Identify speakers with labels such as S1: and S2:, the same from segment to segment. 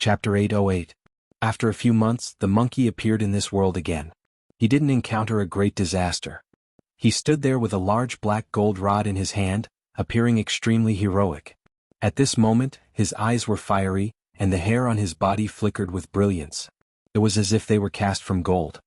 S1: Chapter 808. After a few months, the monkey appeared in this world again. He didn't encounter a great disaster. He stood there with a large black gold rod in his hand, appearing extremely heroic. At this moment, his eyes were fiery, and the hair on his body flickered with brilliance. It was as if they were cast from gold.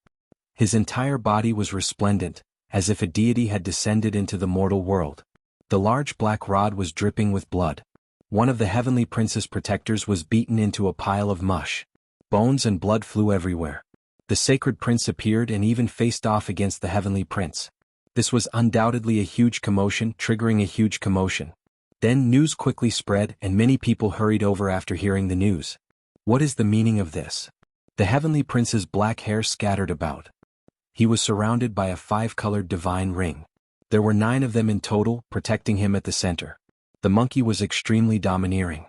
S1: His entire body was resplendent, as if a deity had descended into the mortal world. The large black rod was dripping with blood. One of the heavenly prince's protectors was beaten into a pile of mush. Bones and blood flew everywhere. The sacred prince appeared and even faced off against the heavenly prince. This was undoubtedly a huge commotion, triggering a huge commotion. Then news quickly spread and many people hurried over after hearing the news. What is the meaning of this? The heavenly prince's black hair scattered about. He was surrounded by a 5-colored divine ring. There were 9 of them in total, protecting him at the center. The monkey was extremely domineering.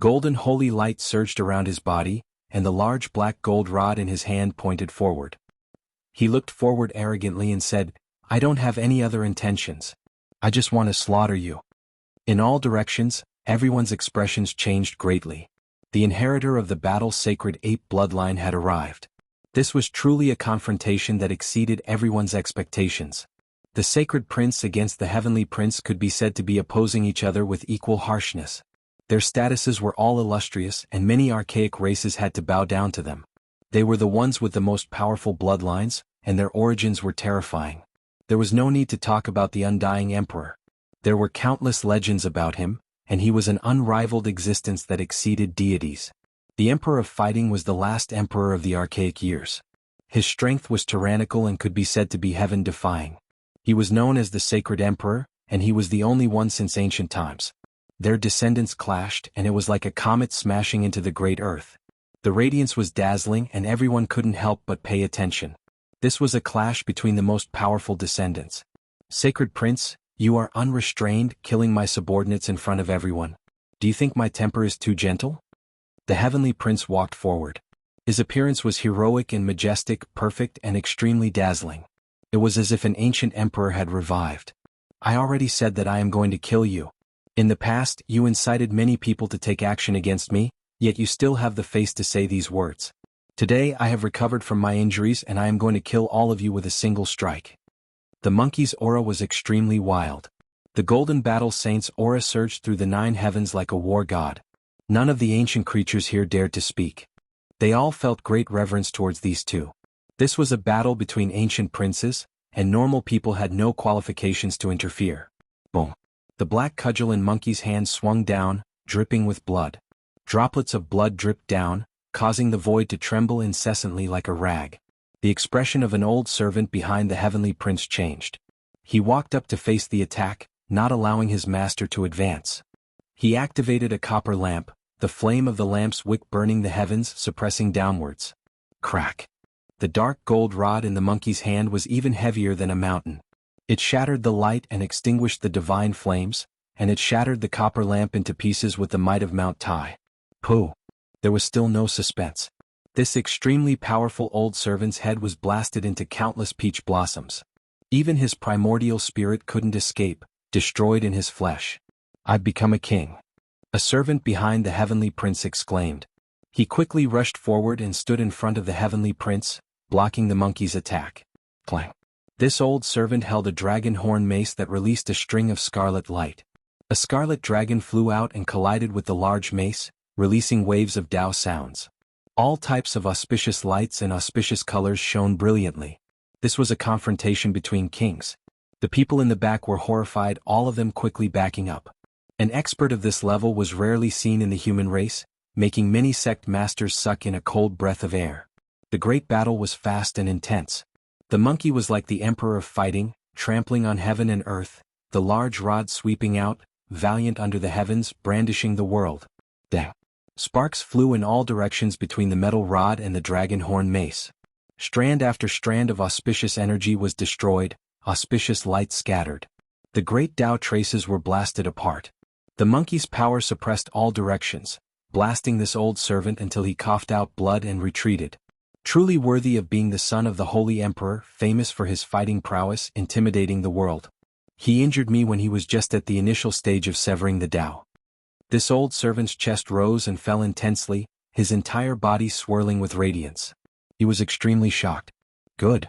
S1: Golden holy light surged around his body, and the large black gold rod in his hand pointed forward. He looked forward arrogantly and said, "I don't have any other intentions. I just want to slaughter you." In all directions, everyone's expressions changed greatly. The inheritor of the battle's sacred ape bloodline had arrived. This was truly a confrontation that exceeded everyone's expectations. The sacred prince against the heavenly prince could be said to be opposing each other with equal harshness. Their statuses were all illustrious and many archaic races had to bow down to them. They were the ones with the most powerful bloodlines, and their origins were terrifying. There was no need to talk about the undying emperor. There were countless legends about him, and he was an unrivaled existence that exceeded deities. The Emperor of Fighting was the last emperor of the archaic years. His strength was tyrannical and could be said to be heaven-defying. He was known as the Sacred Emperor, and he was the only one since ancient times. Their descendants clashed and it was like a comet smashing into the great earth. The radiance was dazzling and everyone couldn't help but pay attention. This was a clash between the most powerful descendants. "Sacred Prince, you are unrestrained, killing my subordinates in front of everyone. Do you think my temper is too gentle?" The heavenly prince walked forward. His appearance was heroic and majestic, perfect and extremely dazzling. It was as if an ancient emperor had revived. "I already said that I am going to kill you. In the past, you incited many people to take action against me, yet you still have the face to say these words. Today I have recovered from my injuries and I am going to kill all of you with a single strike." The monkey's aura was extremely wild. The golden battle saint's aura surged through the 9 heavens like a war god. None of the ancient creatures here dared to speak. They all felt great reverence towards these two. This was a battle between ancient princes, and normal people had no qualifications to interfere. Boom. The black cudgel in monkey's hand swung down, dripping with blood. Droplets of blood dripped down, causing the void to tremble incessantly like a rag. The expression of an old servant behind the heavenly prince changed. He walked up to face the attack, not allowing his master to advance. He activated a copper lamp, the flame of the lamp's wick burning the heavens, suppressing downwards. Crack. The dark gold rod in the monkey's hand was even heavier than a mountain. It shattered the light and extinguished the divine flames, and it shattered the copper lamp into pieces with the might of Mount Tai. Pooh. There was still no suspense. This extremely powerful old servant's head was blasted into countless peach blossoms. Even his primordial spirit couldn't escape, destroyed in his flesh. "I've become a king." A servant behind the heavenly prince exclaimed. He quickly rushed forward and stood in front of the heavenly prince, blocking the monkey's attack. Clang. This old servant held a dragon horn mace that released a string of scarlet light. A scarlet dragon flew out and collided with the large mace, releasing waves of Tao sounds. All types of auspicious lights and auspicious colors shone brilliantly. This was a confrontation between kings. The people in the back were horrified, all of them quickly backing up. An expert of this level was rarely seen in the human race, making many sect masters suck in a cold breath of air. The great battle was fast and intense. The monkey was like the Emperor of Fighting, trampling on heaven and earth, the large rod sweeping out, valiant under the heavens, brandishing the world. Dang. Sparks flew in all directions between the metal rod and the dragon horn mace. Strand after strand of auspicious energy was destroyed, auspicious light scattered. The great Tao traces were blasted apart. The monkey's power suppressed all directions, blasting this old servant until he coughed out blood and retreated. Truly worthy of being the son of the holy emperor, famous for his fighting prowess, intimidating the world. He injured me when he was just at the initial stage of severing the Tao. This old servant's chest rose and fell intensely, his entire body swirling with radiance. He was extremely shocked. Good.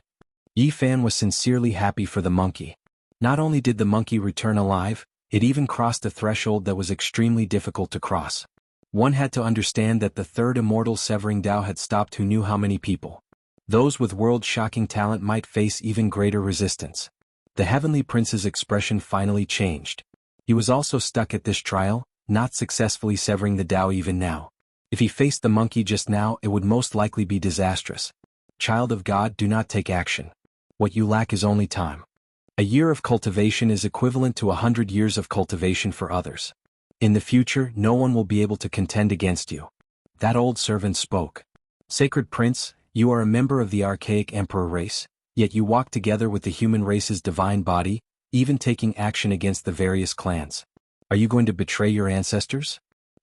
S1: Yi Fan was sincerely happy for the monkey. Not only did the monkey return alive, it even crossed a threshold that was extremely difficult to cross. One had to understand that the third immortal severing Dao had stopped who knew how many people. Those with world-shocking talent might face even greater resistance. The Heavenly Prince's expression finally changed. He was also stuck at this trial, not successfully severing the Dao even now. If he faced the monkey just now, it would most likely be disastrous. Child of God, do not take action. What you lack is only time. A year of cultivation is equivalent to 100 years of cultivation for others. In the future, no one will be able to contend against you. That old servant spoke. Sacred Prince, you are a member of the archaic emperor race, yet you walk together with the human race's divine body, even taking action against the various clans. Are you going to betray your ancestors?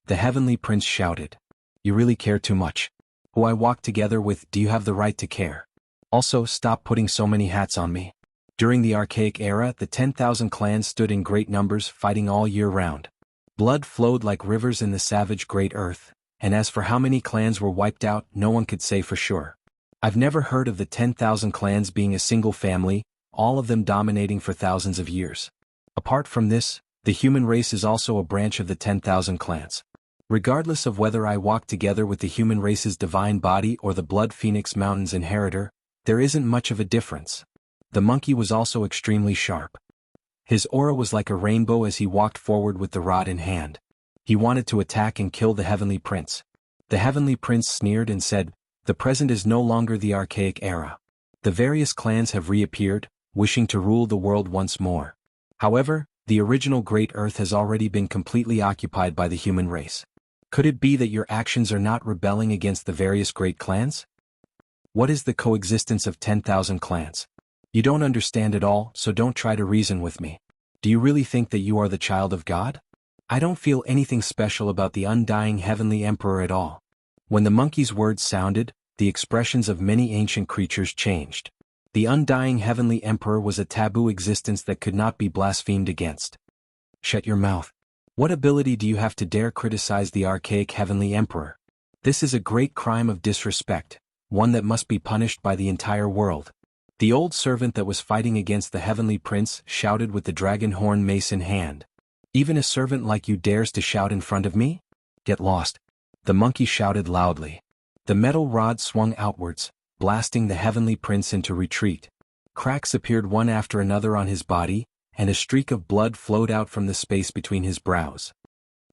S1: The Heavenly Prince shouted. You really care too much. Who I walk together with, do you have the right to care? Also, stop putting so many hats on me. During the archaic era, the 10,000 clans stood in great numbers, fighting all year round. Blood flowed like rivers in the savage Great Earth, and as for how many clans were wiped out, no one could say for sure. I've never heard of the 10,000 clans being a single family, all of them dominating for thousands of years. Apart from this, the human race is also a branch of the 10,000 clans. Regardless of whether I walk together with the human race's divine body or the Blood Phoenix Mountain's inheritor, there isn't much of a difference. The monkey was also extremely sharp. His aura was like a rainbow as he walked forward with the rod in hand. He wanted to attack and kill the Heavenly Prince. The Heavenly Prince sneered and said, "The present is no longer the archaic era. The various clans have reappeared, wishing to rule the world once more. However, the original Great Earth has already been completely occupied by the human race. Could it be that your actions are not rebelling against the various great clans? What is the coexistence of 10,000 clans? You don't understand it all, so don't try to reason with me. Do you really think that you are the child of God? I don't feel anything special about the undying Heavenly Emperor at all." When the monkey's words sounded, the expressions of many ancient creatures changed. The undying Heavenly Emperor was a taboo existence that could not be blasphemed against. Shut your mouth. What ability do you have to dare criticize the archaic Heavenly Emperor? This is a great crime of disrespect, one that must be punished by the entire world. The old servant that was fighting against the Heavenly Prince shouted with the dragon horn mace in hand. Even a servant like you dares to shout in front of me? Get lost. The monkey shouted loudly. The metal rod swung outwards, blasting the Heavenly Prince into retreat. Cracks appeared one after another on his body, and a streak of blood flowed out from the space between his brows.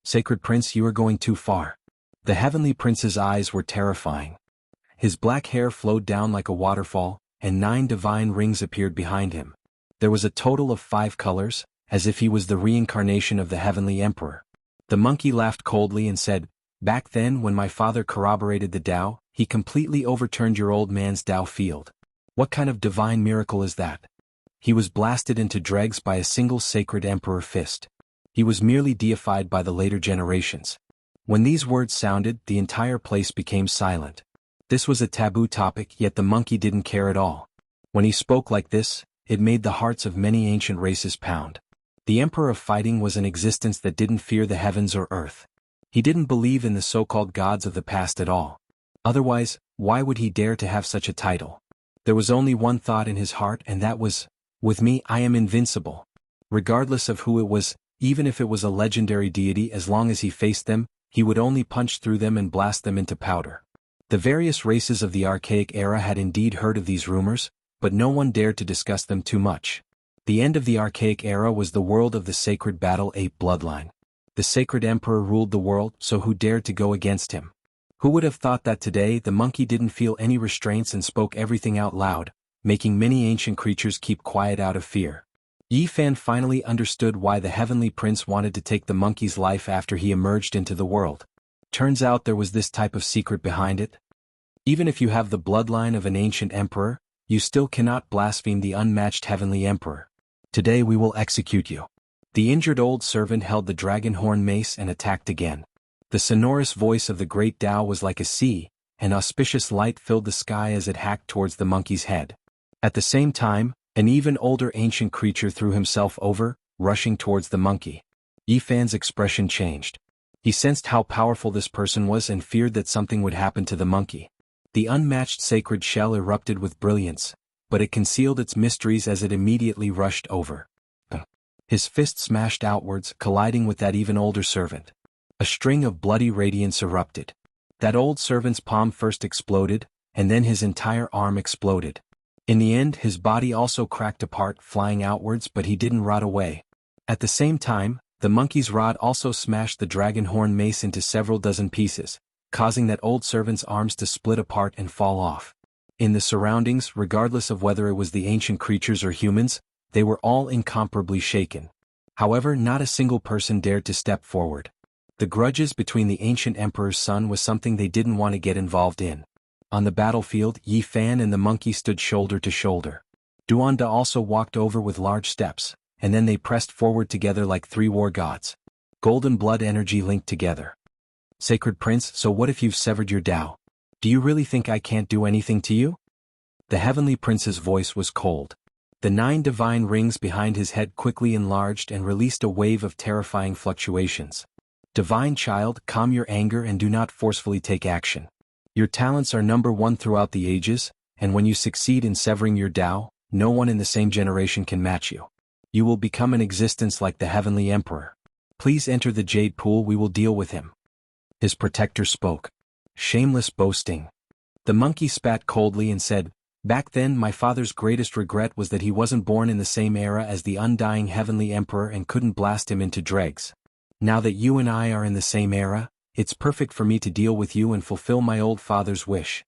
S1: Sacred Prince, you are going too far. The Heavenly Prince's eyes were terrifying. His black hair flowed down like a waterfall, and 9 divine rings appeared behind him. There was a total of 5 colors, as if he was the reincarnation of the Heavenly Emperor. The monkey laughed coldly and said, "Back then when my father corroborated the Tao, he completely overturned your old man's Tao field. What kind of divine miracle is that? He was blasted into dregs by a single sacred emperor fist. He was merely deified by the later generations." When these words sounded, the entire place became silent. This was a taboo topic, yet the monkey didn't care at all. When he spoke like this, it made the hearts of many ancient races pound. The Emperor of Fighting was an existence that didn't fear the heavens or earth. He didn't believe in the so-called gods of the past at all. Otherwise, why would he dare to have such a title? There was only one thought in his heart, and that was, "With me, I am invincible." Regardless of who it was, even if it was a legendary deity, as long as he faced them, he would only punch through them and blast them into powder. The various races of the archaic era had indeed heard of these rumors, but no one dared to discuss them too much. The end of the archaic era was the world of the sacred battle ape bloodline. The sacred emperor ruled the world, so who dared to go against him? Who would have thought that today the monkey didn't feel any restraints and spoke everything out loud, making many ancient creatures keep quiet out of fear. Yi Fan finally understood why the Heavenly Prince wanted to take the monkey's life after he emerged into the world. Turns out there was this type of secret behind it. Even if you have the bloodline of an ancient emperor, you still cannot blaspheme the unmatched Heavenly Emperor. Today we will execute you. The injured old servant held the dragon horn mace and attacked again. The sonorous voice of the great Tao was like a sea, and auspicious light filled the sky as it hacked towards the monkey's head. At the same time, an even older ancient creature threw himself over, rushing towards the monkey. Yi Fan's expression changed. He sensed how powerful this person was and feared that something would happen to the monkey. The unmatched sacred shell erupted with brilliance, but it concealed its mysteries as it immediately rushed over. His fist smashed outwards, colliding with that even older servant. A string of bloody radiance erupted. That old servant's palm first exploded, and then his entire arm exploded. In the end, his body also cracked apart, flying outwards, but he didn't rot away. At the same time, the monkey's rod also smashed the dragon horn mace into several dozen pieces, causing that old servant's arms to split apart and fall off. In the surroundings, regardless of whether it was the ancient creatures or humans, they were all incomparably shaken. However, not a single person dared to step forward. The grudges between the ancient emperor's son was something they didn't want to get involved in. On the battlefield, Yi Fan and the monkey stood shoulder to shoulder. Duanda also walked over with large steps, and then they pressed forward together like three war gods. Golden blood energy linked together. Sacred Prince, so what if you've severed your Tao? Do you really think I can't do anything to you? The heavenly prince's voice was cold. The 9 divine rings behind his head quickly enlarged and released a wave of terrifying fluctuations. Divine child, calm your anger and do not forcefully take action. Your talents are number 1 throughout the ages, and when you succeed in severing your Tao, no one in the same generation can match you. You will become an existence like the heavenly emperor. Please enter the jade pool, we will deal with him. His protector spoke. Shameless boasting. The monkey spat coldly and said, back then my father's greatest regret was that he wasn't born in the same era as the undying heavenly emperor and couldn't blast him into dregs. Now that you and I are in the same era, it's perfect for me to deal with you and fulfill my old father's wish.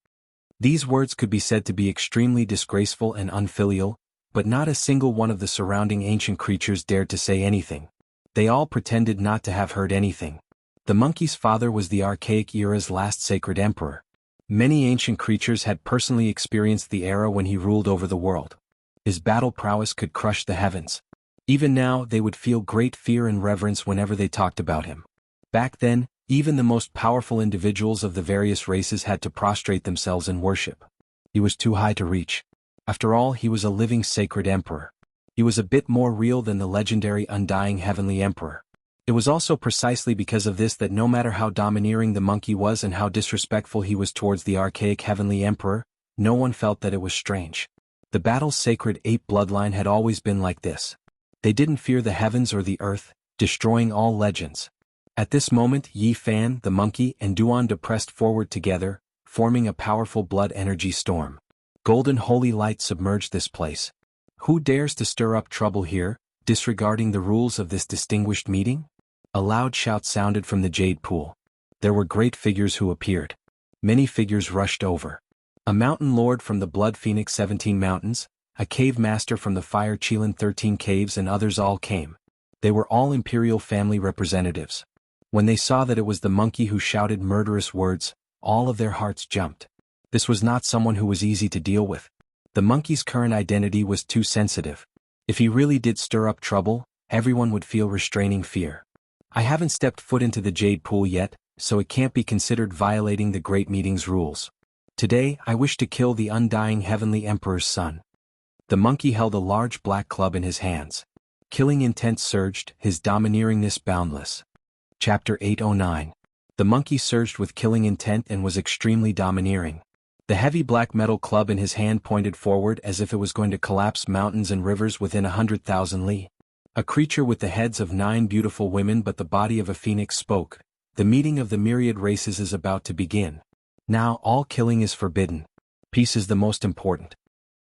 S1: These words could be said to be extremely disgraceful and unfilial, but not a single one of the surrounding ancient creatures dared to say anything. They all pretended not to have heard anything. The monkey's father was the archaic era's last sacred emperor. Many ancient creatures had personally experienced the era when he ruled over the world. His battle prowess could crush the heavens. Even now, they would feel great fear and reverence whenever they talked about him. Back then, even the most powerful individuals of the various races had to prostrate themselves in worship. He was too high to reach. After all, he was a living sacred emperor. He was a bit more real than the legendary undying heavenly emperor. It was also precisely because of this that no matter how domineering the monkey was and how disrespectful he was towards the archaic heavenly emperor, no one felt that it was strange. The battle's sacred ape bloodline had always been like this. They didn't fear the heavens or the earth, destroying all legends. At this moment, Yi Fan, the monkey, and Duanda pressed forward together, forming a powerful blood energy storm. Golden holy light submerged this place. Who dares to stir up trouble here, disregarding the rules of this distinguished meeting? A loud shout sounded from the jade pool. There were great figures who appeared. Many figures rushed over. A mountain lord from the Blood Phoenix 17 Mountains, a cave master from the Fire Qilin 13 Caves, and others all came. They were all imperial family representatives. When they saw that it was the monkey who shouted murderous words, all of their hearts jumped. This was not someone who was easy to deal with. The monkey's current identity was too sensitive. If he really did stir up trouble, everyone would feel restraining fear. I haven't stepped foot into the jade pool yet, so it can't be considered violating the Great Meeting's rules. Today, I wish to kill the undying heavenly emperor's son. The monkey held a large black club in his hands. Killing intent surged, his domineeringness boundless. Chapter 809. The monkey surged with killing intent and was extremely domineering. The heavy black metal club in his hand pointed forward as if it was going to collapse mountains and rivers within 100,000 li. A creature with the heads of 9 beautiful women but the body of a phoenix spoke. The meeting of the myriad races is about to begin. Now all killing is forbidden. Peace is the most important.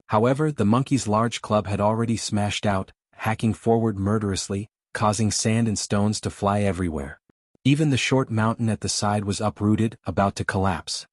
S1: However, the monkey's large club had already smashed out, hacking forward murderously, causing sand and stones to fly everywhere. Even the short mountain at the side was uprooted, about to collapse.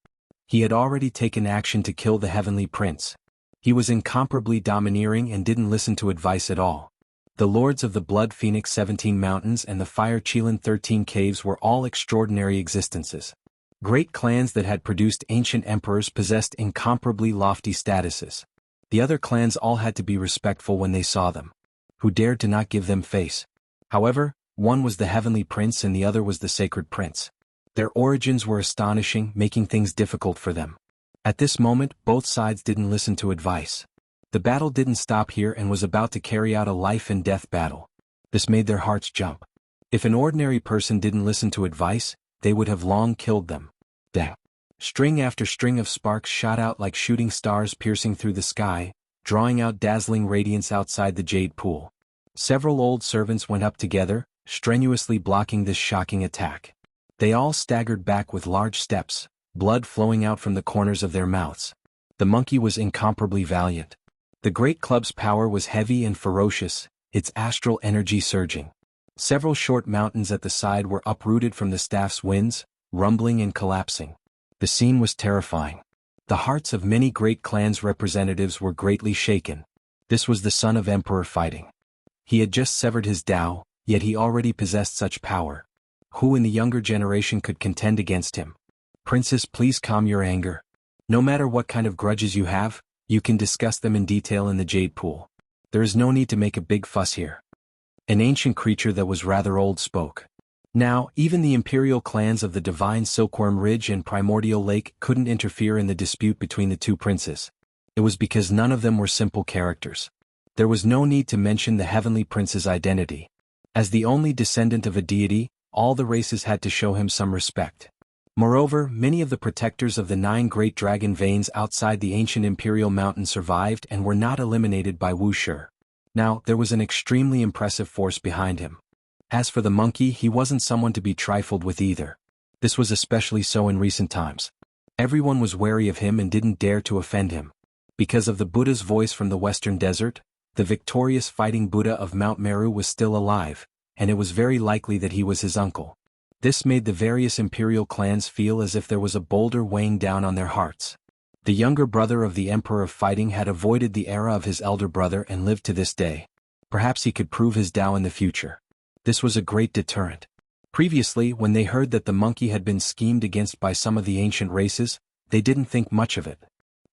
S1: He had already taken action to kill the heavenly prince. He was incomparably domineering and didn't listen to advice at all. The lords of the Blood Phoenix 17 Mountains and the Fire Qilin 13 Caves were all extraordinary existences. Great clans that had produced ancient emperors possessed incomparably lofty statuses. The other clans all had to be respectful when they saw them. Who dared to not give them face? However, one was the heavenly prince and the other was the sacred prince. Their origins were astonishing, making things difficult for them. At this moment, both sides didn't listen to advice. The battle didn't stop here and was about to carry out a life and death battle. This made their hearts jump. If an ordinary person didn't listen to advice, they would have long killed them. Dang. String after string of sparks shot out like shooting stars piercing through the sky, drawing out dazzling radiance outside the jade pool. Several old servants went up together, strenuously blocking this shocking attack. They all staggered back with large steps, blood flowing out from the corners of their mouths. The monkey was incomparably valiant. The great club's power was heavy and ferocious, its astral energy surging. Several short mountains at the side were uprooted from the staff's winds, rumbling and collapsing. The scene was terrifying. The hearts of many great clans' representatives were greatly shaken. This was the son of Emperor fighting. He had just severed his Tao, yet he already possessed such power. Who in the younger generation could contend against him? Princess, please calm your anger. No matter what kind of grudges you have, you can discuss them in detail in the jade pool. There is no need to make a big fuss here. An ancient creature that was rather old spoke. Now, even the imperial clans of the Divine Silkworm Ridge and Primordial Lake couldn't interfere in the dispute between the two princes. It was because none of them were simple characters. There was no need to mention the Heavenly Prince's identity. As the only descendant of a deity, all the races had to show him some respect. Moreover, many of the protectors of the 9 great dragon veins outside the ancient imperial mountain survived and were not eliminated by Wuxia. Now, there was an extremely impressive force behind him. As for the monkey, he wasn't someone to be trifled with either. This was especially so in recent times. Everyone was wary of him and didn't dare to offend him. Because of the Buddha's voice from the western desert, the victorious fighting Buddha of Mount Meru was still alive, and it was very likely that he was his uncle. This made the various imperial clans feel as if there was a boulder weighing down on their hearts. The younger brother of the Emperor of Fighting had avoided the era of his elder brother and lived to this day. Perhaps he could prove his Tao in the future. This was a great deterrent. Previously, when they heard that the monkey had been schemed against by some of the ancient races, they didn't think much of it.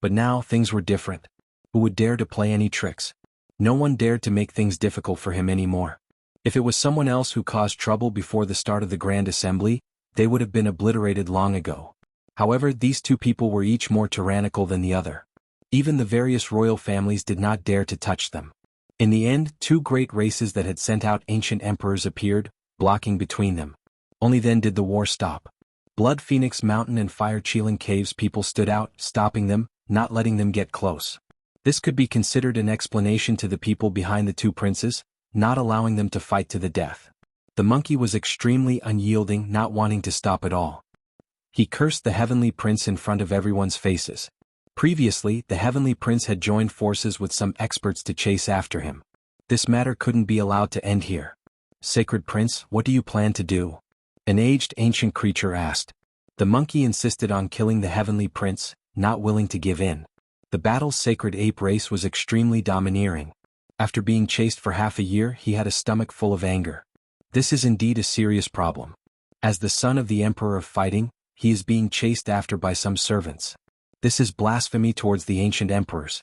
S1: But now things were different. Who would dare to play any tricks? No one dared to make things difficult for him anymore. If it was someone else who caused trouble before the start of the Grand Assembly, they would have been obliterated long ago. However, these two people were each more tyrannical than the other. Even the various royal families did not dare to touch them. In the end, 2 great races that had sent out ancient emperors appeared, blocking between them. Only then did the war stop. Blood Phoenix Mountain and Fire Cheeling Caves people stood out, stopping them, not letting them get close. This could be considered an explanation to the people behind the 2 princes, not allowing them to fight to the death. The monkey was extremely unyielding, not wanting to stop at all. He cursed the Heavenly Prince in front of everyone's faces. Previously, the Heavenly Prince had joined forces with some experts to chase after him. This matter couldn't be allowed to end here. Sacred Prince, what do you plan to do? An aged ancient creature asked. The monkey insisted on killing the Heavenly Prince, not willing to give in. The battle's sacred ape race was extremely domineering. After being chased for half a year, he had a stomach full of anger. This is indeed a serious problem. As the son of the Emperor of Fighting, he is being chased after by some servants. This is blasphemy towards the ancient emperors.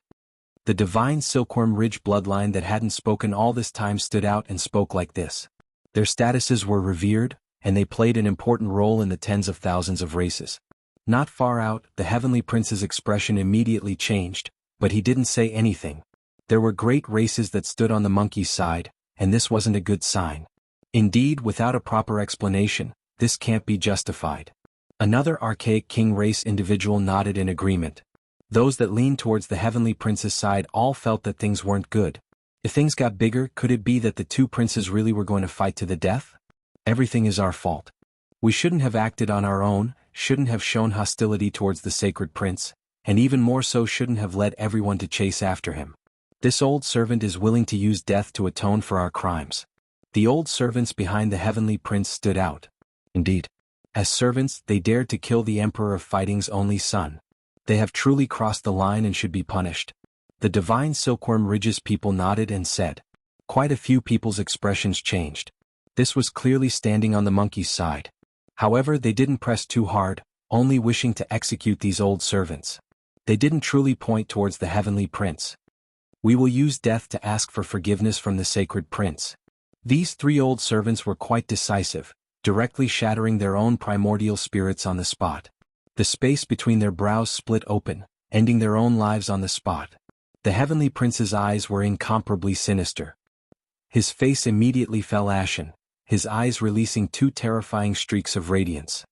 S1: The Divine Silkworm Ridge bloodline that hadn't spoken all this time stood out and spoke like this. Their statuses were revered, and they played an important role in the tens of thousands of races. Not far out, the Heavenly Prince's expression immediately changed, but he didn't say anything. There were great races that stood on the monkey's side, and this wasn't a good sign. Indeed, without a proper explanation, this can't be justified. Another archaic king race individual nodded in agreement. Those that leaned towards the Heavenly Prince's side all felt that things weren't good. If things got bigger, could it be that the 2 princes really were going to fight to the death? Everything is our fault. We shouldn't have acted on our own, shouldn't have shown hostility towards the sacred prince, and even more so shouldn't have led everyone to chase after him. This old servant is willing to use death to atone for our crimes. The old servants behind the Heavenly Prince stood out. Indeed. As servants, they dared to kill the Emperor of Fighting's only son. They have truly crossed the line and should be punished. The Divine Silkworm Ridge's people nodded and said. Quite a few people's expressions changed. This was clearly standing on the monkey's side. However, they didn't press too hard, only wishing to execute these old servants. They didn't truly point towards the Heavenly Prince. We will use death to ask for forgiveness from the sacred prince. These 3 old servants were quite decisive, directly shattering their own primordial spirits on the spot. The space between their brows split open, ending their own lives on the spot. The Heavenly Prince's eyes were incomparably sinister. His face immediately fell ashen, his eyes releasing two terrifying streaks of radiance.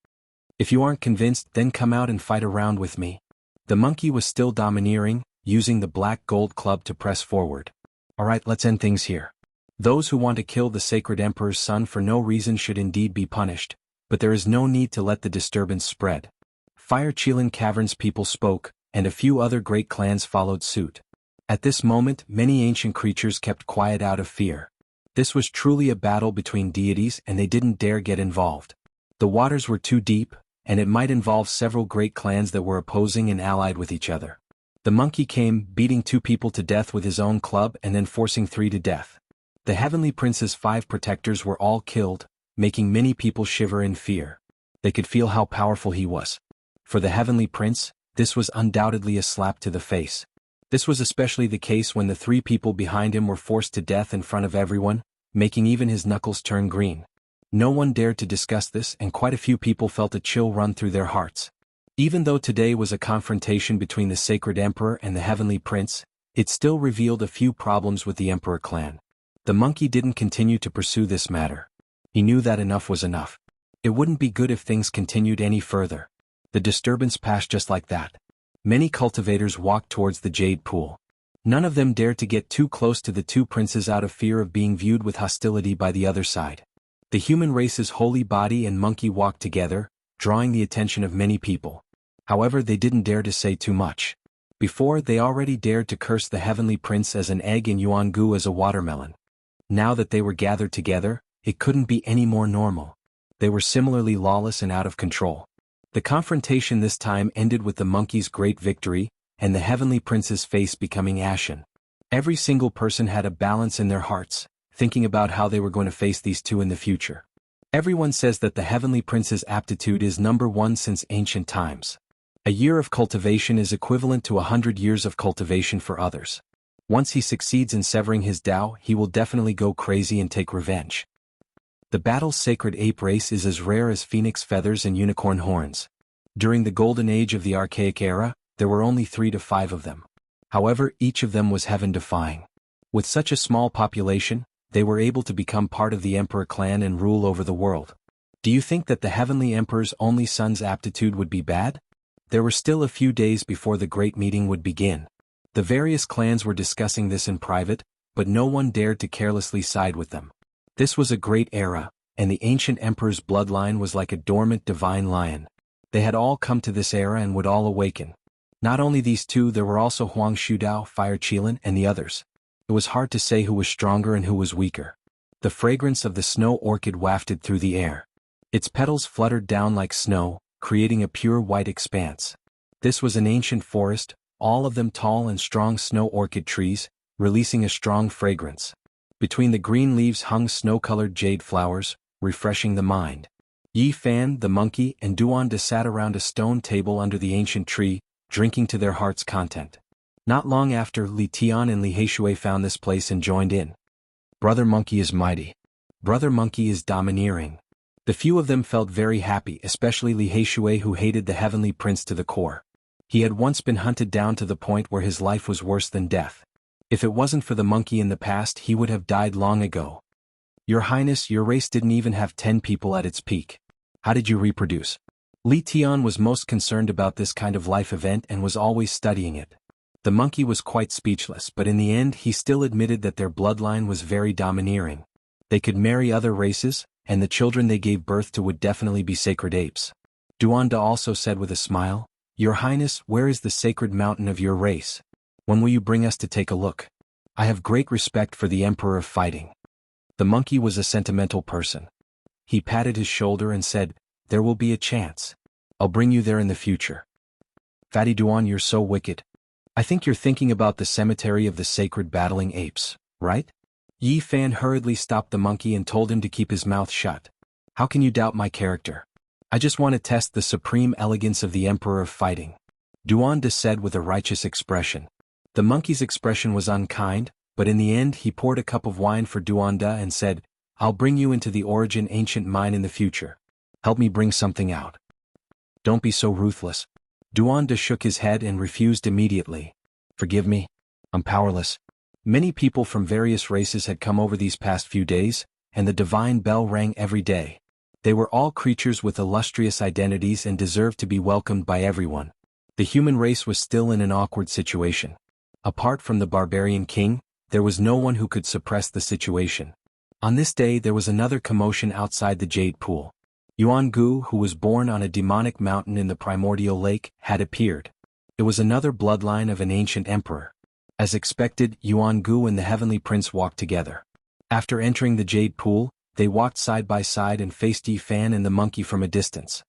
S1: If you aren't convinced, then come out and fight around with me. The monkey was still domineering, using the black gold club to press forward. Alright, let's end things here. Those who want to kill the sacred emperor's son for no reason should indeed be punished, but there is no need to let the disturbance spread. Fire Qilin Cavern's people spoke, and a few other great clans followed suit. At this moment, many ancient creatures kept quiet out of fear. This was truly a battle between deities and they didn't dare get involved. The waters were too deep, and it might involve several great clans that were opposing and allied with each other. The monkey came, beating 2 people to death with his own club and then forcing 3 to death. The Heavenly Prince's 5 protectors were all killed, making many people shiver in fear. They could feel how powerful he was. For the Heavenly Prince, this was undoubtedly a slap to the face. This was especially the case when the 3 people behind him were forced to death in front of everyone, making even his knuckles turn green. No one dared to discuss this, and quite a few people felt a chill run through their hearts. Even though today was a confrontation between the Sacred Emperor and the Heavenly Prince, it still revealed a few problems with the Emperor clan. The monkey didn't continue to pursue this matter. He knew that enough was enough. It wouldn't be good if things continued any further. The disturbance passed just like that. Many cultivators walked towards the jade pool. None of them dared to get too close to the 2 princes out of fear of being viewed with hostility by the other side. The human race's holy body and monkey walked together, drawing the attention of many people. However, they didn't dare to say too much. Before, they already dared to curse the Heavenly Prince as an egg and Jianghu as a watermelon. Now that they were gathered together, it couldn't be any more normal. They were similarly lawless and out of control. The confrontation this time ended with the monkey's great victory, and the Heavenly Prince's face becoming ashen. Every single person had a balance in their hearts, thinking about how they were going to face these 2 in the future. Everyone says that the Heavenly Prince's aptitude is number 1 since ancient times. A year of cultivation is equivalent to 100 years of cultivation for others. Once he succeeds in severing his Tao, he will definitely go crazy and take revenge. The battle's sacred ape race is as rare as phoenix feathers and unicorn horns. During the golden age of the archaic era, there were only 3 to 5 of them. However, each of them was heaven-defying. With such a small population, they were able to become part of the Emperor clan and rule over the world. Do you think that the Heavenly Emperor's only son's aptitude would be bad? There were still a few days before the great meeting would begin. The various clans were discussing this in private, but no one dared to carelessly side with them. This was a great era, and the ancient emperor's bloodline was like a dormant divine lion. They had all come to this era and would all awaken. Not only these 2, there were also Huang Shudao, Fire Qilin, and the others. It was hard to say who was stronger and who was weaker. The fragrance of the snow orchid wafted through the air. Its petals fluttered down like snow, creating a pure white expanse. This was an ancient forest, all of them tall and strong snow orchid trees, releasing a strong fragrance. Between the green leaves hung snow-colored jade flowers, refreshing the mind. Yi Fan, the monkey, and Duanda sat around a stone table under the ancient tree, drinking to their heart's content. Not long after, Li Tian and Li Heishui found this place and joined in. Brother Monkey is mighty. Brother Monkey is domineering. The few of them felt very happy, especially Li Heishui, who hated the Heavenly Prince to the core. He had once been hunted down to the point where his life was worse than death. If it wasn't for the monkey in the past, he would have died long ago. Your Highness, your race didn't even have 10 people at its peak. How did you reproduce? Li Tian was most concerned about this kind of life event and was always studying it. The monkey was quite speechless, but in the end he still admitted that their bloodline was very domineering. They could marry other races, and the children they gave birth to would definitely be sacred apes. Duanda also said with a smile, Your Highness, where is the sacred mountain of your race? When will you bring us to take a look? I have great respect for the Emperor of Fighting. The monkey was a sentimental person. He patted his shoulder and said, There will be a chance. I'll bring you there in the future. Fatty Duan, you're so wicked. I think you're thinking about the cemetery of the sacred battling apes, right? Yi Fan hurriedly stopped the monkey and told him to keep his mouth shut. How can you doubt my character? I just want to test the supreme elegance of the Emperor of Fighting. Duanda said with a righteous expression. The monkey's expression was unkind, but in the end he poured a cup of wine for Duanda and said, I'll bring you into the origin ancient mine in the future. Help me bring something out. Don't be so ruthless. Duanda shook his head and refused immediately. Forgive me. I'm powerless. Many people from various races had come over these past few days, and the divine bell rang every day. They were all creatures with illustrious identities and deserved to be welcomed by everyone. The human race was still in an awkward situation. Apart from the barbarian king, there was no one who could suppress the situation. On this day there was another commotion outside the Jade Pool. Jianghu, who was born on a demonic mountain in the primordial lake, had appeared. It was another bloodline of an ancient emperor. As expected, Jianghu and the heavenly prince walked together. After entering the Jade Pool, they walked side by side and faced Yi Fan and the monkey from a distance.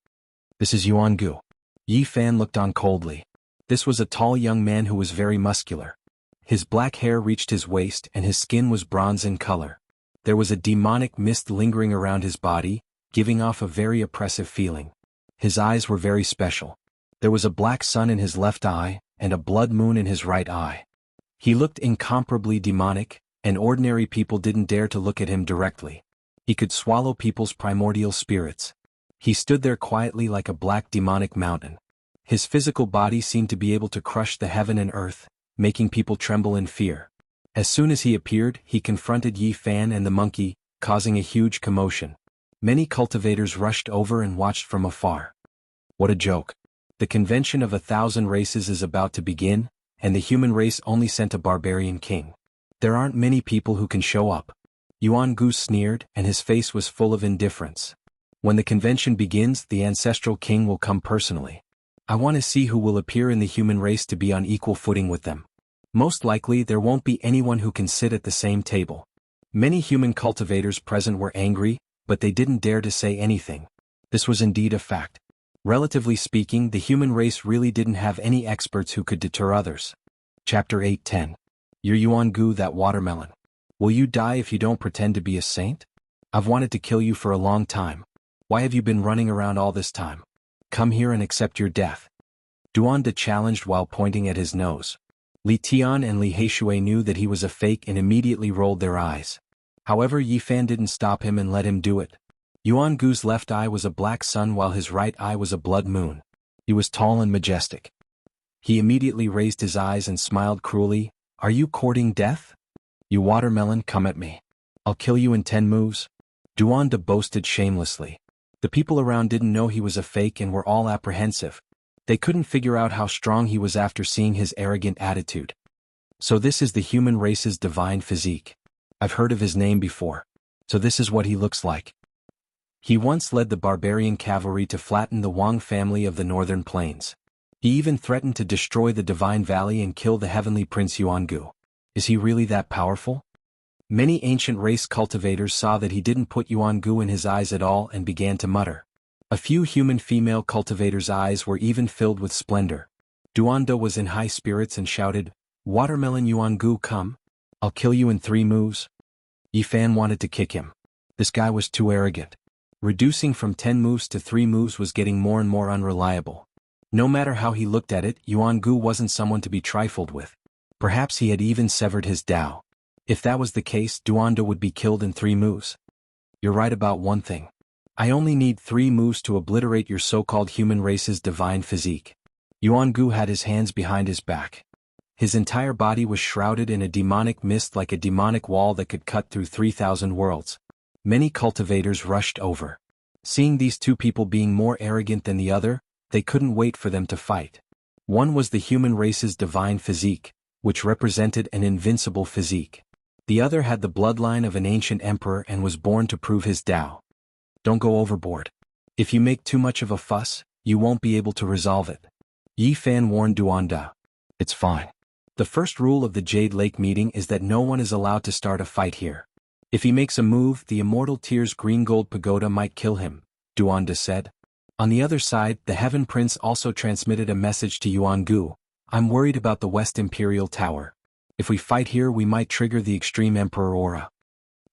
S1: "This is Jianghu." Yi Fan looked on coldly. This was a tall young man who was very muscular. His black hair reached his waist and his skin was bronze in color. There was a demonic mist lingering around his body, giving off a very oppressive feeling. His eyes were very special. There was a black sun in his left eye, and a blood moon in his right eye. He looked incomparably demonic, and ordinary people didn't dare to look at him directly. He could swallow people's primordial spirits. He stood there quietly like a black demonic mountain. His physical body seemed to be able to crush the heaven and earth, making people tremble in fear. As soon as he appeared, he confronted Yi Fan and the monkey, causing a huge commotion. Many cultivators rushed over and watched from afar. What a joke. The convention of 1,000 races is about to begin, and the human race only sent a barbarian king. There aren't many people who can show up. Jianghu sneered, and his face was full of indifference. When the convention begins, the ancestral king will come personally. I want to see who will appear in the human race to be on equal footing with them. Most likely there won't be anyone who can sit at the same table. Many human cultivators present were angry, but they didn't dare to say anything. This was indeed a fact. Relatively speaking, the human race really didn't have any experts who could deter others. Chapter 8:10. You're Jianghu, that watermelon. Will you die if you don't pretend to be a saint? I've wanted to kill you for a long time. Why have you been running around all this time? Come here and accept your death. Duanda challenged while pointing at his nose. Li Tian and Li Heishui knew that he was a fake and immediately rolled their eyes. However, Yi Fan didn't stop him and let him do it. Yuangu's left eye was a black sun while his right eye was a blood moon. He was tall and majestic. He immediately raised his eyes and smiled cruelly. Are you courting death? You watermelon, come at me. I'll kill you in 10 moves. Duanda boasted shamelessly. The people around didn't know he was a fake and were all apprehensive. They couldn't figure out how strong he was after seeing his arrogant attitude. So this is the human race's divine physique. I've heard of his name before. So this is what he looks like. He once led the barbarian cavalry to flatten the Wang family of the northern plains. He even threatened to destroy the Divine Valley and kill the heavenly Prince Jianghu. Is he really that powerful? Many ancient race cultivators saw that he didn't put Jianghu in his eyes at all and began to mutter. A few human female cultivators' eyes were even filled with splendor. Duanda was in high spirits and shouted, Watermelon Jianghu, come. I'll kill you in 3 moves. Yi Fan wanted to kick him. This guy was too arrogant. Reducing from 10 moves to 3 moves was getting more and more unreliable. No matter how he looked at it, Jianghu wasn't someone to be trifled with. Perhaps he had even severed his Tao. If that was the case, Duanda would be killed in 3 moves. You're right about one thing. I only need 3 moves to obliterate your so-called human race's divine physique. Jianghu had his hands behind his back. His entire body was shrouded in a demonic mist like a demonic wall that could cut through 3,000 worlds. Many cultivators rushed over. Seeing these 2 people being more arrogant than the other, they couldn't wait for them to fight. One was the human race's divine physique, which represented an invincible physique. The other had the bloodline of an ancient emperor and was born to prove his Tao. Don't go overboard. If you make too much of a fuss, you won't be able to resolve it. Yi Fan warned Duanda. It's fine. The first rule of the Jade Lake meeting is that no one is allowed to start a fight here. If he makes a move, the Immortal Tier's green gold pagoda might kill him, Duanda said. On the other side, the Heaven Prince also transmitted a message to Jianghu. I'm worried about the West Imperial Tower. If we fight here, we might trigger the extreme Emperor aura.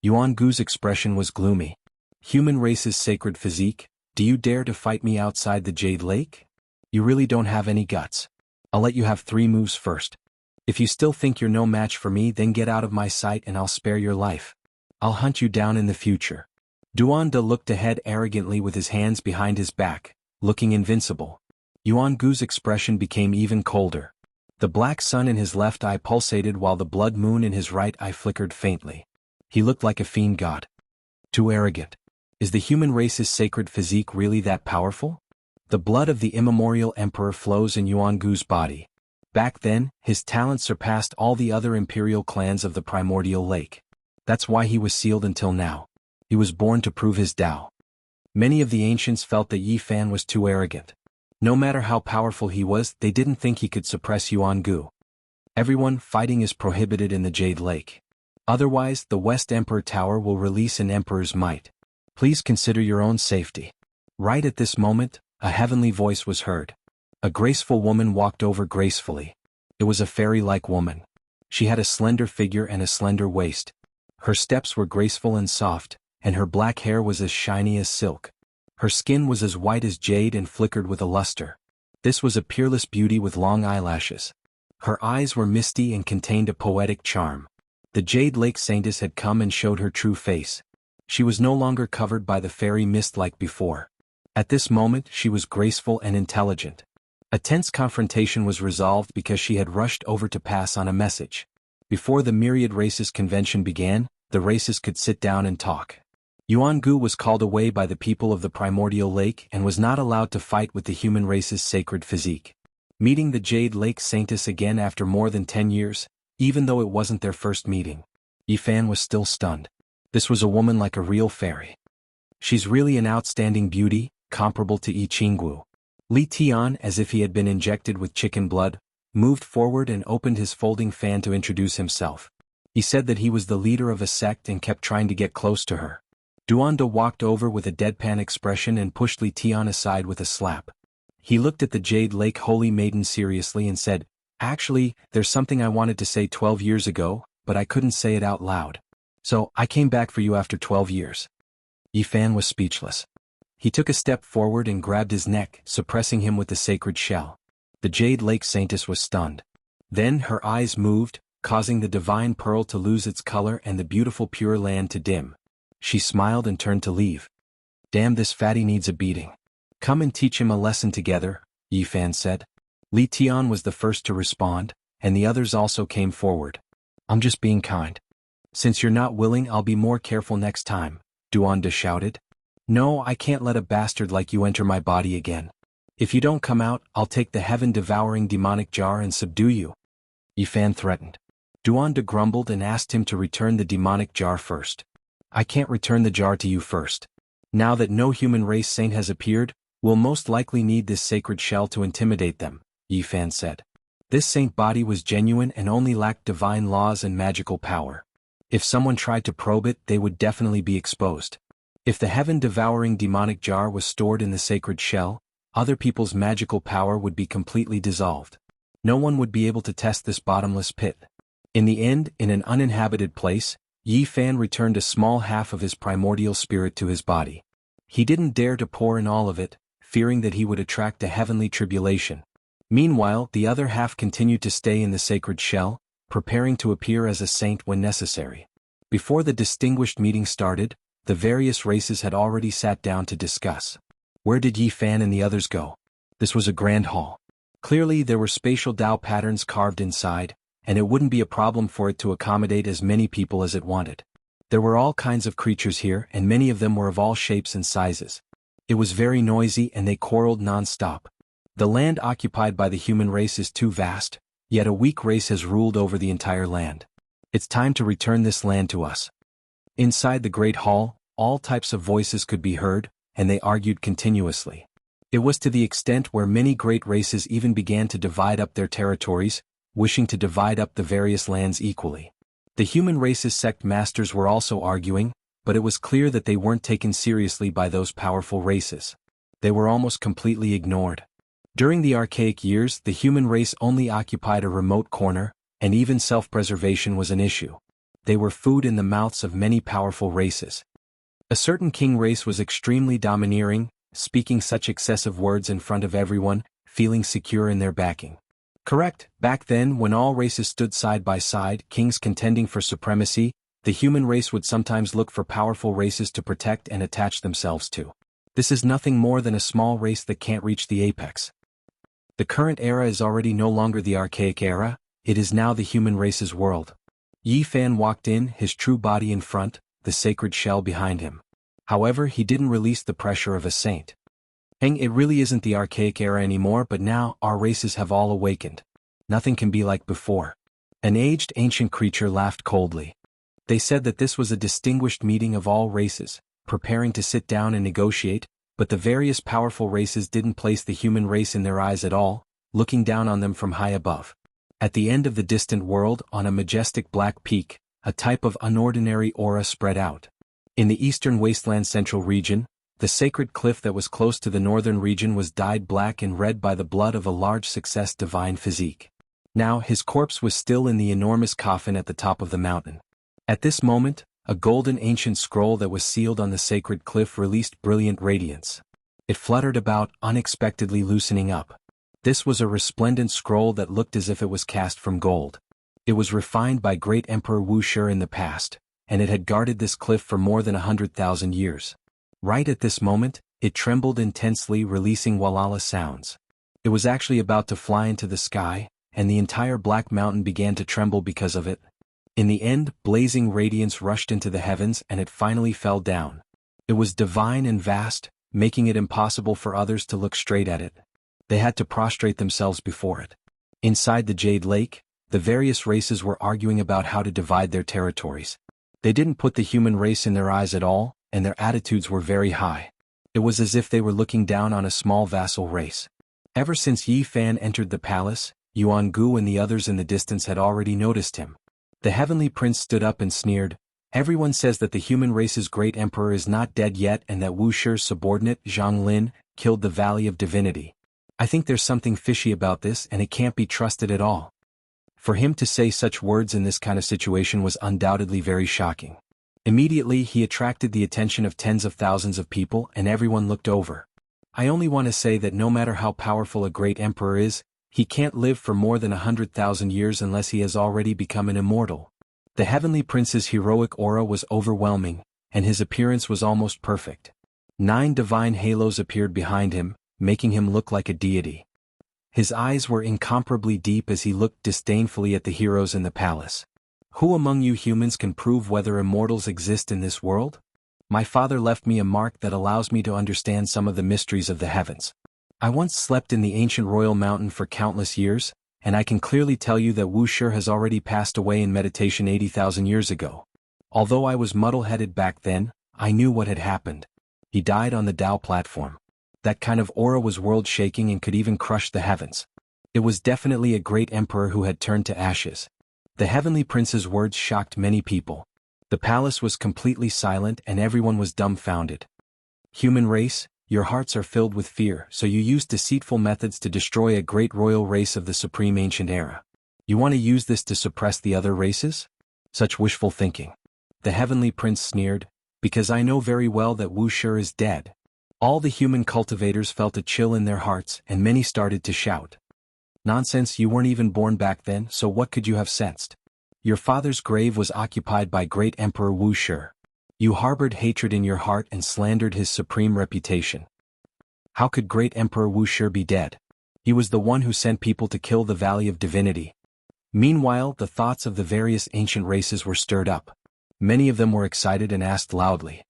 S1: Jianghu's expression was gloomy. Human race's sacred physique, do you dare to fight me outside the Jade Lake? You really don't have any guts. I'll let you have 3 moves first. If you still think you're no match for me, then get out of my sight and I'll spare your life. I'll hunt you down in the future. Duanda looked ahead arrogantly with his hands behind his back, looking invincible. Jianghu's expression became even colder. The black sun in his left eye pulsated while the blood moon in his right eye flickered faintly. He looked like a fiend god. Too arrogant. Is the human race's sacred physique really that powerful? The blood of the immemorial emperor flows in Jianghu's body. Back then, his talent surpassed all the other imperial clans of the primordial lake. That's why he was sealed until now. He was born to prove his Tao. Many of the ancients felt that Yi Fan was too arrogant. No matter how powerful he was, they didn't think he could suppress Jianghu. Everyone, fighting is prohibited in the Jade Lake. Otherwise, the West Emperor Tower will release an emperor's might. Please consider your own safety. Right at this moment, a heavenly voice was heard. A graceful woman walked over gracefully. It was a fairy-like woman. She had a slender figure and a slender waist. Her steps were graceful and soft, and her black hair was as shiny as silk. Her skin was as white as jade and flickered with a luster. This was a peerless beauty with long eyelashes. Her eyes were misty and contained a poetic charm. The Jade Lake Saintess had come and showed her true face. She was no longer covered by the fairy mist like before. At this moment she was graceful and intelligent. A tense confrontation was resolved because she had rushed over to pass on a message. Before the Myriad Races convention began, the races could sit down and talk. Jianghu was called away by the people of the primordial lake and was not allowed to fight with the human race's sacred physique. Meeting the Jade Lake Saintess again after more than 10 years, even though it wasn't their first meeting, Yi Fan was still stunned. This was a woman like a real fairy. She's really an outstanding beauty, comparable to Yi Qinggu. Li Tian, as if he had been injected with chicken blood, moved forward and opened his folding fan to introduce himself. He said that he was the leader of a sect and kept trying to get close to her. Duanda walked over with a deadpan expression and pushed Li Tian aside with a slap. He looked at the Jade Lake Holy Maiden seriously and said, "Actually, there's something I wanted to say 12 years ago, but I couldn't say it out loud. So, I came back for you after 12 years. Yi Fan was speechless. He took a step forward and grabbed his neck, suppressing him with the sacred shell. The Jade Lake Saintess was stunned. Then her eyes moved, causing the divine pearl to lose its color and the beautiful pure land to dim. She smiled and turned to leave. "Damn, this fatty needs a beating. Come and teach him a lesson together," Yi Fan said. Li Tian was the first to respond, and the others also came forward. "I'm just being kind. Since you're not willing, I'll be more careful next time," Duanda shouted. "No, I can't let a bastard like you enter my body again. If you don't come out, I'll take the heaven-devouring demonic jar and subdue you," Yi Fan threatened. Duanda grumbled and asked him to return the demonic jar first. "I can't return the jar to you first. Now that no human race saint has appeared, we'll most likely need this sacred shell to intimidate them," Yi Fan said. This saint body was genuine and only lacked divine laws and magical power. If someone tried to probe it, they would definitely be exposed. If the heaven-devouring demonic jar was stored in the sacred shell, other people's magical power would be completely dissolved. No one would be able to test this bottomless pit. In the end, in an uninhabited place, Yi Fan returned a small half of his primordial spirit to his body. He didn't dare to pour in all of it, fearing that he would attract a heavenly tribulation. Meanwhile, the other half continued to stay in the sacred shell, preparing to appear as a saint when necessary. Before the distinguished meeting started, the various races had already sat down to discuss. Where did Yi Fan and the others go? This was a grand hall. Clearly there were spatial Tao patterns carved inside, and it wouldn't be a problem for it to accommodate as many people as it wanted. There were all kinds of creatures here, and many of them were of all shapes and sizes. It was very noisy and they quarreled non-stop. The land occupied by the human race is too vast, yet a weak race has ruled over the entire land. It's time to return this land to us. Inside the great hall, all types of voices could be heard, and they argued continuously. It was to the extent where many great races even began to divide up their territories, wishing to divide up the various lands equally. The human race's sect masters were also arguing, but it was clear that they weren't taken seriously by those powerful races. They were almost completely ignored. During the archaic years, the human race only occupied a remote corner, and even self-preservation was an issue. They were food in the mouths of many powerful races. A certain king race was extremely domineering, speaking such excessive words in front of everyone, feeling secure in their backing. Correct, back then when all races stood side by side, kings contending for supremacy, the human race would sometimes look for powerful races to protect and attach themselves to. This is nothing more than a small race that can't reach the apex. The current era is already no longer the archaic era, it is now the human race's world. Yi Fan walked in, his true body in front, the sacred shell behind him. However, he didn't release the pressure of a saint. It really isn't the archaic era anymore, but now our races have all awakened. Nothing can be like before. An aged ancient creature laughed coldly. They said that this was a distinguished meeting of all races, preparing to sit down and negotiate, but the various powerful races didn't place the human race in their eyes at all, looking down on them from high above. At the end of the distant world, on a majestic black peak, a type of unordinary aura spread out. In the eastern wasteland central region, the sacred cliff that was close to the northern region was dyed black and red by the blood of a large success divine physique. Now his corpse was still in the enormous coffin at the top of the mountain. At this moment, a golden ancient scroll that was sealed on the sacred cliff released brilliant radiance. It fluttered about, unexpectedly loosening up. This was a resplendent scroll that looked as if it was cast from gold. It was refined by great Emperor Wuxia in the past, and it had guarded this cliff for more than 100,000 years. Right at this moment, it trembled intensely, releasing walala sounds. It was actually about to fly into the sky, and the entire Black Mountain began to tremble because of it. In the end, blazing radiance rushed into the heavens and it finally fell down. It was divine and vast, making it impossible for others to look straight at it. They had to prostrate themselves before it. Inside the Jade Lake, the various races were arguing about how to divide their territories. They didn't put the human race in their eyes at all, and their attitudes were very high. It was as if they were looking down on a small vassal race. Ever since Yi Fan entered the palace, Jianghu and the others in the distance had already noticed him. The heavenly prince stood up and sneered. Everyone says that the human race's great emperor is not dead yet and that Wuxia's subordinate, Zhang Lin, killed the Valley of Divinity. I think there's something fishy about this and it can't be trusted at all. For him to say such words in this kind of situation was undoubtedly very shocking. Immediately he attracted the attention of tens of thousands of people and everyone looked over. I only want to say that no matter how powerful a great emperor is, he can't live for more than 100,000 years unless he has already become an immortal. The heavenly prince's heroic aura was overwhelming, and his appearance was almost perfect. 9 divine halos appeared behind him, making him look like a deity. His eyes were incomparably deep as he looked disdainfully at the heroes in the palace. Who among you humans can prove whether immortals exist in this world? My father left me a mark that allows me to understand some of the mysteries of the heavens. I once slept in the ancient royal mountain for countless years, and I can clearly tell you that Wuxia has already passed away in meditation 80,000 years ago. Although I was muddle-headed back then, I knew what had happened. He died on the Tao platform. That kind of aura was world-shaking and could even crush the heavens. It was definitely a great emperor who had turned to ashes. The heavenly prince's words shocked many people. The palace was completely silent and everyone was dumbfounded. Human race, your hearts are filled with fear, so you use deceitful methods to destroy a great royal race of the supreme ancient era. You want to use this to suppress the other races? Such wishful thinking. The heavenly prince sneered, because I know very well that Wuxia is dead. All the human cultivators felt a chill in their hearts and many started to shout. Nonsense, you weren't even born back then, so what could you have sensed? Your father's grave was occupied by great Emperor Wuxia. You harbored hatred in your heart and slandered his supreme reputation. How could great Emperor Wuxia be dead? He was the one who sent people to kill the Valley of Divinity. Meanwhile, the thoughts of the various ancient races were stirred up. Many of them were excited and asked loudly,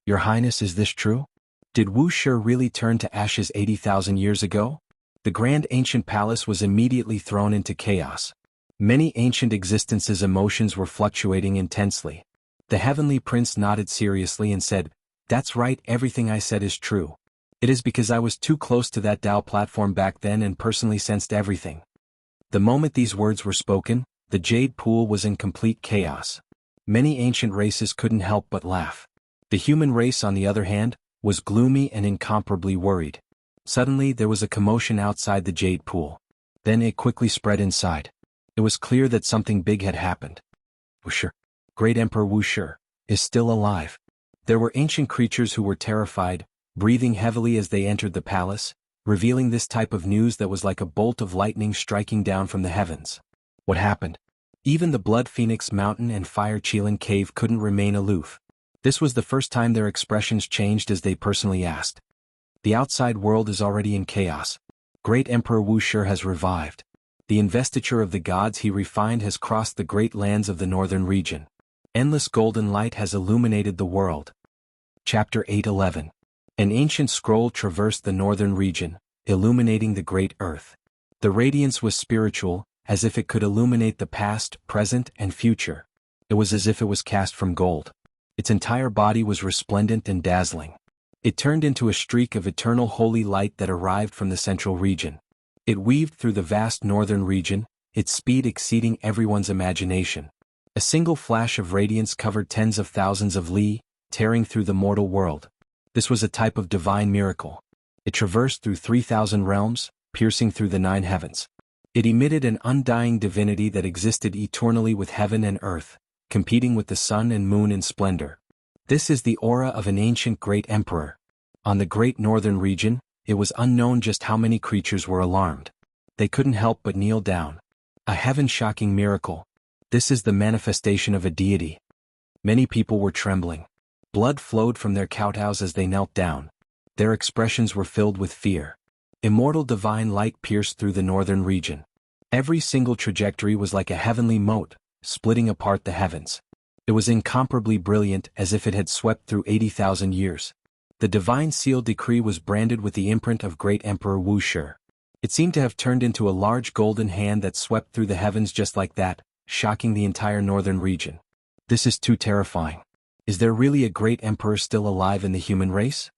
S1: Your Highness, is this true? Did Wuxia really turn to ashes 80,000 years ago? The grand ancient palace was immediately thrown into chaos. Many ancient existences' emotions were fluctuating intensely. The heavenly prince nodded seriously and said, That's right, everything I said is true. It is because I was too close to that Tao platform back then and personally sensed everything. The moment these words were spoken, the jade pool was in complete chaos. Many ancient races couldn't help but laugh. The human race, on the other hand, was gloomy and incomparably worried. Suddenly there was a commotion outside the jade pool. Then it quickly spread inside. It was clear that something big had happened. Wuxia, great Emperor Wuxia, is still alive. There were ancient creatures who were terrified, breathing heavily as they entered the palace, revealing this type of news that was like a bolt of lightning striking down from the heavens. What happened? Even the Blood Phoenix Mountain and Fire Qilin Cave couldn't remain aloof. This was the first time their expressions changed as they personally asked. The outside world is already in chaos. Great Emperor Wuxia has revived. The investiture of the gods he refined has crossed the great lands of the northern region. Endless golden light has illuminated the world. Chapter 8:11. An ancient scroll traversed the northern region, illuminating the great earth. The radiance was spiritual, as if it could illuminate the past, present, and future. It was as if it was cast from gold. Its entire body was resplendent and dazzling. It turned into a streak of eternal holy light that arrived from the central region. It weaved through the vast northern region, its speed exceeding everyone's imagination. A single flash of radiance covered tens of thousands of li, tearing through the mortal world. This was a type of divine miracle. It traversed through 3,000 realms, piercing through the 9 heavens. It emitted an undying divinity that existed eternally with heaven and earth, competing with the sun and moon in splendor. This is the aura of an ancient great emperor. On the great northern region, it was unknown just how many creatures were alarmed. They couldn't help but kneel down. A heaven-shocking miracle. This is the manifestation of a deity. Many people were trembling. Blood flowed from their kowtows as they knelt down. Their expressions were filled with fear. Immortal divine light pierced through the northern region. Every single trajectory was like a heavenly moat, splitting apart the heavens. It was incomparably brilliant, as if it had swept through 80,000 years. The divine seal decree was branded with the imprint of great Emperor Wuxia. It seemed to have turned into a large golden hand that swept through the heavens just like that, shocking the entire northern region. This is too terrifying. Is there really a great emperor still alive in the human race?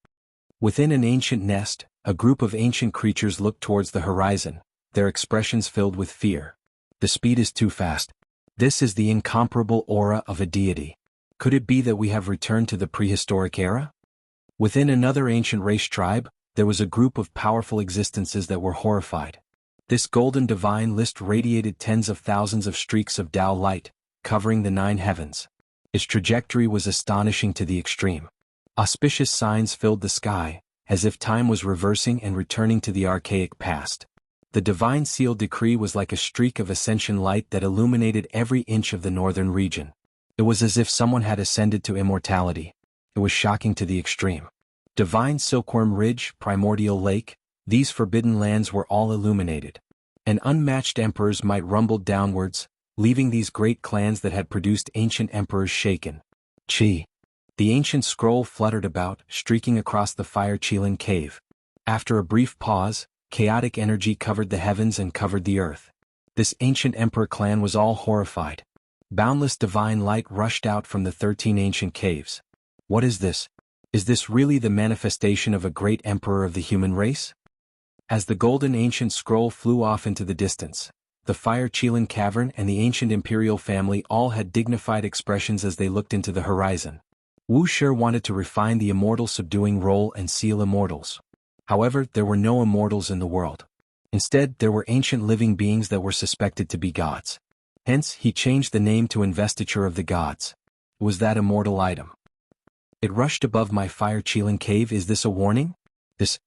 S1: Within an ancient nest, a group of ancient creatures looked towards the horizon, their expressions filled with fear. The speed is too fast. This is the incomparable aura of a deity. Could it be that we have returned to the prehistoric era? Within another ancient race tribe, there was a group of powerful existences that were horrified. This golden divine list radiated tens of thousands of streaks of Tao light, covering the 9 heavens. Its trajectory was astonishing to the extreme. Auspicious signs filled the sky, as if time was reversing and returning to the archaic past. The divine seal decree was like a streak of ascension light that illuminated every inch of the northern region. It was as if someone had ascended to immortality. It was shocking to the extreme. Divine Silkworm Ridge, Primordial Lake, these forbidden lands were all illuminated. An unmatched emperor's might rumbled downwards, leaving these great clans that had produced ancient emperors shaken. Chi. The ancient scroll fluttered about, streaking across the fire-chilling cave. After a brief pause, chaotic energy covered the heavens and covered the earth. This ancient emperor clan was all horrified. Boundless divine light rushed out from the 13 ancient caves. What is this? Is this really the manifestation of a great emperor of the human race? As the golden ancient scroll flew off into the distance, the fire-chilling cavern and the ancient imperial family all had dignified expressions as they looked into the horizon. Wuxia wanted to refine the immortal subduing role and seal immortals. However, there were no immortals in the world. Instead, there were ancient living beings that were suspected to be gods. Hence, he changed the name to Investiture of the Gods. It was that immortal item. It rushed above my fire-chilling cave. Is this a warning?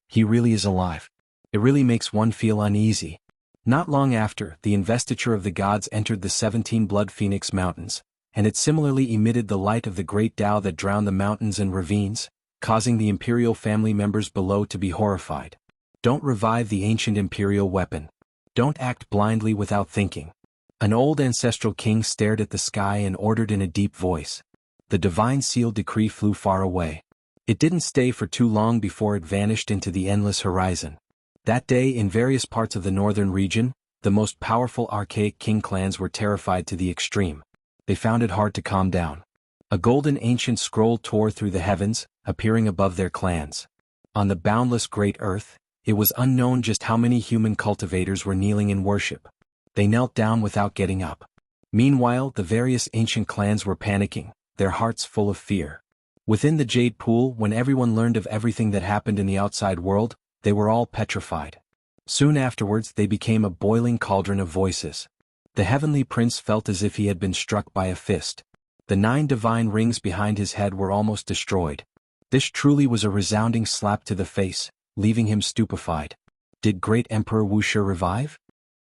S1: He really is alive. It really makes one feel uneasy. Not long after, the Investiture of the Gods entered the 17 Blood Phoenix Mountains, and it similarly emitted the light of the great Tao that drowned the mountains and ravines, causing the imperial family members below to be horrified. Don't revive the ancient imperial weapon. Don't act blindly without thinking. An old ancestral king stared at the sky and ordered in a deep voice. The divine seal decree flew far away. It didn't stay for too long before it vanished into the endless horizon. That day, in various parts of the northern region, the most powerful archaic king clans were terrified to the extreme. They found it hard to calm down. A golden ancient scroll tore through the heavens, appearing above their clans. On the boundless great earth, it was unknown just how many human cultivators were kneeling in worship. They knelt down without getting up. Meanwhile, the various ancient clans were panicking, their hearts full of fear. Within the Jade Pool, when everyone learned of everything that happened in the outside world, they were all petrified. Soon afterwards, they became a boiling cauldron of voices. The heavenly prince felt as if he had been struck by a fist. The 9 divine rings behind his head were almost destroyed. This truly was a resounding slap to the face, leaving him stupefied. Did great Emperor Wuxia revive?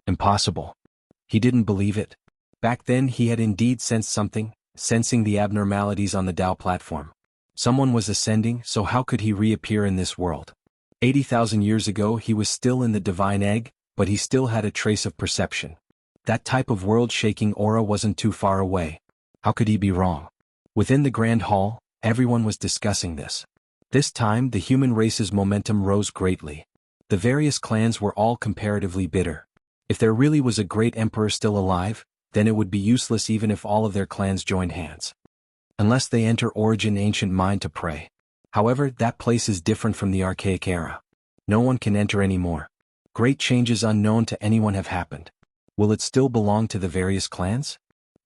S1: Impossible. He didn't believe it. Back then he had indeed sensed something, sensing the abnormalities on the Tao platform. Someone was ascending, so how could he reappear in this world? 80,000 years ago he was still in the divine egg, but he still had a trace of perception. That type of world-shaking aura wasn't too far away. How could he be wrong? Within the Grand Hall, everyone was discussing this. This time the human race's momentum rose greatly. The various clans were all comparatively bitter. If there really was a great emperor still alive, then it would be useless even if all of their clans joined hands. Unless they enter Origin Ancient Mine to pray. However, that place is different from the archaic era. No one can enter anymore. Great changes unknown to anyone have happened. Will it still belong to the various clans?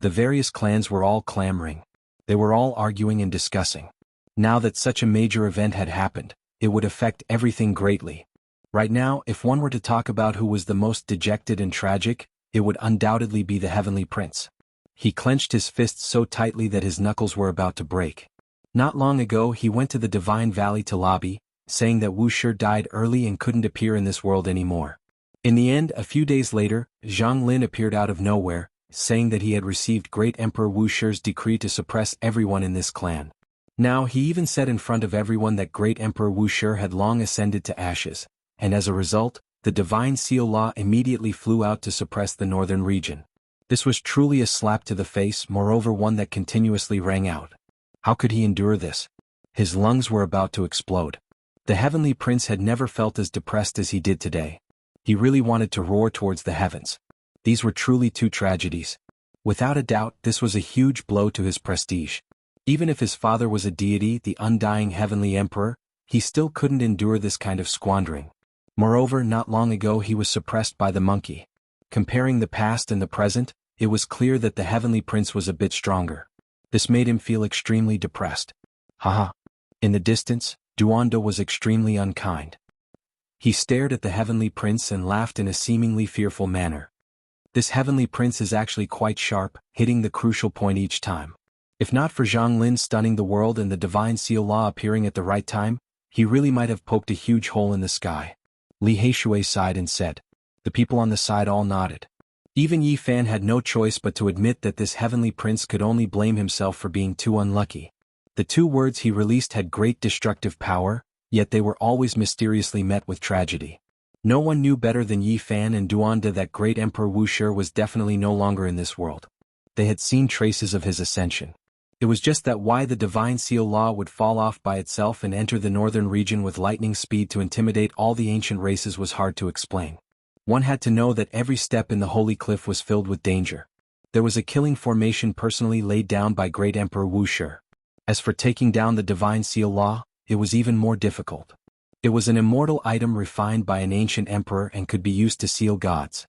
S1: The various clans were all clamoring. They were all arguing and discussing. Now that such a major event had happened, it would affect everything greatly. Right now, if one were to talk about who was the most dejected and tragic, it would undoubtedly be the Heavenly Prince. He clenched his fists so tightly that his knuckles were about to break. Not long ago he went to the Divine Valley to lobby, saying that Wuxia died early and couldn't appear in this world anymore. In the end, a few days later, Zhang Lin appeared out of nowhere, saying that he had received Great Emperor Wuxia's decree to suppress everyone in this clan. Now he even said in front of everyone that Great Emperor Wuxia had long ascended to ashes, and as a result, the Divine Seal Law immediately flew out to suppress the northern region. This was truly a slap to the face, moreover one that continuously rang out. How could he endure this? His lungs were about to explode. The Heavenly Prince had never felt as depressed as he did today. He really wanted to roar towards the heavens. These were truly two tragedies. Without a doubt, this was a huge blow to his prestige. Even if his father was a deity, the undying Heavenly Emperor, he still couldn't endure this kind of squandering. Moreover, not long ago he was suppressed by the monkey. Comparing the past and the present, it was clear that the Heavenly Prince was a bit stronger. This made him feel extremely depressed. Haha. In the distance, Duanda was extremely unkind. He stared at the Heavenly Prince and laughed in a seemingly fearful manner. This Heavenly Prince is actually quite sharp, hitting the crucial point each time. If not for Zhang Lin stunning the world and the Divine Seal Law appearing at the right time, he really might have poked a huge hole in the sky. Li Heishui sighed and said. The people on the side all nodded. Even Yi Fan had no choice but to admit that this Heavenly Prince could only blame himself for being too unlucky. The two words he released had great destructive power, yet they were always mysteriously met with tragedy. No one knew better than Yi Fan and Duanda that Great Emperor Wuxia was definitely no longer in this world. They had seen traces of his ascension. It was just that why the Divine Seal Law would fall off by itself and enter the northern region with lightning speed to intimidate all the ancient races was hard to explain. One had to know that every step in the Holy Cliff was filled with danger. There was a killing formation personally laid down by Great Emperor Wuxia. As for taking down the Divine Seal Law, it was even more difficult. It was an immortal item refined by an ancient emperor and could be used to seal gods.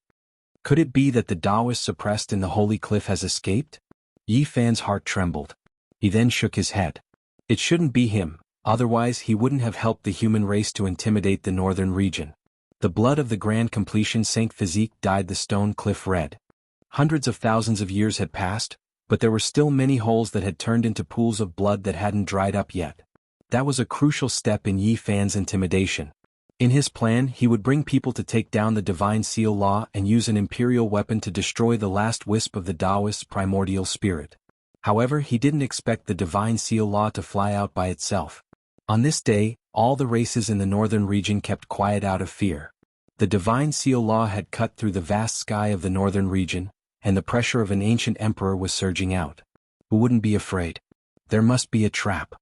S1: Could it be that the Taoist suppressed in the Holy Cliff has escaped? Yi Fan's heart trembled. He then shook his head. It shouldn't be him, otherwise he wouldn't have helped the human race to intimidate the northern region. The blood of the Grand Completion Saint Physique dyed the stone cliff red. Hundreds of thousands of years had passed, but there were still many holes that had turned into pools of blood that hadn't dried up yet. That was a crucial step in Yi Fan's intimidation. In his plan, he would bring people to take down the Divine Seal Law and use an imperial weapon to destroy the last wisp of the Taoist's primordial spirit. However, he didn't expect the Divine Seal Law to fly out by itself. On this day, all the races in the northern region kept quiet out of fear. The Divine Seal Law had cut through the vast sky of the northern region, and the pressure of an ancient emperor was surging out. Who wouldn't be afraid? There must be a trap.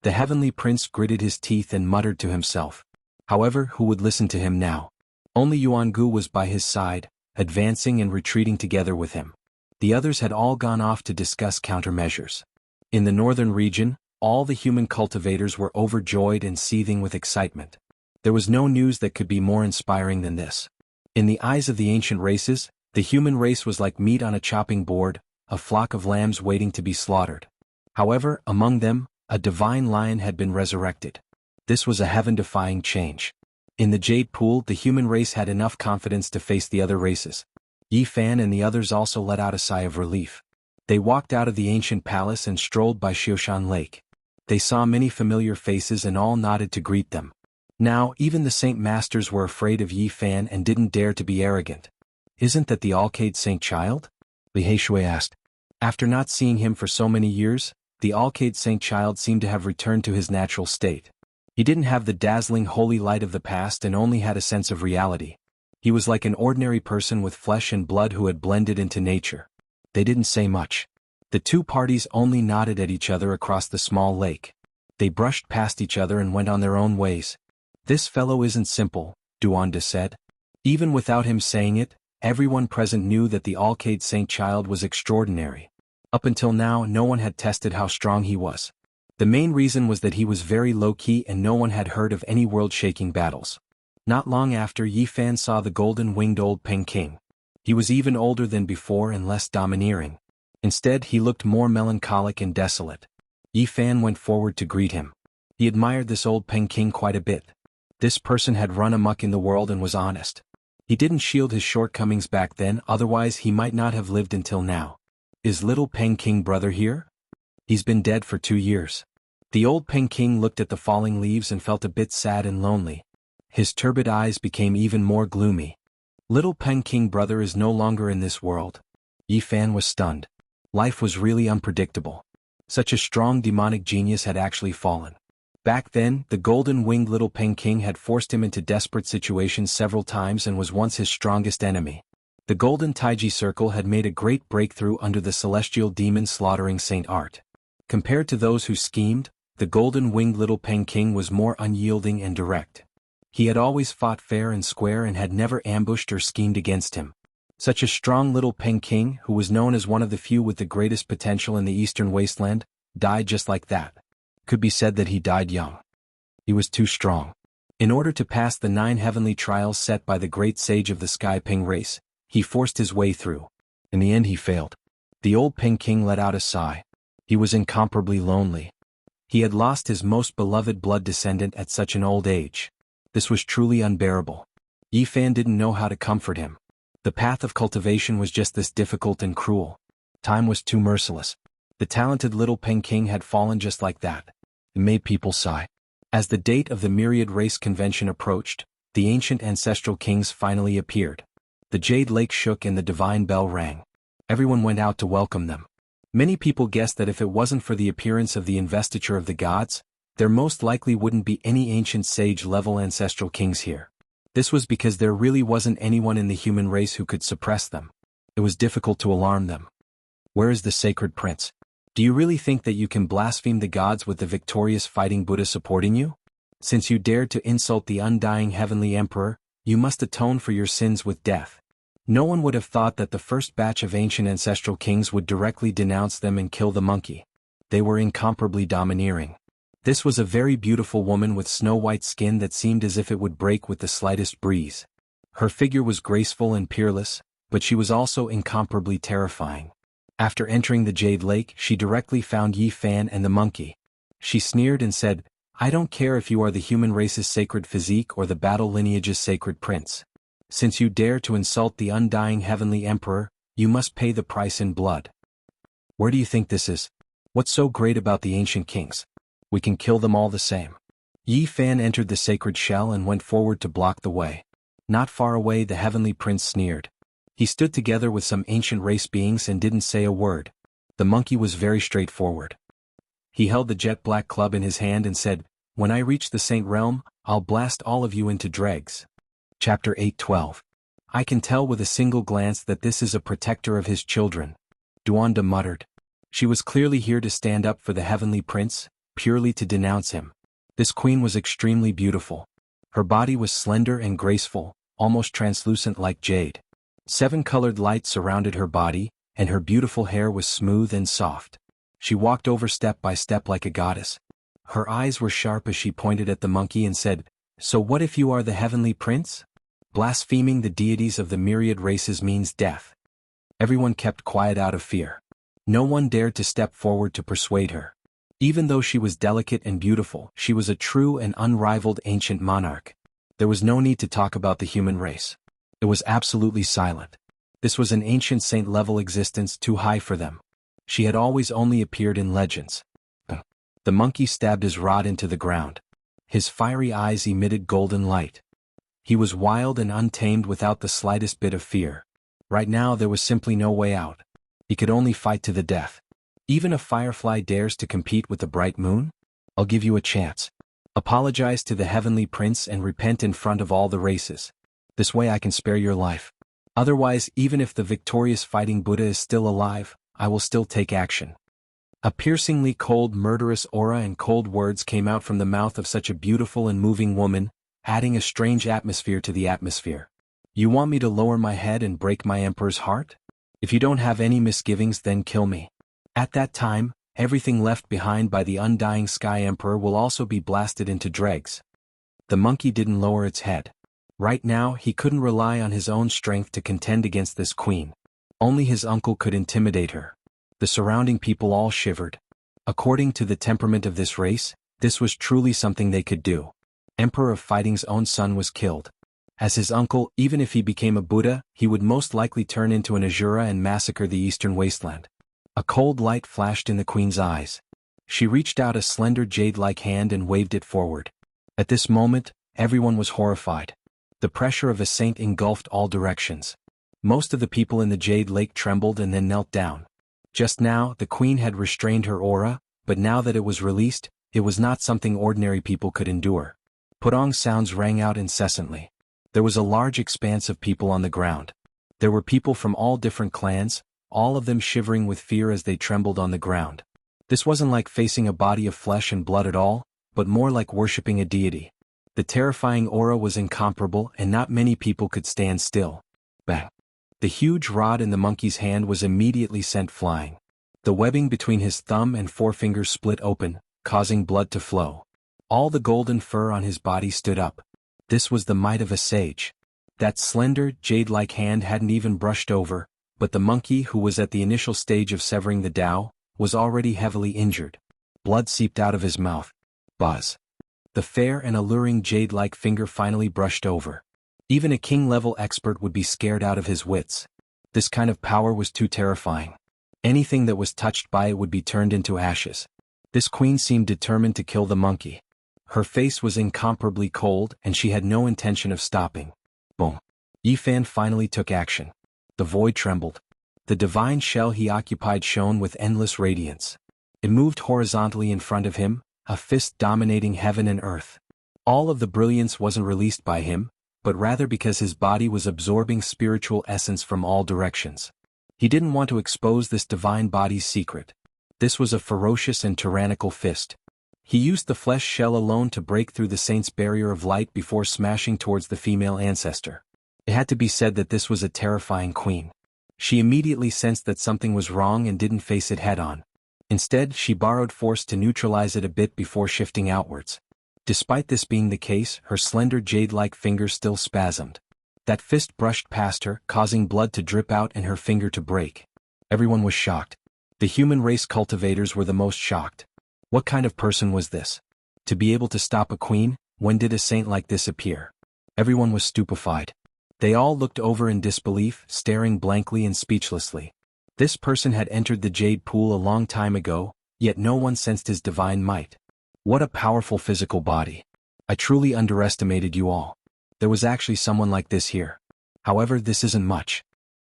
S1: The Heavenly Prince gritted his teeth and muttered to himself. However, who would listen to him now? Only Jianghu was by his side, advancing and retreating together with him. The others had all gone off to discuss countermeasures. In the northern region, all the human cultivators were overjoyed and seething with excitement. There was no news that could be more inspiring than this. In the eyes of the ancient races, the human race was like meat on a chopping board, a flock of lambs waiting to be slaughtered. However, among them, a divine lion had been resurrected. This was a heaven-defying change. In the Jade Pool, the human race had enough confidence to face the other races. Yi Fan and the others also let out a sigh of relief. They walked out of the ancient palace and strolled by Xiaoshan Lake. They saw many familiar faces and all nodded to greet them. Now, even the Saint Masters were afraid of Yi Fan and didn't dare to be arrogant. Isn't that the Alcade Saint Child? Li Heishui asked. After not seeing him for so many years, the Alcade Saint Child seemed to have returned to his natural state. He didn't have the dazzling holy light of the past and only had a sense of reality. He was like an ordinary person with flesh and blood who had blended into nature. They didn't say much. The two parties only nodded at each other across the small lake. They brushed past each other and went on their own ways. "This fellow isn't simple," Duanda said. Even without him saying it, everyone present knew that the Alcade Saint Child was extraordinary. Up until now, no one had tested how strong he was. The main reason was that he was very low-key and no one had heard of any world-shaking battles. Not long after, Yi Fan saw the golden-winged old Peking. He was even older than before and less domineering. Instead, he looked more melancholic and desolate. Yi Fan went forward to greet him. He admired this old Peking quite a bit. This person had run amok in the world and was honest. He didn't shield his shortcomings back then, otherwise he might not have lived until now. "Is little Peking brother here?" "He's been dead for 2 years. The old Peking looked at the falling leaves and felt a bit sad and lonely. His turbid eyes became even more gloomy. "Little Peking brother is no longer in this world." Yi Fan was stunned. Life was really unpredictable. Such a strong demonic genius had actually fallen. Back then, the golden-winged little Peking had forced him into desperate situations several times and was once his strongest enemy. The Golden Taiji Circle had made a great breakthrough under the celestial demon slaughtering Saint Art. Compared to those who schemed, the golden-winged little Peking was more unyielding and direct. He had always fought fair and square and had never ambushed or schemed against him. Such a strong little Peking, who was known as one of the few with the greatest potential in the Eastern Wasteland, died just like that. Could be said that he died young. He was too strong. In order to pass the 9 heavenly trials set by the great sage of the Sky Ping race, he forced his way through. In the end he failed. The old Peking let out a sigh. He was incomparably lonely. He had lost his most beloved blood descendant at such an old age. This was truly unbearable. Yi Fan didn't know how to comfort him. The path of cultivation was just this difficult and cruel. Time was too merciless. The talented little Peking had fallen just like that. It made people sigh. As the date of the Myriad Race Convention approached, the ancient ancestral kings finally appeared. The Jade Lake shook and the divine bell rang. Everyone went out to welcome them. Many people guessed that if it wasn't for the appearance of the investiture of the gods, there most likely wouldn't be any ancient sage-level ancestral kings here. This was because there really wasn't anyone in the human race who could suppress them. It was difficult to alarm them. "Where is the sacred prince? Do you really think that you can blaspheme the gods with the victorious fighting Buddha supporting you? Since you dared to insult the undying heavenly emperor, you must atone for your sins with death." No one would have thought that the first batch of ancient ancestral kings would directly denounce them and kill the monkey. They were incomparably domineering. This was a very beautiful woman with snow-white skin that seemed as if it would break with the slightest breeze. Her figure was graceful and peerless, but she was also incomparably terrifying. After entering the Jade Lake, she directly found Yi Fan and the monkey. She sneered and said, "I don't care if you are the human race's sacred physique or the battle lineage's sacred prince. Since you dare to insult the undying heavenly emperor, you must pay the price in blood." "Where do you think this is? What's so great about the ancient kings? We can kill them all the same." Yi Fan entered the sacred shell and went forward to block the way. Not far away, the heavenly prince sneered. He stood together with some ancient race beings and didn't say a word. The monkey was very straightforward. He held the jet-black club in his hand and said, "When I reach the Saint Realm, I'll blast all of you into dregs." Chapter 8:12. "I can tell with a single glance that this is a protector of his children," Duanda muttered. She was clearly here to stand up for the heavenly prince, purely to denounce him. This queen was extremely beautiful. Her body was slender and graceful, almost translucent like jade. 7 colored lights surrounded her body, and her beautiful hair was smooth and soft. She walked over step by step like a goddess. Her eyes were sharp as she pointed at the monkey and said, "So what if you are the heavenly prince? Blaspheming the deities of the myriad races means death." Everyone kept quiet out of fear. No one dared to step forward to persuade her. Even though she was delicate and beautiful, she was a true and unrivaled ancient monarch. There was no need to talk about the human race. It was absolutely silent. This was an ancient saint-level existence too high for them. She had always only appeared in legends. The monkey stabbed his rod into the ground. His fiery eyes emitted golden light. He was wild and untamed without the slightest bit of fear. Right now there was simply no way out. He could only fight to the death. Even a firefly dares to compete with the bright moon? I'll give you a chance. Apologize to the heavenly prince and repent in front of all the races. This way I can spare your life. Otherwise, even if the victorious fighting Buddha is still alive, I will still take action. A piercingly cold, murderous aura and cold words came out from the mouth of such a beautiful and moving woman, adding a strange atmosphere to the atmosphere. You want me to lower my head and break my emperor's heart? If you don't have any misgivings, then kill me. At that time, everything left behind by the undying Sky Emperor will also be blasted into dregs. The monkey didn't lower its head. Right now, he couldn't rely on his own strength to contend against this queen. Only his uncle could intimidate her. The surrounding people all shivered. According to the temperament of this race, this was truly something they could do. Emperor of Fighting's own son was killed. As his uncle, even if he became a Buddha, he would most likely turn into an Asura and massacre the eastern wasteland. A cold light flashed in the queen's eyes. She reached out a slender jade-like hand and waved it forward. At this moment, everyone was horrified. The pressure of a saint engulfed all directions. Most of the people in the Jade Lake trembled and then knelt down. Just now, the queen had restrained her aura, but now that it was released, it was not something ordinary people could endure. Pudong sounds rang out incessantly. There was a large expanse of people on the ground. There were people from all different clans, all of them shivering with fear as they trembled on the ground. This wasn't like facing a body of flesh and blood at all, but more like worshipping a deity. The terrifying aura was incomparable and not many people could stand still. Bang! The huge rod in the monkey's hand was immediately sent flying. The webbing between his thumb and forefinger split open, causing blood to flow. All the golden fur on his body stood up. This was the might of a sage. That slender, jade-like hand hadn't even brushed over, but the monkey, who was at the initial stage of severing the Tao, was already heavily injured. Blood seeped out of his mouth. Buzz. The fair and alluring jade-like finger finally brushed over. Even a king-level expert would be scared out of his wits. This kind of power was too terrifying. Anything that was touched by it would be turned into ashes. This queen seemed determined to kill the monkey. Her face was incomparably cold and she had no intention of stopping. Boom. Yifan finally took action. The void trembled. The divine shell he occupied shone with endless radiance. It moved horizontally in front of him, a fist dominating heaven and earth. All of the brilliance wasn't released by him, but rather because his body was absorbing spiritual essence from all directions. He didn't want to expose this divine body's secret. This was a ferocious and tyrannical fist. He used the flesh shell alone to break through the saint's barrier of light before smashing towards the female ancestor. It had to be said that this was a terrifying queen. She immediately sensed that something was wrong and didn't face it head-on. Instead, she borrowed force to neutralize it a bit before shifting outwards. Despite this being the case, her slender jade-like fingers still spasmed. That fist brushed past her, causing blood to drip out and her finger to break. Everyone was shocked. The human race cultivators were the most shocked. What kind of person was this? To be able to stop a queen, when did a saint like this appear? Everyone was stupefied. They all looked over in disbelief, staring blankly and speechlessly. This person had entered the jade pool a long time ago, yet no one sensed his divine might. What a powerful physical body. I truly underestimated you all. There was actually someone like this here. However, this isn't much.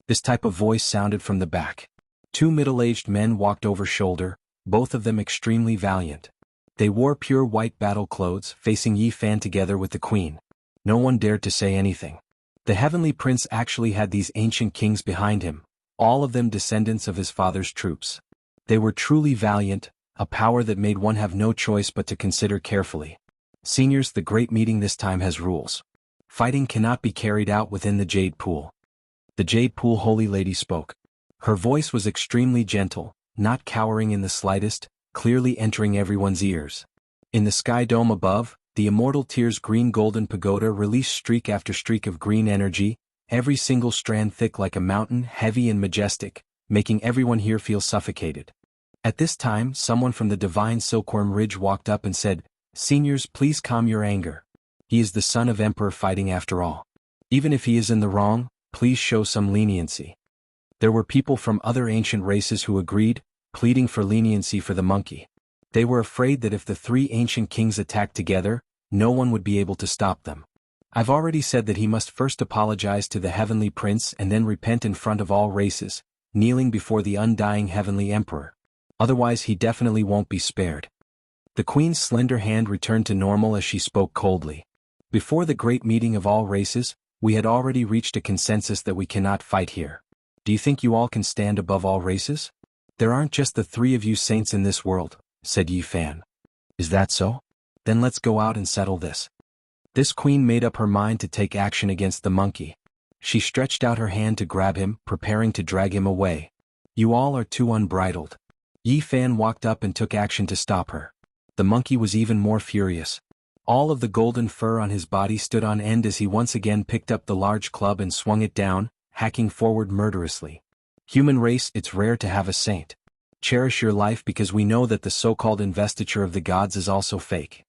S1: This type of voice sounded from the back. Two middle-aged men walked over shoulder, both of them extremely valiant. They wore pure white battle clothes, facing Yifan together with the queen. No one dared to say anything. The heavenly prince actually had these ancient kings behind him, all of them descendants of his father's troops. They were truly valiant, a power that made one have no choice but to consider carefully. Seniors, the great meeting this time has rules. Fighting cannot be carried out within the Jade Pool. The Jade Pool Holy Lady spoke. Her voice was extremely gentle, not cowering in the slightest, clearly entering everyone's ears. In the sky dome above, the Immortal Tier's green-golden pagoda released streak after streak of green energy, every single strand thick like a mountain, heavy and majestic, making everyone here feel suffocated. At this time, someone from the divine Silkworm Ridge walked up and said, "Seniors, please calm your anger. He is the son of Emperor Fighting after all. Even if he is in the wrong, please show some leniency." There were people from other ancient races who agreed, pleading for leniency for the monkey. They were afraid that if the three ancient kings attacked together, no one would be able to stop them. I've already said that he must first apologize to the heavenly prince and then repent in front of all races, kneeling before the undying heavenly emperor. Otherwise he definitely won't be spared. The queen's slender hand returned to normal as she spoke coldly. Before the great meeting of all races, we had already reached a consensus that we cannot fight here. Do you think you all can stand above all races? There aren't just the three of you saints in this world, said Yi Fan. Is that so? Then let's go out and settle this. This queen made up her mind to take action against the monkey. She stretched out her hand to grab him, preparing to drag him away. You all are too unbridled. Yi Fan walked up and took action to stop her. The monkey was even more furious. All of the golden fur on his body stood on end as he once again picked up the large club and swung it down, hacking forward murderously. Human race, it's rare to have a saint. Cherish your life because we know that the so-called investiture of the gods is also fake.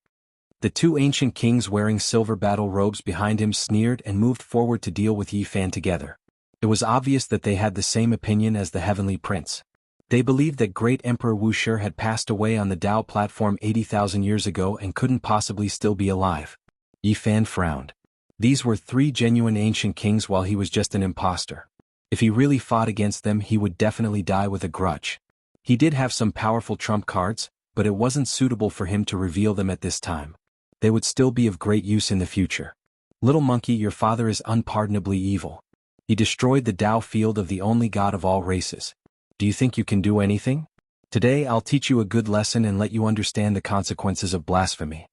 S1: The two ancient kings wearing silver battle robes behind him sneered and moved forward to deal with Yi Fan together. It was obvious that they had the same opinion as the heavenly prince. They believed that great Emperor Wuxia had passed away on the Tao platform 80,000 years ago and couldn't possibly still be alive. Yi Fan frowned. These were three genuine ancient kings while he was just an imposter. If he really fought against them, he would definitely die with a grudge. He did have some powerful trump cards, but it wasn't suitable for him to reveal them at this time. They would still be of great use in the future. Little monkey, your father is unpardonably evil. He destroyed the Tao field of the only god of all races. Do you think you can do anything? Today I'll teach you a good lesson and let you understand the consequences of blasphemy.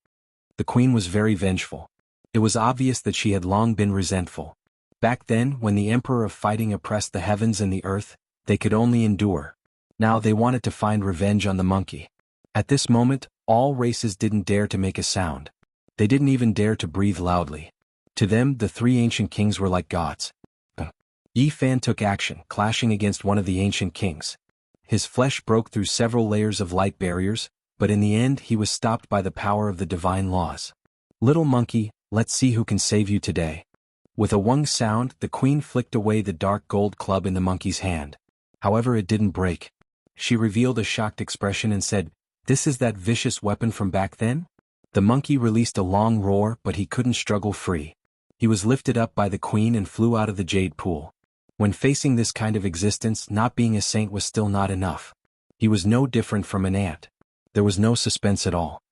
S1: The queen was very vengeful. It was obvious that she had long been resentful. Back then, when the emperor of fighting oppressed the heavens and the earth, they could only endure. Now they wanted to find revenge on the monkey. At this moment, all races didn't dare to make a sound. They didn't even dare to breathe loudly. To them, the three ancient kings were like gods. Yi Fan took action, clashing against one of the ancient kings. His flesh broke through several layers of light barriers, but in the end he was stopped by the power of the divine laws. Little monkey, let's see who can save you today. With a wung sound, the queen flicked away the dark gold club in the monkey's hand. However, it didn't break. She revealed a shocked expression and said, "This is that vicious weapon from back then?" The monkey released a long roar, but he couldn't struggle free. He was lifted up by the queen and flew out of the jade pool. When facing this kind of existence, not being a saint was still not enough. He was no different from an ant. There was no suspense at all.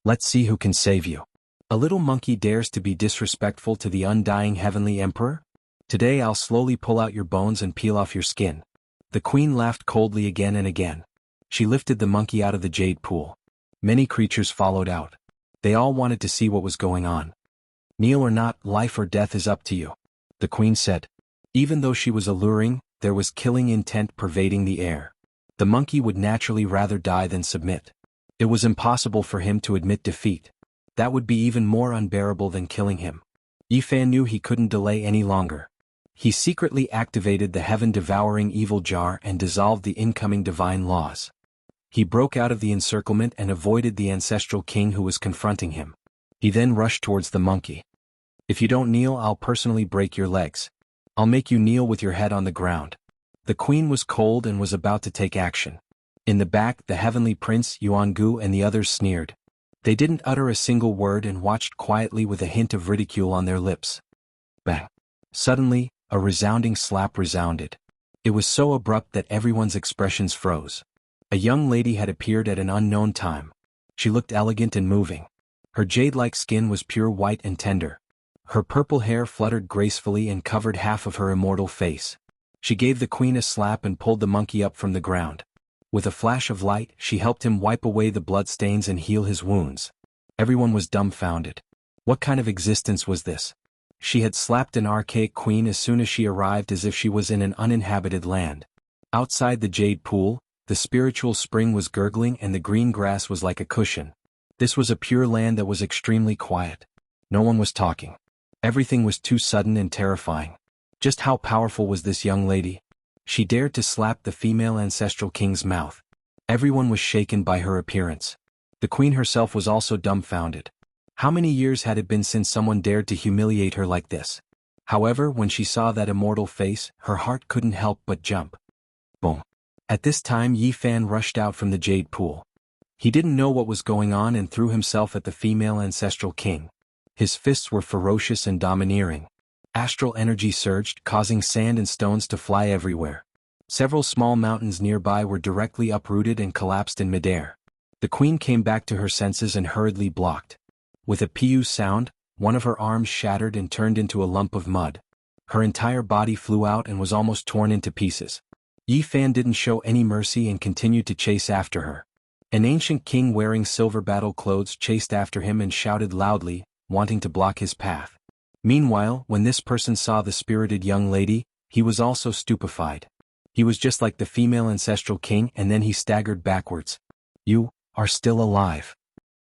S1: Let's see who can save you. A little monkey dares to be disrespectful to the undying heavenly emperor? Today I'll slowly pull out your bones and peel off your skin. The queen laughed coldly again and again. She lifted the monkey out of the jade pool. Many creatures followed out. They all wanted to see what was going on. Kneel or not, life or death is up to you, the queen said. Even though she was alluring, there was killing intent pervading the air. The monkey would naturally rather die than submit. It was impossible for him to admit defeat. That would be even more unbearable than killing him. Yi Fan knew he couldn't delay any longer. He secretly activated the heaven-devouring evil jar and dissolved the incoming divine laws. He broke out of the encirclement and avoided the ancestral king who was confronting him. He then rushed towards the monkey. If you don't kneel, I'll personally break your legs. I'll make you kneel with your head on the ground. The queen was cold and was about to take action. In the back, the heavenly prince, Jianghu, and the others sneered. They didn't utter a single word and watched quietly with a hint of ridicule on their lips. Bang! Suddenly, a resounding slap resounded. It was so abrupt that everyone's expressions froze. A young lady had appeared at an unknown time. She looked elegant and moving. Her jade-like skin was pure white and tender. Her purple hair fluttered gracefully and covered half of her immortal face. She gave the queen a slap and pulled the monkey up from the ground. With a flash of light, she helped him wipe away the bloodstains and heal his wounds. Everyone was dumbfounded. What kind of existence was this? She had slapped an archaic queen as soon as she arrived, as if she was in an uninhabited land. Outside the jade pool, the spiritual spring was gurgling and the green grass was like a cushion. This was a pure land that was extremely quiet. No one was talking. Everything was too sudden and terrifying. Just how powerful was this young lady? She dared to slap the female ancestral king's mouth. Everyone was shaken by her appearance. The queen herself was also dumbfounded. How many years had it been since someone dared to humiliate her like this? However, when she saw that immortal face, her heart couldn't help but jump. Boom. At this time, Yi Fan rushed out from the jade pool. He didn't know what was going on and threw himself at the female ancestral king. His fists were ferocious and domineering. Astral energy surged, causing sand and stones to fly everywhere. Several small mountains nearby were directly uprooted and collapsed in midair. The queen came back to her senses and hurriedly blocked. With a pew sound, one of her arms shattered and turned into a lump of mud. Her entire body flew out and was almost torn into pieces. Yi Fan didn't show any mercy and continued to chase after her. An ancient king wearing silver battle clothes chased after him and shouted loudly, wanting to block his path. Meanwhile, when this person saw the spirited young lady, he was also stupefied. He was just like the female ancestral king, and then he staggered backwards. "You are still alive."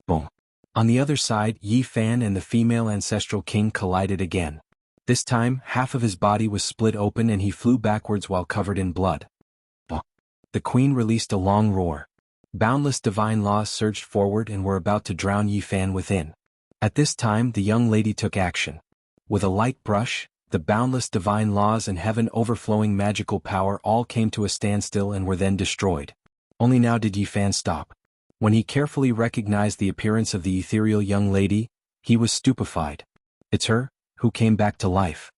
S1: Boom. On the other side, Yi Fan and the female ancestral king collided again. This time, half of his body was split open and he flew backwards while covered in blood. Boom. The queen released a long roar. Boundless divine laws surged forward and were about to drown Yi Fan within. At this time, the young lady took action. With a light brush, the boundless divine laws and heaven-overflowing magical power all came to a standstill and were then destroyed. Only now did Yi Fan stop. When he carefully recognized the appearance of the ethereal young lady, he was stupefied. It's her, who came back to life.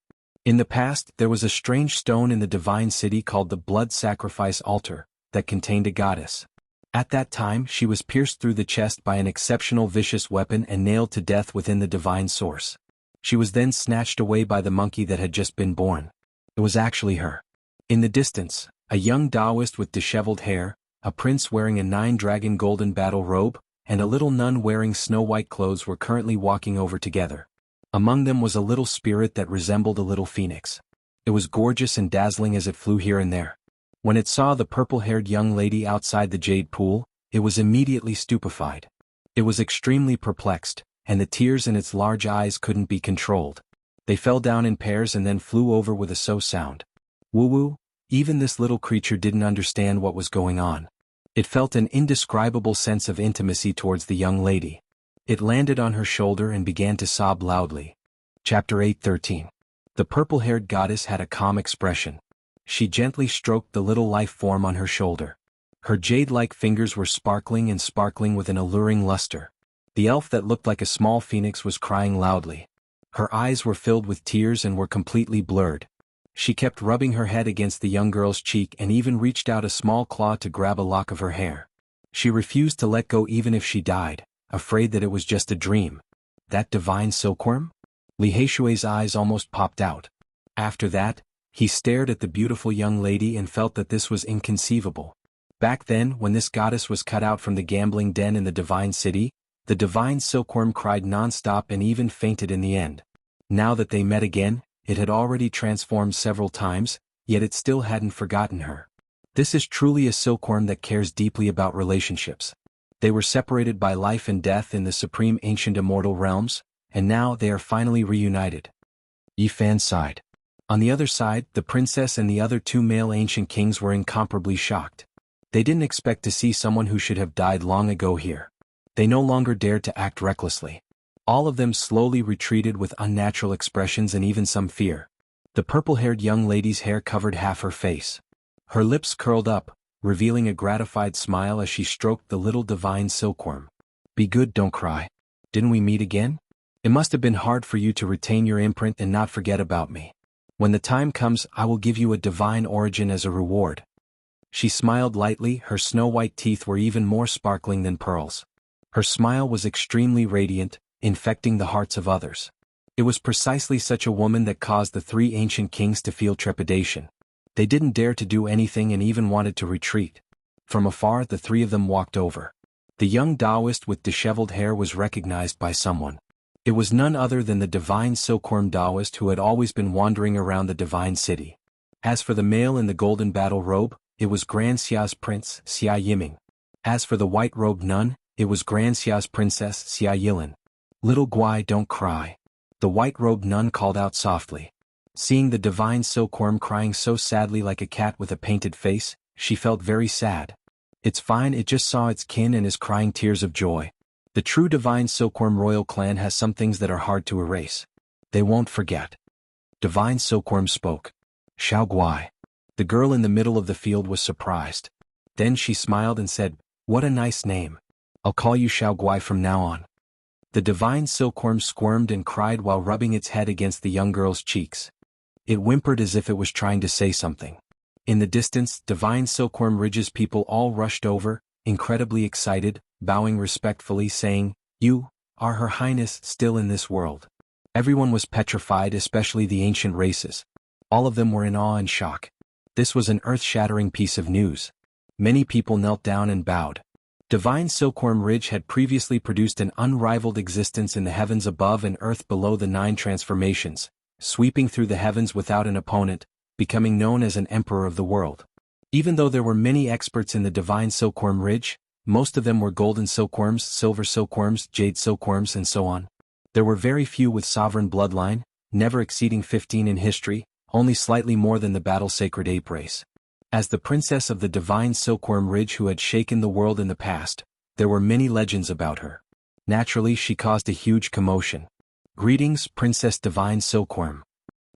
S1: In the past, there was a strange stone in the divine city called the blood sacrifice altar, that contained a goddess. At that time, she was pierced through the chest by an exceptional vicious weapon and nailed to death within the divine source. She was then snatched away by the monkey that had just been born. It was actually her. In the distance, a young Taoist with disheveled hair, a prince wearing a 9-dragon golden battle robe, and a little nun wearing snow-white clothes were currently walking over together. Among them was a little spirit that resembled a little phoenix. It was gorgeous and dazzling as it flew here and there. When it saw the purple-haired young lady outside the jade pool, it was immediately stupefied. It was extremely perplexed, and the tears in its large eyes couldn't be controlled. They fell down in pairs and then flew over with a so sound. Woo-woo, even this little creature didn't understand what was going on. It felt an indescribable sense of intimacy towards the young lady. It landed on her shoulder and began to sob loudly. Chapter 8:13. The purple-haired goddess had a calm expression. She gently stroked the little life form on her shoulder. Her jade-like fingers were sparkling with an alluring luster. The elf that looked like a small phoenix was crying loudly. Her eyes were filled with tears and were completely blurred. She kept rubbing her head against the young girl's cheek and even reached out a small claw to grab a lock of her hair. She refused to let go even if she died, afraid that it was just a dream. That divine silkworm? Li Heishui's eyes almost popped out. After that, he stared at the beautiful young lady and felt that this was inconceivable. Back then, when this goddess was cut out from the gambling den in the divine city, the divine silkworm cried non-stop and even fainted in the end. Now that they met again, it had already transformed several times, yet it still hadn't forgotten her. This is truly a silkworm that cares deeply about relationships. They were separated by life and death in the supreme ancient immortal realms, and now they are finally reunited. Yi Fan sighed. On the other side, the princess and the other 2 male ancient kings were incomparably shocked. They didn't expect to see someone who should have died long ago here. They no longer dared to act recklessly. All of them slowly retreated with unnatural expressions and even some fear. The purple-haired young lady's hair covered half her face. Her lips curled up, revealing a gratified smile as she stroked the little divine silkworm. "Be good, don't cry. Didn't we meet again? It must have been hard for you to retain your imprint and not forget about me. When the time comes, I will give you a divine origin as a reward." She smiled lightly, her snow-white teeth were even more sparkling than pearls. Her smile was extremely radiant, infecting the hearts of others. It was precisely such a woman that caused the 3 ancient kings to feel trepidation. They didn't dare to do anything and even wanted to retreat. From afar, the 3 of them walked over. The young Taoist with disheveled hair was recognized by someone. It was none other than the divine silkworm Taoist who had always been wandering around the divine city. As for the male in the golden battle robe, it was Grand Xia's prince, Xia Yiming. As for the white-robed nun, it was Grand Xia's princess, Xia Yilin. "Little Guai, don't cry," the white-robed nun called out softly. Seeing the divine silkworm crying so sadly like a cat with a painted face, she felt very sad. It's fine, it just saw its kin and is crying tears of joy. The true divine silkworm royal clan has some things that are hard to erase. They won't forget. Divine silkworm spoke. "Xiao Guai." The girl in the middle of the field was surprised. Then she smiled and said, "What a nice name. I'll call you Xiao Guai from now on." The divine silkworm squirmed and cried while rubbing its head against the young girl's cheeks. It whimpered as if it was trying to say something. In the distance, divine silkworm Ridge's people all rushed over, incredibly excited, bowing respectfully saying, "You are Her Highness still in this world." Everyone was petrified, especially the ancient races. All of them were in awe and shock. This was an earth-shattering piece of news. Many people knelt down and bowed. Divine Silkworm Ridge had previously produced an unrivaled existence in the heavens above and earth below the 9 transformations, sweeping through the heavens without an opponent, becoming known as an emperor of the world. Even though there were many experts in the Divine Silkworm Ridge, most of them were golden silkworms, silver silkworms, jade silkworms, and so on. There were very few with sovereign bloodline, never exceeding 15 in history, only slightly more than the battle-sacred ape race. As the princess of the Divine Silkworm Ridge who had shaken the world in the past, there were many legends about her. Naturally, she caused a huge commotion. Greetings, Princess Divine Silkworm.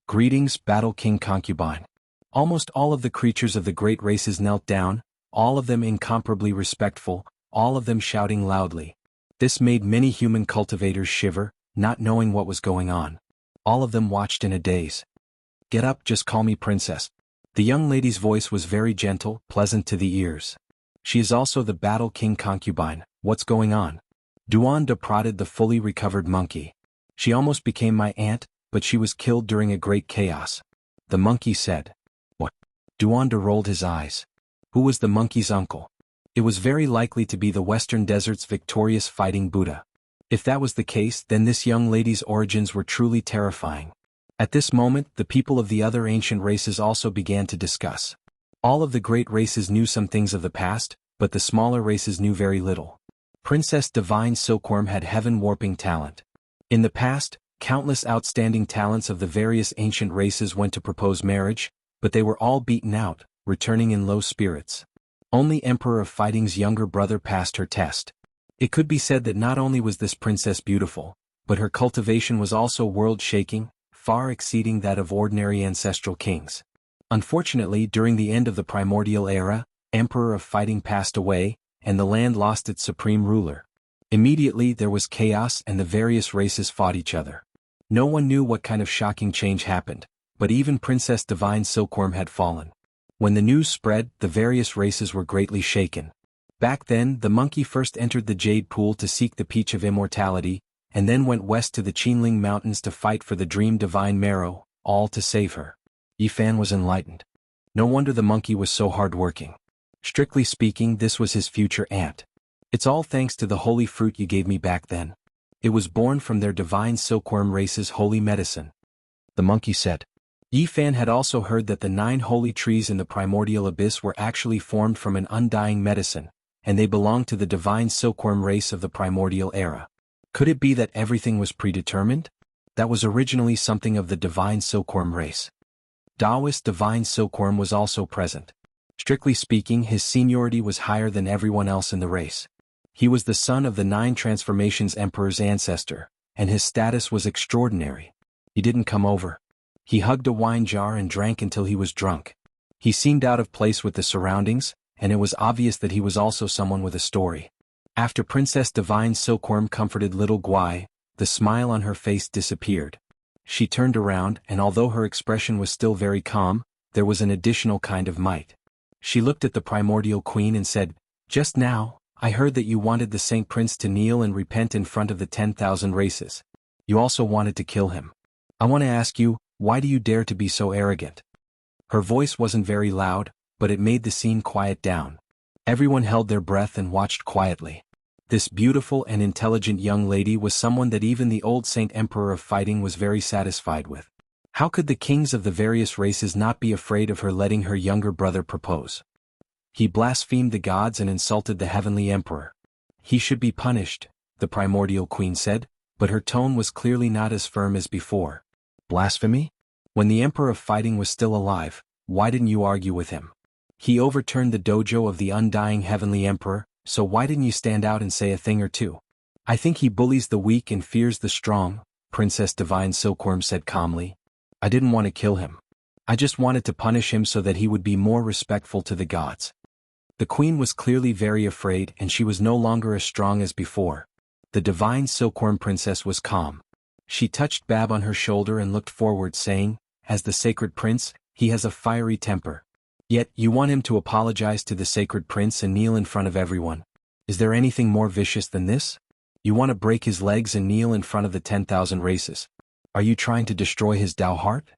S1: Greetings, Battle King Concubine. Almost all of the creatures of the great races knelt down, all of them incomparably respectful, all of them shouting loudly. This made many human cultivators shiver, not knowing what was going on. All of them watched in a daze. Get up, just call me princess. The young lady's voice was very gentle, pleasant to the ears. She is also the Battle King Concubine. What's going on? Duanda prodded the fully recovered monkey. She almost became my aunt, but she was killed during a great chaos. The monkey said. What? Duanda rolled his eyes. Who was the monkey's uncle? It was very likely to be the Western Desert's victorious fighting Buddha. If that was the case, then this young lady's origins were truly terrifying. At this moment, the people of the other ancient races also began to discuss. All of the great races knew some things of the past, but the smaller races knew very little. Princess Divine Silkworm had heaven-warping talent. In the past, countless outstanding talents of the various ancient races went to propose marriage, but they were all beaten out, returning in low spirits. Only Emperor of Fighting's younger brother passed her test. It could be said that not only was this princess beautiful, but her cultivation was also world-shaking, far exceeding that of ordinary ancestral kings. Unfortunately, during the end of the primordial era, Emperor of Fighting passed away, and the land lost its supreme ruler. Immediately there was chaos and the various races fought each other. No one knew what kind of shocking change happened, but even Princess Divine Silkworm had fallen. When the news spread, the various races were greatly shaken. Back then, the monkey first entered the Jade Pool to seek the Peach of Immortality, and then went west to the Qinling Mountains to fight for the Dream Divine Marrow, all to save her. Yifan was enlightened. No wonder the monkey was so hard-working. Strictly speaking, this was his future aunt. It's all thanks to the holy fruit you gave me back then. It was born from their Divine Silkworm race's holy medicine. The monkey said. Yifan had also heard that the 9 holy trees in the primordial abyss were actually formed from an undying medicine, and they belonged to the Divine Silkworm race of the primordial era. Could it be that everything was predetermined? That was originally something of the Divine Silkworm race. Taoist Divine Silkworm was also present. Strictly speaking, his seniority was higher than everyone else in the race. He was the son of the 9 transformations Emperor's ancestor, and his status was extraordinary. He didn't come over. He hugged a wine jar and drank until he was drunk. He seemed out of place with the surroundings, and it was obvious that he was also someone with a story. After Princess Divine Silkworm comforted little Guai, the smile on her face disappeared. She turned around, and although her expression was still very calm, there was an additional kind of might. She looked at the primordial queen and said, "Just now, I heard that you wanted the Saint Prince to kneel and repent in front of the 10,000 races. You also wanted to kill him. I want to ask you, why do you dare to be so arrogant?" Her voice wasn't very loud, but it made the scene quiet down. Everyone held their breath and watched quietly. This beautiful and intelligent young lady was someone that even the old Saint Emperor of Fighting was very satisfied with. How could the kings of the various races not be afraid of her letting her younger brother propose? He blasphemed the gods and insulted the heavenly emperor. He should be punished, the primordial queen said, but her tone was clearly not as firm as before. Blasphemy? When the Emperor of Fighting was still alive, why didn't you argue with him? He overturned the dojo of the undying heavenly emperor, so why didn't you stand out and say a thing or two? I think he bullies the weak and fears the strong, Princess Divine Silkworm said calmly. I didn't want to kill him. I just wanted to punish him so that he would be more respectful to the gods. The queen was clearly very afraid and she was no longer as strong as before. The Divine Silkworm Princess was calm. She touched Bab on her shoulder and looked forward saying, as the sacred prince, he has a fiery temper. Yet, you want him to apologize to the sacred prince and kneel in front of everyone. Is there anything more vicious than this? You want to break his legs and kneel in front of the 10,000 races. Are you trying to destroy his Tao heart?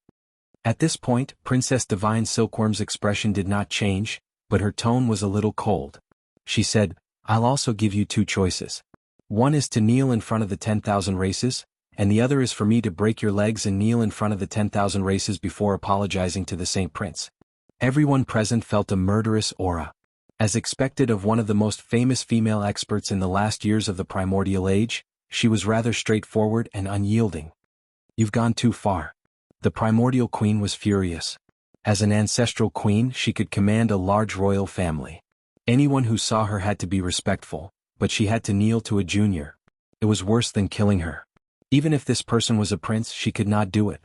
S1: At this point, Princess Divine Silkworm's expression did not change, but her tone was a little cold. She said, I'll also give you two choices. One is to kneel in front of the 10,000 races, and the other is for me to break your legs and kneel in front of the 10,000 races before apologizing to the Saint Prince. Everyone present felt a murderous aura. As expected of one of the most famous female experts in the last years of the Primordial Age, she was rather straightforward and unyielding. You've gone too far. The Primordial Queen was furious. As an ancestral queen, she could command a large royal family. Anyone who saw her had to be respectful, but she had to kneel to a junior. It was worse than killing her. Even if this person was a prince, she could not do it.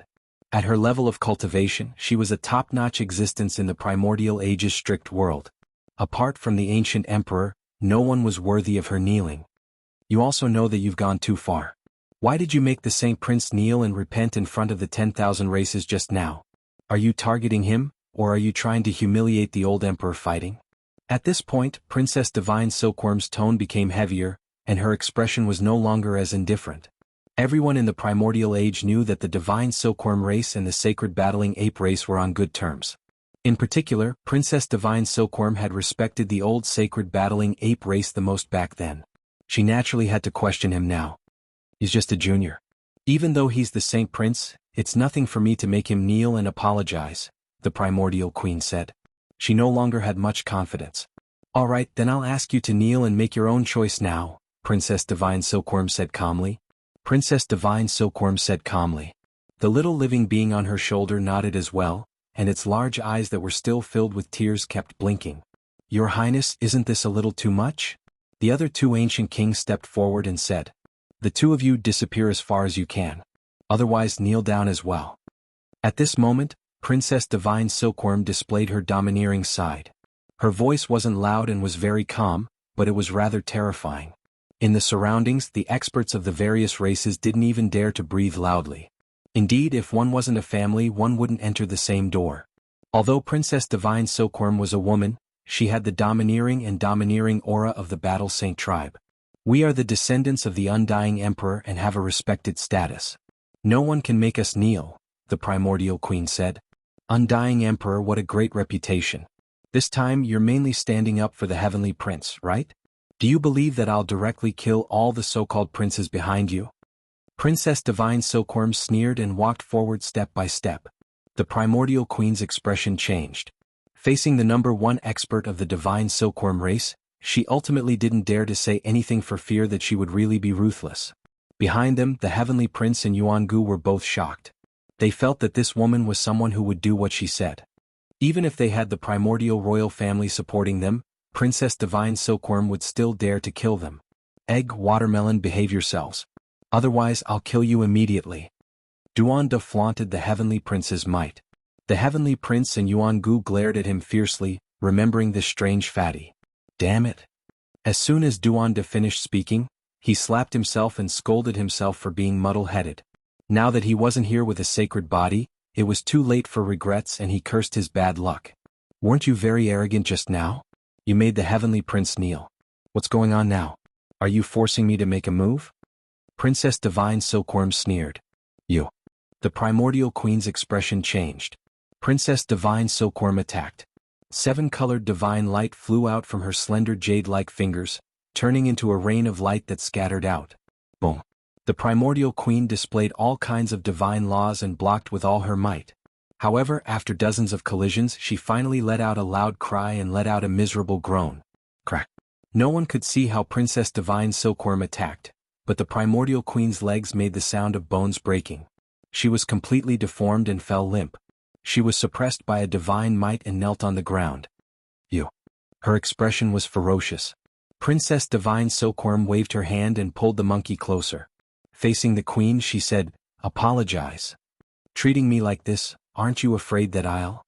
S1: At her level of cultivation, she was a top-notch existence in the Primordial Age's strict world. Apart from the ancient emperor, no one was worthy of her kneeling. You also know that you've gone too far. Why did you make the Saint Prince kneel and repent in front of the 10,000 races just now? Are you targeting him, or are you trying to humiliate the old emperor fighting? At this point, Princess Divine Silkworm's tone became heavier, and her expression was no longer as indifferent. Everyone in the Primordial Age knew that the Divine Silkworm race and the Sacred Battling Ape race were on good terms. In particular, Princess Divine Silkworm had respected the old Sacred Battling Ape race the most back then. She naturally had to question him now. He's just a junior. Even though he's the Saint Prince, it's nothing for me to make him kneel and apologize, the Primordial Queen said. She no longer had much confidence. All right, then I'll ask you to kneel and make your own choice now, Princess Divine Silkworm said calmly. Princess Divine Silkworm said calmly. The little living being on her shoulder nodded as well, and its large eyes that were still filled with tears kept blinking. Your Highness, isn't this a little too much? The other two ancient kings stepped forward and said, the two of you disappear as far as you can. Otherwise kneel down as well. At this moment, Princess Divine Silkworm displayed her domineering side. Her voice wasn't loud and was very calm, but it was rather terrifying. In the surroundings, the experts of the various races didn't even dare to breathe loudly. Indeed, if one wasn't a family, one wouldn't enter the same door. Although Princess Divine Silkworm was a woman, she had the domineering aura of the Battle Saint tribe. We are the descendants of the Undying Emperor and have a respected status. No one can make us kneel, the Primordial Queen said. Undying Emperor, what a great reputation. This time you're mainly standing up for the Heavenly Prince, right? Do you believe that I'll directly kill all the so-called princes behind you? Princess Divine Silkworm sneered and walked forward step by step. The Primordial Queen's expression changed. Facing the number one expert of the Divine Silkworm race, she ultimately didn't dare to say anything for fear that she would really be ruthless. Behind them, the Heavenly Prince and Jianghu were both shocked. They felt that this woman was someone who would do what she said. Even if they had the primordial royal family supporting them, Princess Divine Silkworm would still dare to kill them. Egg, watermelon, behave yourselves. Otherwise I'll kill you immediately. Duanda flaunted the Heavenly Prince's might. The Heavenly Prince and Jianghu glared at him fiercely, remembering this strange fatty. Damn it. As soon as Duanda finished speaking, he slapped himself and scolded himself for being muddle-headed. Now that he wasn't here with a sacred body, it was too late for regrets and he cursed his bad luck. Weren't you very arrogant just now? You made the Heavenly Prince kneel. What's going on now? Are you forcing me to make a move? Princess Divine Silkworm sneered. You. The Primordial Queen's expression changed. Princess Divine Silkworm attacked. 7-colored divine light flew out from her slender jade-like fingers, turning into a rain of light that scattered out. Boom. The Primordial Queen displayed all kinds of divine laws and blocked with all her might. However, after dozens of collisions, she finally let out a loud cry and let out a miserable groan. Crack. No one could see how Princess Divine Silkworm attacked, but the Primordial Queen's legs made the sound of bones breaking. She was completely deformed and fell limp. She was suppressed by a divine might and knelt on the ground. You. Her expression was ferocious. Princess Divine Silkworm waved her hand and pulled the monkey closer. Facing the queen, she said, "Apologize. Treating me like this, aren't you afraid that I'll?"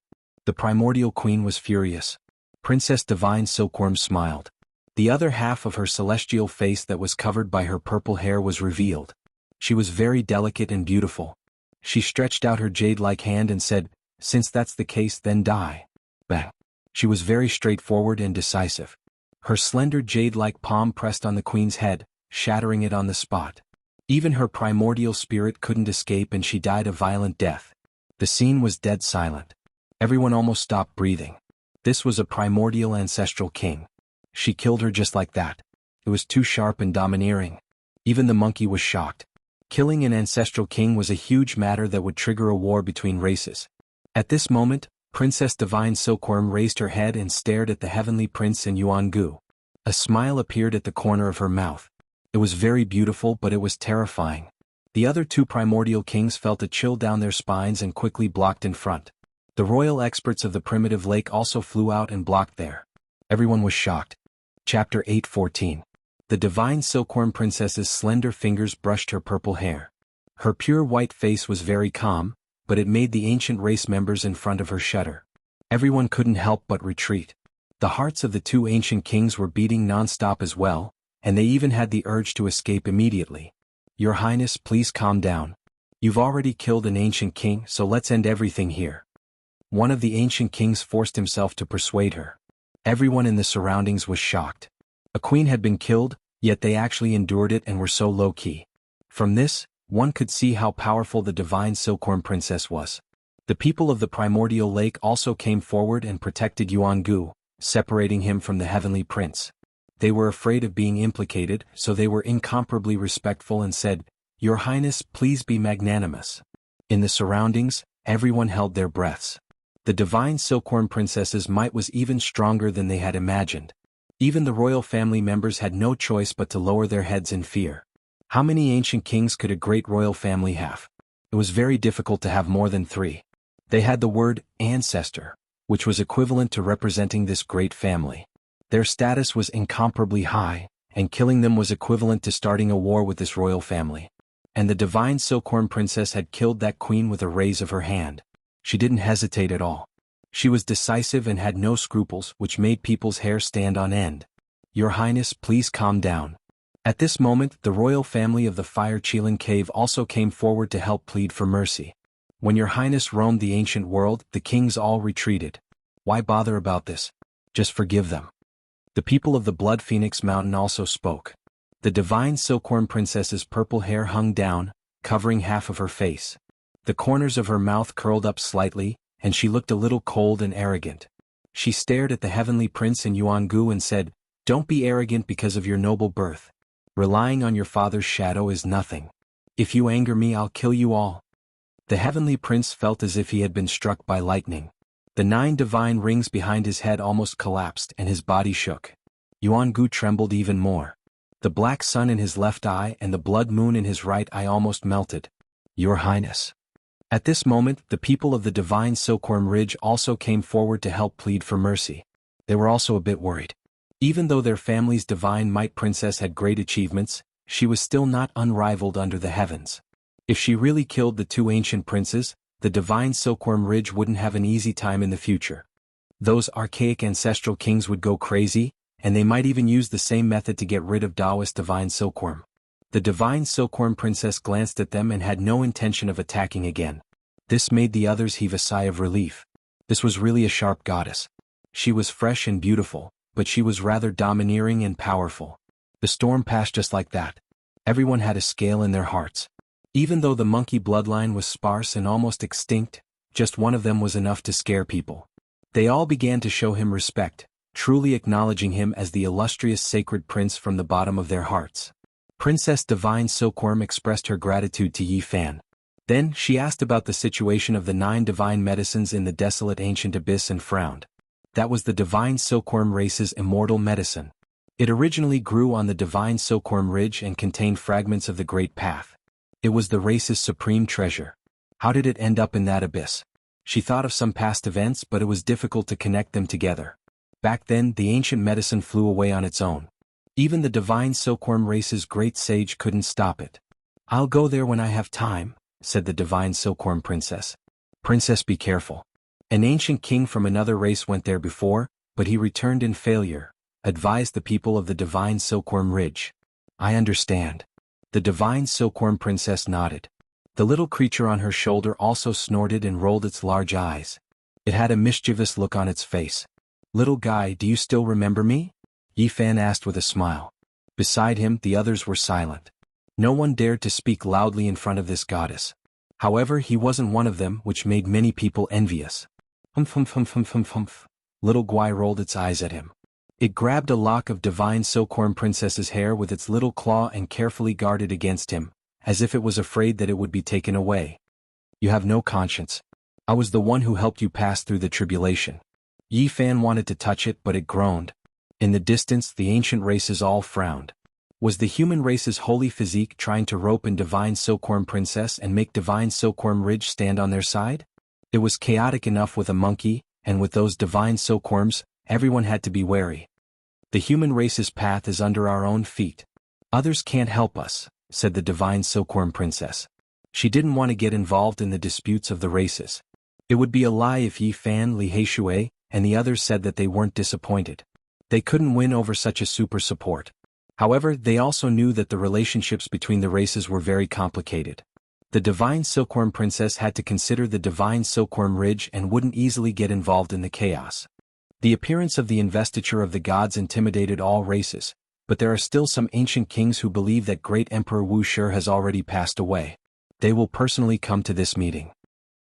S1: The Primordial Queen was furious. Princess Divine Silkworm smiled. The other half of her celestial face that was covered by her purple hair was revealed. She was very delicate and beautiful. She stretched out her jade-like hand and said, "Since that's the case, then die." Bang. She was very straightforward and decisive. Her slender jade-like palm pressed on the queen's head, shattering it on the spot. Even her primordial spirit couldn't escape and she died a violent death. The scene was dead silent. Everyone almost stopped breathing. This was a primordial ancestral king. She killed her just like that. It was too sharp and domineering. Even the monkey was shocked. Killing an ancestral king was a huge matter that would trigger a war between races. At this moment, Princess Divine Silkworm raised her head and stared at the heavenly prince in Jianghu. A smile appeared at the corner of her mouth. It was very beautiful, but it was terrifying. The other two primordial kings felt a chill down their spines and quickly blocked in front. The royal experts of the primitive lake also flew out and blocked there. Everyone was shocked. Chapter 8:14. The Divine Silkworm Princess's slender fingers brushed her purple hair. Her pure white face was very calm, but it made the ancient race members in front of her shudder. Everyone couldn't help but retreat. The hearts of the two ancient kings were beating non-stop as well, and they even had the urge to escape immediately. Your Highness, please calm down. You've already killed an ancient king, so let's end everything here. One of the ancient kings forced himself to persuade her. Everyone in the surroundings was shocked. A queen had been killed, yet they actually endured it and were so low-key. From this, one could see how powerful the Divine Silkworm Princess was. The people of the primordial lake also came forward and protected Jianghu, separating him from the heavenly prince. They were afraid of being implicated, so they were incomparably respectful and said, "Your Highness, please be magnanimous." In the surroundings, everyone held their breaths. The Divine Silkworm Princess's might was even stronger than they had imagined. Even the royal family members had no choice but to lower their heads in fear. How many ancient kings could a great royal family have? It was very difficult to have more than 3. They had the word ancestor, which was equivalent to representing this great family. Their status was incomparably high, and killing them was equivalent to starting a war with this royal family. And the Divine Silkworm Princess had killed that queen with a raise of her hand. She didn't hesitate at all. She was decisive and had no scruples, which made people's hair stand on end. Your Highness, please calm down. At this moment, the royal family of the Fire Qilin Cave also came forward to help plead for mercy. When Your Highness roamed the ancient world, the kings all retreated. Why bother about this? Just forgive them. The people of the Blood Phoenix Mountain also spoke. The Divine Silkworm Princess's purple hair hung down, covering half of her face. The corners of her mouth curled up slightly, and she looked a little cold and arrogant. She stared at the heavenly prince in Jianghu and said, "Don't be arrogant because of your noble birth. Relying on your father's shadow is nothing. If you anger me, I'll kill you all." The heavenly prince felt as if he had been struck by lightning. The 9 divine rings behind his head almost collapsed and his body shook. Jianghu trembled even more. The black sun in his left eye and the blood moon in his right eye almost melted. Your Highness. At this moment, the people of the Divine Silkworm Ridge also came forward to help plead for mercy. They were also a bit worried. Even though their family's divine might princess had great achievements, she was still not unrivaled under the heavens. If she really killed the 2 ancient princes, the Divine Silkworm Ridge wouldn't have an easy time in the future. Those archaic ancestral kings would go crazy, and they might even use the same method to get rid of Taoist Divine Silkworm. The Divine Silkworm Princess glanced at them and had no intention of attacking again. This made the others heave a sigh of relief. This was really a sharp goddess. She was fresh and beautiful, but she was rather domineering and powerful. The storm passed just like that. Everyone had a scale in their hearts. Even though the monkey bloodline was sparse and almost extinct, just one of them was enough to scare people. They all began to show him respect, truly acknowledging him as the illustrious sacred prince from the bottom of their hearts. Princess Divine Silkworm expressed her gratitude to Yi Fan. Then, she asked about the situation of the 9 divine medicines in the desolate ancient abyss and frowned. That was the Divine Silkworm race's immortal medicine. It originally grew on the Divine Silkworm Ridge and contained fragments of the Great Path. It was the race's supreme treasure. How did it end up in that abyss? She thought of some past events, but it was difficult to connect them together. Back then, the ancient medicine flew away on its own. Even the Divine Silkworm race's great sage couldn't stop it. "I'll go there when I have time," said the Divine Silkworm Princess. "Princess, be careful. An ancient king from another race went there before, but he returned in failure," advised the people of the Divine Silkworm Ridge. "I understand." The Divine Silkworm Princess nodded. The little creature on her shoulder also snorted and rolled its large eyes. It had a mischievous look on its face. "Little guy, do you still remember me?" Yi Fan asked with a smile. Beside him, the others were silent. No one dared to speak loudly in front of this goddess. However, he wasn't one of them, which made many people envious. Humph humph humph humph humph humph. Little Guai rolled its eyes at him. It grabbed a lock of divine silkworm princess's hair with its little claw and carefully guarded against him, as if it was afraid that it would be taken away. You have no conscience. I was the one who helped you pass through the tribulation. Yi Fan wanted to touch it, but it groaned. In the distance, the ancient races all frowned. Was the human race's holy physique trying to rope in divine silkworm princess and make divine silkworm ridge stand on their side? It was chaotic enough with a monkey, and with those divine silkworms, everyone had to be wary. The human race's path is under our own feet. Others can't help us, said the divine silkworm princess. She didn't want to get involved in the disputes of the races. It would be a lie if Yi Fan, Li Heishui, and the others said that they weren't disappointed. They couldn't win over such a super support. However, they also knew that the relationships between the races were very complicated. The divine silkworm princess had to consider the divine silkworm ridge and wouldn't easily get involved in the chaos. The appearance of the investiture of the gods intimidated all races, but there are still some ancient kings who believe that great Emperor Wuxia has already passed away. They will personally come to this meeting.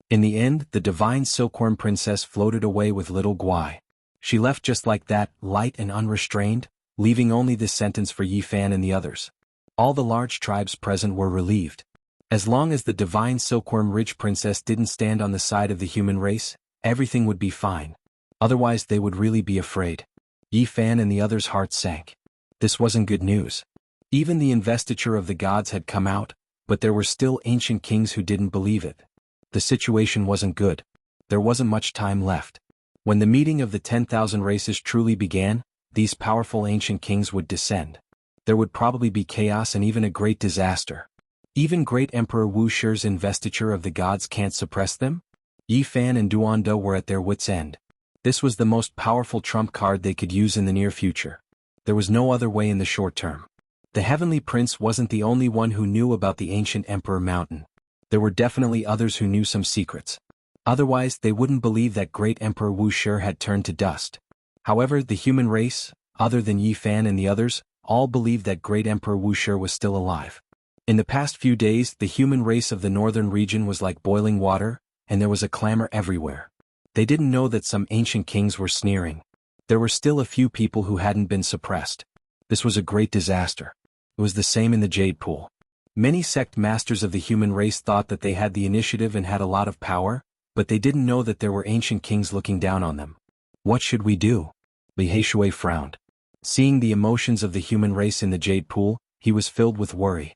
S1: In the end, the divine silkworm princess floated away with little Guai. She left just like that, light and unrestrained, leaving only this sentence for Yi Fan and the others. All the large tribes present were relieved. As long as the divine silkworm ridge princess didn't stand on the side of the human race, everything would be fine. Otherwise they would really be afraid. Yi Fan and the others' hearts sank. This wasn't good news. Even the investiture of the gods had come out, but there were still ancient kings who didn't believe it. The situation wasn't good. There wasn't much time left. When the meeting of the 10,000 races truly began, these powerful ancient kings would descend. There would probably be chaos and even a great disaster. Even great Emperor Wuxia's investiture of the gods can't suppress them? Yi Fan and Duanda were at their wits' end. This was the most powerful trump card they could use in the near future. There was no other way in the short term. The Heavenly Prince wasn't the only one who knew about the ancient Emperor Mountain. There were definitely others who knew some secrets. Otherwise, they wouldn't believe that great Emperor Wuxia had turned to dust. However, the human race, other than Yi Fan and the others, all believed that great Emperor Wuxia was still alive. In the past few days, the human race of the northern region was like boiling water, and there was a clamor everywhere. They didn't know that some ancient kings were sneering. There were still a few people who hadn't been suppressed. This was a great disaster. It was the same in the Jade Pool. Many sect masters of the human race thought that they had the initiative and had a lot of power, but they didn't know that there were ancient kings looking down on them. What should we do? Li Heishui frowned. Seeing the emotions of the human race in the Jade Pool, he was filled with worry.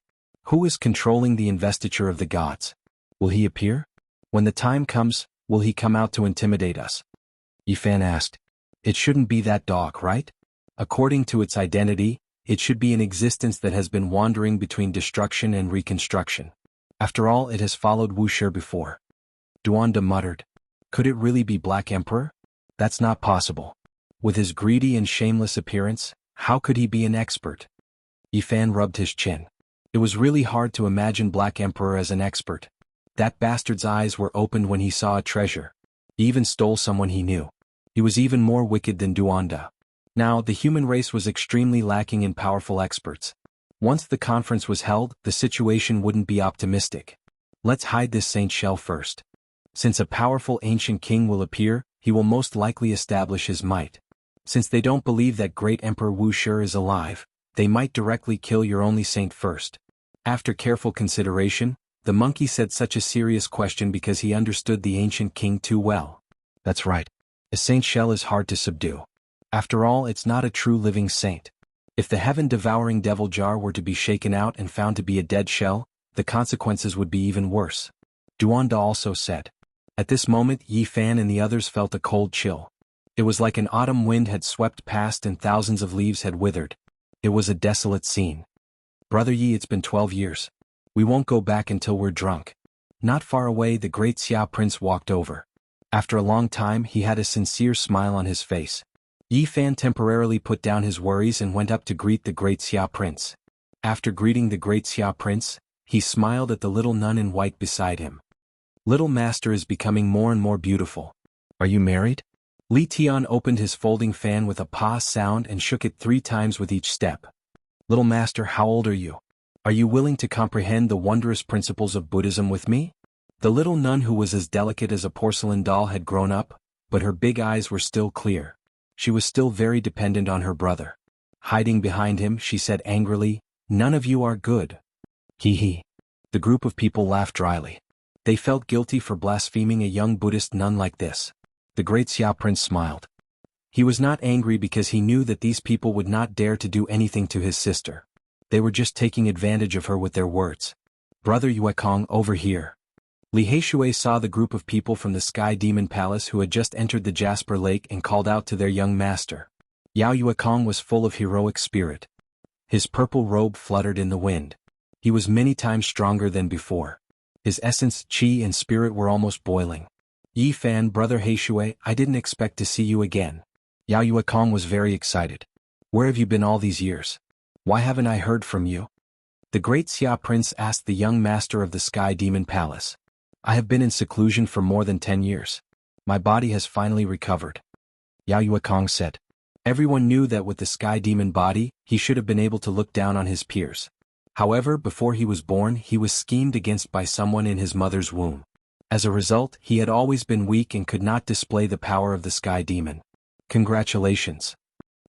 S1: Who is controlling the investiture of the gods? Will he appear? When the time comes, will he come out to intimidate us? Yi Fan asked. It shouldn't be that dog, right? According to its identity, it should be an existence that has been wandering between destruction and reconstruction. After all, it has followed Wuxia before. Duanda muttered. Could it really be Black Emperor? That's not possible. With his greedy and shameless appearance, how could he be an expert? Yi Fan rubbed his chin. It was really hard to imagine Black Emperor as an expert. That bastard's eyes were opened when he saw a treasure. He even stole someone he knew. He was even more wicked than Duanda. Now, the human race was extremely lacking in powerful experts. Once the conference was held, the situation wouldn't be optimistic. Let's hide this Saint Shell first. Since a powerful ancient king will appear, he will most likely establish his might. Since they don't believe that great Emperor Wuxia is alive, they might directly kill your only saint first. After careful consideration, the monkey said such a serious question because he understood the ancient king too well. That's right. A saint shell is hard to subdue. After all, it's not a true living saint. If the heaven-devouring devil jar were to be shaken out and found to be a dead shell, the consequences would be even worse. Duanda also said. At this moment, Yi Fan and the others felt a cold chill. It was like an autumn wind had swept past and thousands of leaves had withered. It was a desolate scene. Brother Yi, it's been 12 years. We won't go back until we're drunk. Not far away, the great Xia prince walked over. After a long time, he had a sincere smile on his face. Yi Fan temporarily put down his worries and went up to greet the great Xia prince. After greeting the great Xia prince, he smiled at the little nun in white beside him. Little master is becoming more and more beautiful. Are you married? Li Tian opened his folding fan with a pa sound and shook it 3 times with each step. Little master, how old are you? Are you willing to comprehend the wondrous principles of Buddhism with me? The little nun who was as delicate as a porcelain doll had grown up, but her big eyes were still clear. She was still very dependent on her brother. Hiding behind him, she said angrily, "None of you are good." Hee hee. The group of people laughed dryly. They felt guilty for blaspheming a young Buddhist nun like this. The great Xia prince smiled. He was not angry because he knew that these people would not dare to do anything to his sister. They were just taking advantage of her with their words. "Brother Yuekong, over here." Li Heishui saw the group of people from the Sky Demon Palace who had just entered the Jasper Lake and called out to their young master. Yao Yuekong was full of heroic spirit. His purple robe fluttered in the wind. He was many times stronger than before. His essence, qi and spirit were almost boiling. "Yi Fan, brother Heishui, I didn't expect to see you again." Yao Yuekong was very excited. "Where have you been all these years? Why haven't I heard from you?" The great Xia prince asked the young master of the Sky Demon Palace. "I have been in seclusion for more than 10 years. My body has finally recovered." Yao Yuekong said. Everyone knew that with the Sky Demon body, he should have been able to look down on his peers. However, before he was born, he was schemed against by someone in his mother's womb. As a result, he had always been weak and could not display the power of the Sky Demon. "Congratulations."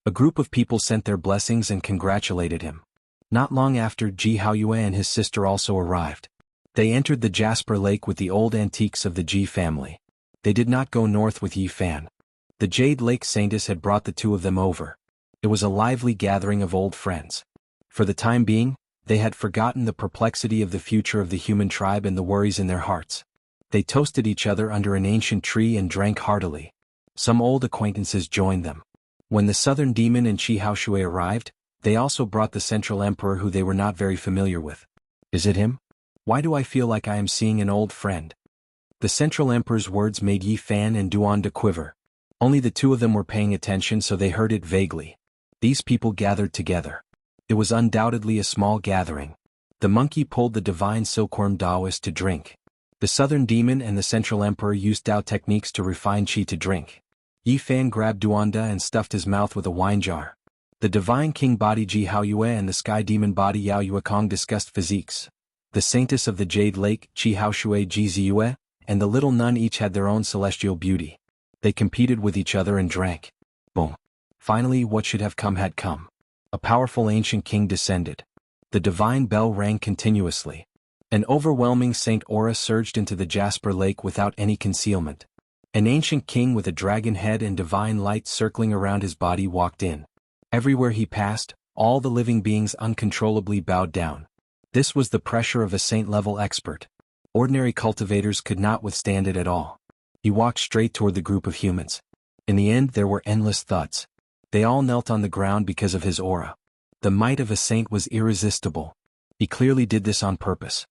S1: A group of people sent their blessings and congratulated him. Not long after, Ji Haoyue and his sister also arrived. They entered the Jasper Lake with the old antiques of the Ji family. They did not go north with Yi Fan. The Jade Lake Saintess had brought the two of them over. It was a lively gathering of old friends. For the time being, they had forgotten the perplexity of the future of the human tribe and the worries in their hearts. They toasted each other under an ancient tree and drank heartily. Some old acquaintances joined them. When the Southern Demon and Qi Haoshui arrived, they also brought the Central Emperor who they were not very familiar with. "Is it him? Why do I feel like I am seeing an old friend?" The Central Emperor's words made Yi Fan and Duan quiver. Only the two of them were paying attention, so they heard it vaguely. These people gathered together. It was undoubtedly a small gathering. The monkey pulled the divine silkworm Taoist to drink. The Southern Demon and the Central Emperor used Tao techniques to refine qi to drink. Yi Fan grabbed Duanda and stuffed his mouth with a wine jar. The Divine King body Ji Haoyue and the Sky Demon body Yao Yuekong discussed physiques. The Saintess of the Jade Lake, Qi Haoshui Ji Ziyue, and the little nun each had their own celestial beauty. They competed with each other and drank. Boom. Finally, what should have come had come. A powerful ancient king descended. The divine bell rang continuously. An overwhelming saint aura surged into the Jasper Lake without any concealment. An ancient king with a dragon head and divine light circling around his body walked in. Everywhere he passed, all the living beings uncontrollably bowed down. This was the pressure of a saint-level expert. Ordinary cultivators could not withstand it at all. He walked straight toward the group of humans. In the end, there were endless thuds. They all knelt on the ground because of his aura. The might of a saint was irresistible. He clearly did this on purpose.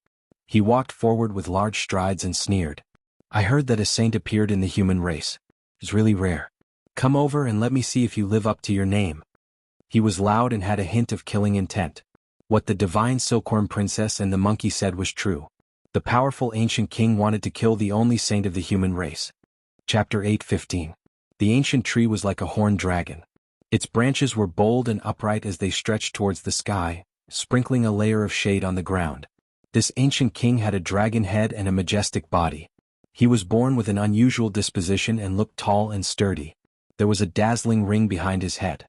S1: He walked forward with large strides and sneered. "I heard that a saint appeared in the human race. It's really rare. Come over and let me see if you live up to your name." He was loud and had a hint of killing intent. What the divine silkworm princess and the monkey said was true. The powerful ancient king wanted to kill the only saint of the human race. Chapter 8:15. The ancient tree was like a horned dragon. Its branches were bold and upright as they stretched towards the sky, sprinkling a layer of shade on the ground. This ancient king had a dragon head and a majestic body. He was born with an unusual disposition and looked tall and sturdy. There was a dazzling ring behind his head.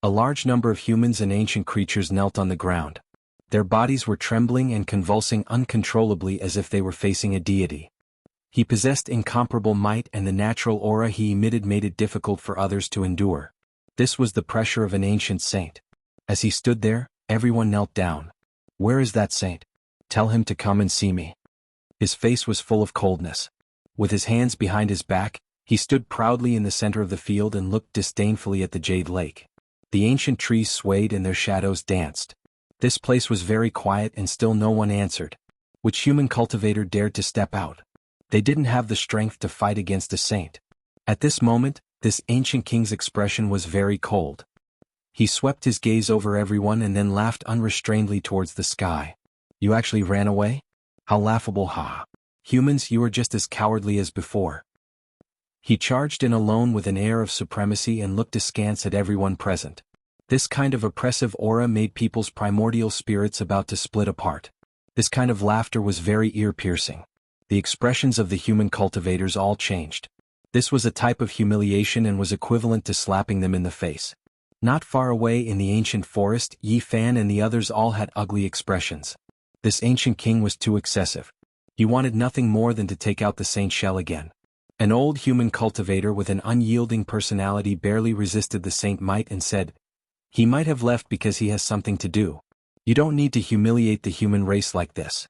S1: A large number of humans and ancient creatures knelt on the ground. Their bodies were trembling and convulsing uncontrollably as if they were facing a deity. He possessed incomparable might, and the natural aura he emitted made it difficult for others to endure. This was the pressure of an ancient saint. As he stood there, everyone knelt down. "Where is that saint? Tell him to come and see me." His face was full of coldness. With his hands behind his back, he stood proudly in the center of the field and looked disdainfully at the Jade Lake. The ancient trees swayed and their shadows danced. This place was very quiet and still no one answered. Which human cultivator dared to step out? They didn't have the strength to fight against a saint. At this moment, this ancient king's expression was very cold. He swept his gaze over everyone and then laughed unrestrainedly towards the sky. "You actually ran away? How laughable, ha! Humans, you are just as cowardly as before." He charged in alone with an air of supremacy and looked askance at everyone present. This kind of oppressive aura made people's primordial spirits about to split apart. This kind of laughter was very ear-piercing. The expressions of the human cultivators all changed. This was a type of humiliation and was equivalent to slapping them in the face. Not far away in the ancient forest, Yi Fan and the others all had ugly expressions. This ancient king was too excessive. He wanted nothing more than to take out the saint shell again. An old human cultivator with an unyielding personality barely resisted the saint might and said, "He might have left because he has something to do. You don't need to humiliate the human race like this."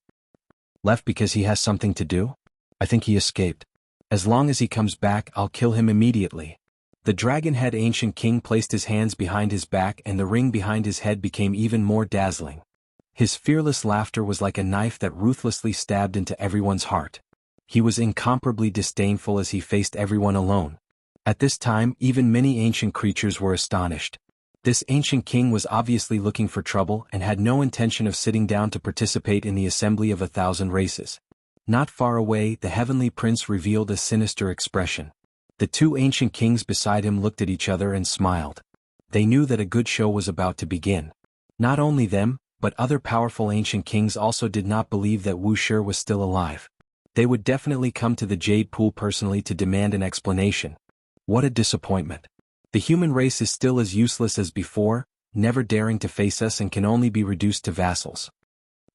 S1: Left because he has something to do? I think he escaped. As long as he comes back, I'll kill him immediately. The dragon-head ancient king placed his hands behind his back and the ring behind his head became even more dazzling. His fearless laughter was like a knife that ruthlessly stabbed into everyone's heart. He was incomparably disdainful as he faced everyone alone. At this time, even many ancient creatures were astonished. This ancient king was obviously looking for trouble and had no intention of sitting down to participate in the assembly of 1,000 races. Not far away, the heavenly prince revealed a sinister expression. The two ancient kings beside him looked at each other and smiled. They knew that a good show was about to begin. Not only them, but other powerful ancient kings also did not believe that Wuxia was still alive. They would definitely come to the Jade Pool personally to demand an explanation. What a disappointment. The human race is still as useless as before, never daring to face us and can only be reduced to vassals.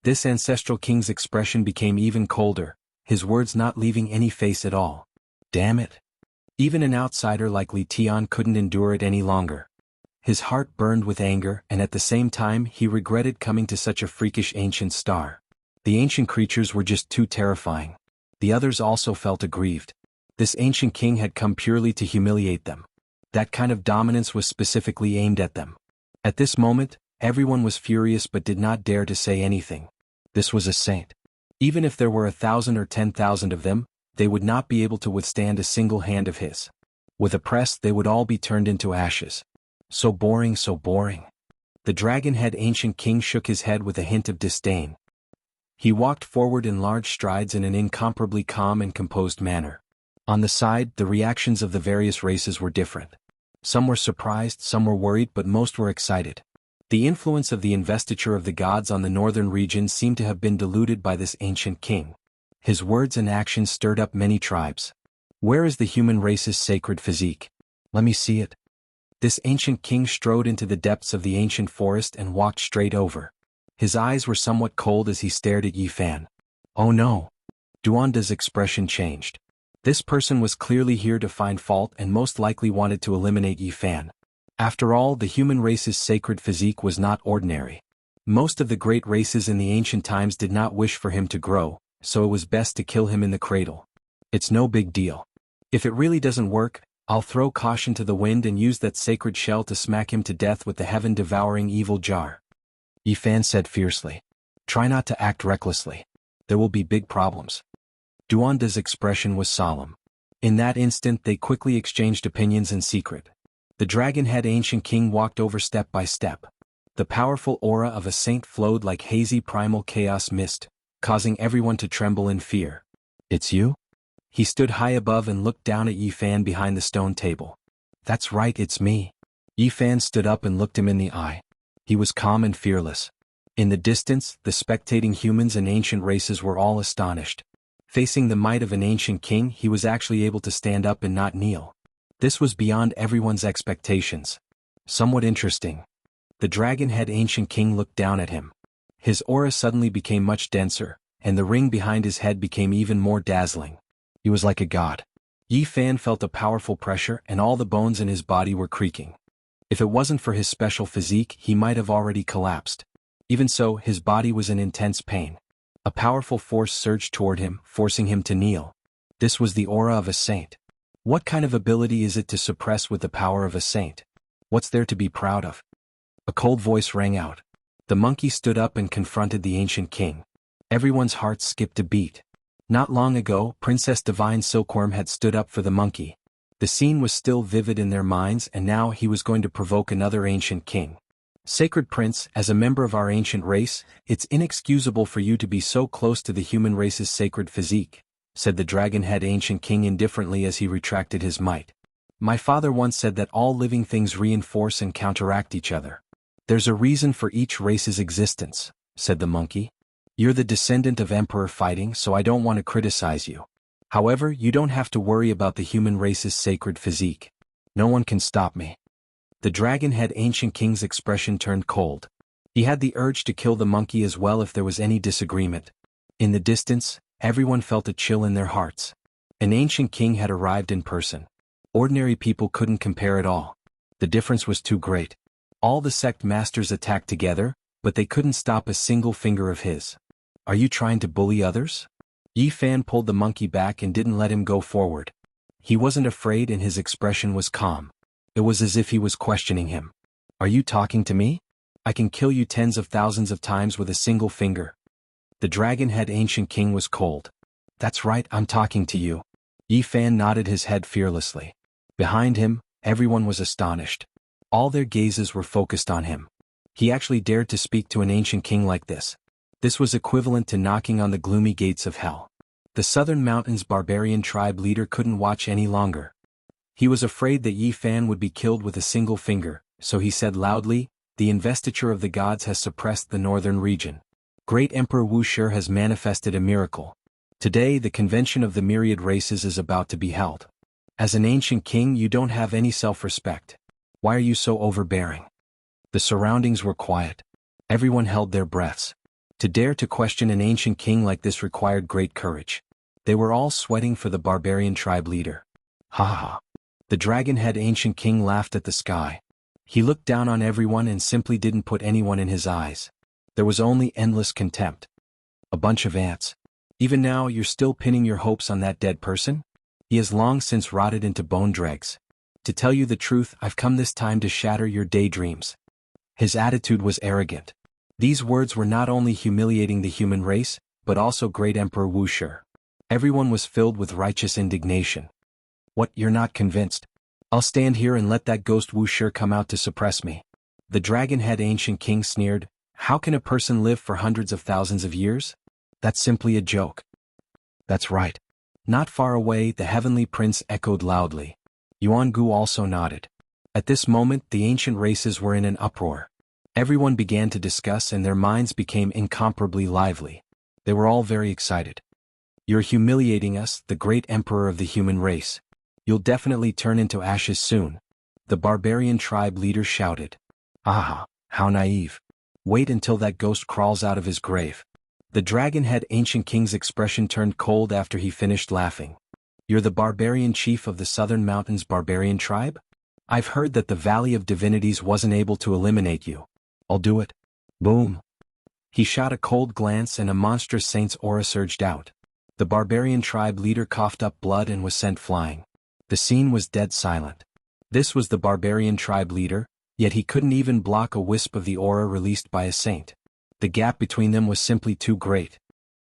S1: This ancestral king's expression became even colder, his words not leaving any face at all. Damn it. Even an outsider like Li Tian couldn't endure it any longer. His heart burned with anger and at the same time he regretted coming to such a freakish ancient star. The ancient creatures were just too terrifying. The others also felt aggrieved. This ancient king had come purely to humiliate them. That kind of dominance was specifically aimed at them. At this moment, everyone was furious but did not dare to say anything. This was a saint. Even if there were 1,000 or 10,000 of them, they would not be able to withstand a single hand of his. With a press they would all be turned into ashes. So boring, so boring. The dragon-head ancient king shook his head with a hint of disdain. He walked forward in large strides in an incomparably calm and composed manner. On the side, the reactions of the various races were different. Some were surprised, some were worried, but most were excited. The influence of the investiture of the gods on the northern region seemed to have been diluted by this ancient king. His words and actions stirred up many tribes. Where is the human race's sacred physique? Let me see it. This ancient king strode into the depths of the ancient forest and walked straight over. His eyes were somewhat cold as he stared at Yi Fan. Oh no. Duanda's expression changed. This person was clearly here to find fault and most likely wanted to eliminate Yi Fan. After all, the human race's sacred physique was not ordinary. Most of the great races in the ancient times did not wish for him to grow, so it was best to kill him in the cradle. It's no big deal. If it really doesn't work, I'll throw caution to the wind and use that sacred shell to smack him to death with the heaven-devouring evil jar. Yi Fan said fiercely. Try not to act recklessly. There will be big problems. Duanda's expression was solemn. In that instant they quickly exchanged opinions in secret. The dragon-head ancient king walked over step by step. The powerful aura of a saint flowed like hazy primal chaos mist, causing everyone to tremble in fear. It's you? He stood high above and looked down at Yi Fan behind the stone table. That's right, it's me. Yi Fan stood up and looked him in the eye. He was calm and fearless. In the distance, the spectating humans and ancient races were all astonished. Facing the might of an ancient king, he was actually able to stand up and not kneel. This was beyond everyone's expectations. Somewhat interesting. The dragon-head ancient king looked down at him. His aura suddenly became much denser, and the ring behind his head became even more dazzling. He was like a god. Yi Fan felt a powerful pressure and all the bones in his body were creaking. If it wasn't for his special physique, he might have already collapsed. Even so, his body was in intense pain. A powerful force surged toward him, forcing him to kneel. This was the aura of a saint. What kind of ability is it to suppress with the power of a saint? What's there to be proud of? A cold voice rang out. The monkey stood up and confronted the ancient king. Everyone's hearts skipped a beat. Not long ago, Princess Divine Silkworm had stood up for the monkey. The scene was still vivid in their minds and now he was going to provoke another ancient king. Sacred Prince, as a member of our ancient race, it's inexcusable for you to be so close to the human race's sacred physique, said the dragon-head ancient king indifferently as he retracted his might. My father once said that all living things reinforce and counteract each other. There's a reason for each race's existence, said the monkey. You're the descendant of Emperor fighting, so I don't want to criticize you. However, you don't have to worry about the human race's sacred physique. No one can stop me. The dragon-head ancient king's expression turned cold. He had the urge to kill the monkey as well if there was any disagreement. In the distance, everyone felt a chill in their hearts. An ancient king had arrived in person. Ordinary people couldn't compare at all. The difference was too great. All the sect masters attacked together, but they couldn't stop a single finger of his. Are you trying to bully others? Yi Fan pulled the monkey back and didn't let him go forward. He wasn't afraid and his expression was calm. It was as if he was questioning him. Are you talking to me? I can kill you tens of thousands of times with a single finger. The dragon-head ancient king was cold. That's right, I'm talking to you. Yi Fan nodded his head fearlessly. Behind him, everyone was astonished. All their gazes were focused on him. He actually dared to speak to an ancient king like this. This was equivalent to knocking on the gloomy gates of hell. The Southern Mountains barbarian tribe leader couldn't watch any longer. He was afraid that Yi Fan would be killed with a single finger, so he said loudly, "The investiture of the gods has suppressed the northern region. Great Emperor Wuxia has manifested a miracle. Today the convention of the myriad races is about to be held. As an ancient king you don't have any self-respect. Why are you so overbearing?" The surroundings were quiet. Everyone held their breaths. To dare to question an ancient king like this required great courage. They were all sweating for the barbarian tribe leader. Ha ha. The dragon-head ancient king laughed at the sky. He looked down on everyone and simply didn't put anyone in his eyes. There was only endless contempt. A bunch of ants. Even now you're still pinning your hopes on that dead person? He has long since rotted into bone dregs. To tell you the truth, I've come this time to shatter your daydreams. His attitude was arrogant. These words were not only humiliating the human race, but also great Emperor Wuxia. Everyone was filled with righteous indignation. What, you're not convinced? I'll stand here and let that ghost Wuxia come out to suppress me. The dragon-head ancient king sneered, how can a person live for hundreds of thousands of years? That's simply a joke. That's right. Not far away, the heavenly prince echoed loudly. Jianghu also nodded. At this moment, the ancient races were in an uproar. Everyone began to discuss and their minds became incomparably lively. They were all very excited. You're humiliating us, the great emperor of the human race. You'll definitely turn into ashes soon. The barbarian tribe leader shouted. Ah, how naive. Wait until that ghost crawls out of his grave. The dragon-head ancient king's expression turned cold after he finished laughing. You're the barbarian chief of the Southern Mountains barbarian tribe? I've heard that the Valley of Divinities wasn't able to eliminate you. I'll do it. Boom. He shot a cold glance and a monstrous saint's aura surged out. The barbarian tribe leader coughed up blood and was sent flying. The scene was dead silent. This was the barbarian tribe leader, yet he couldn't even block a wisp of the aura released by a saint. The gap between them was simply too great.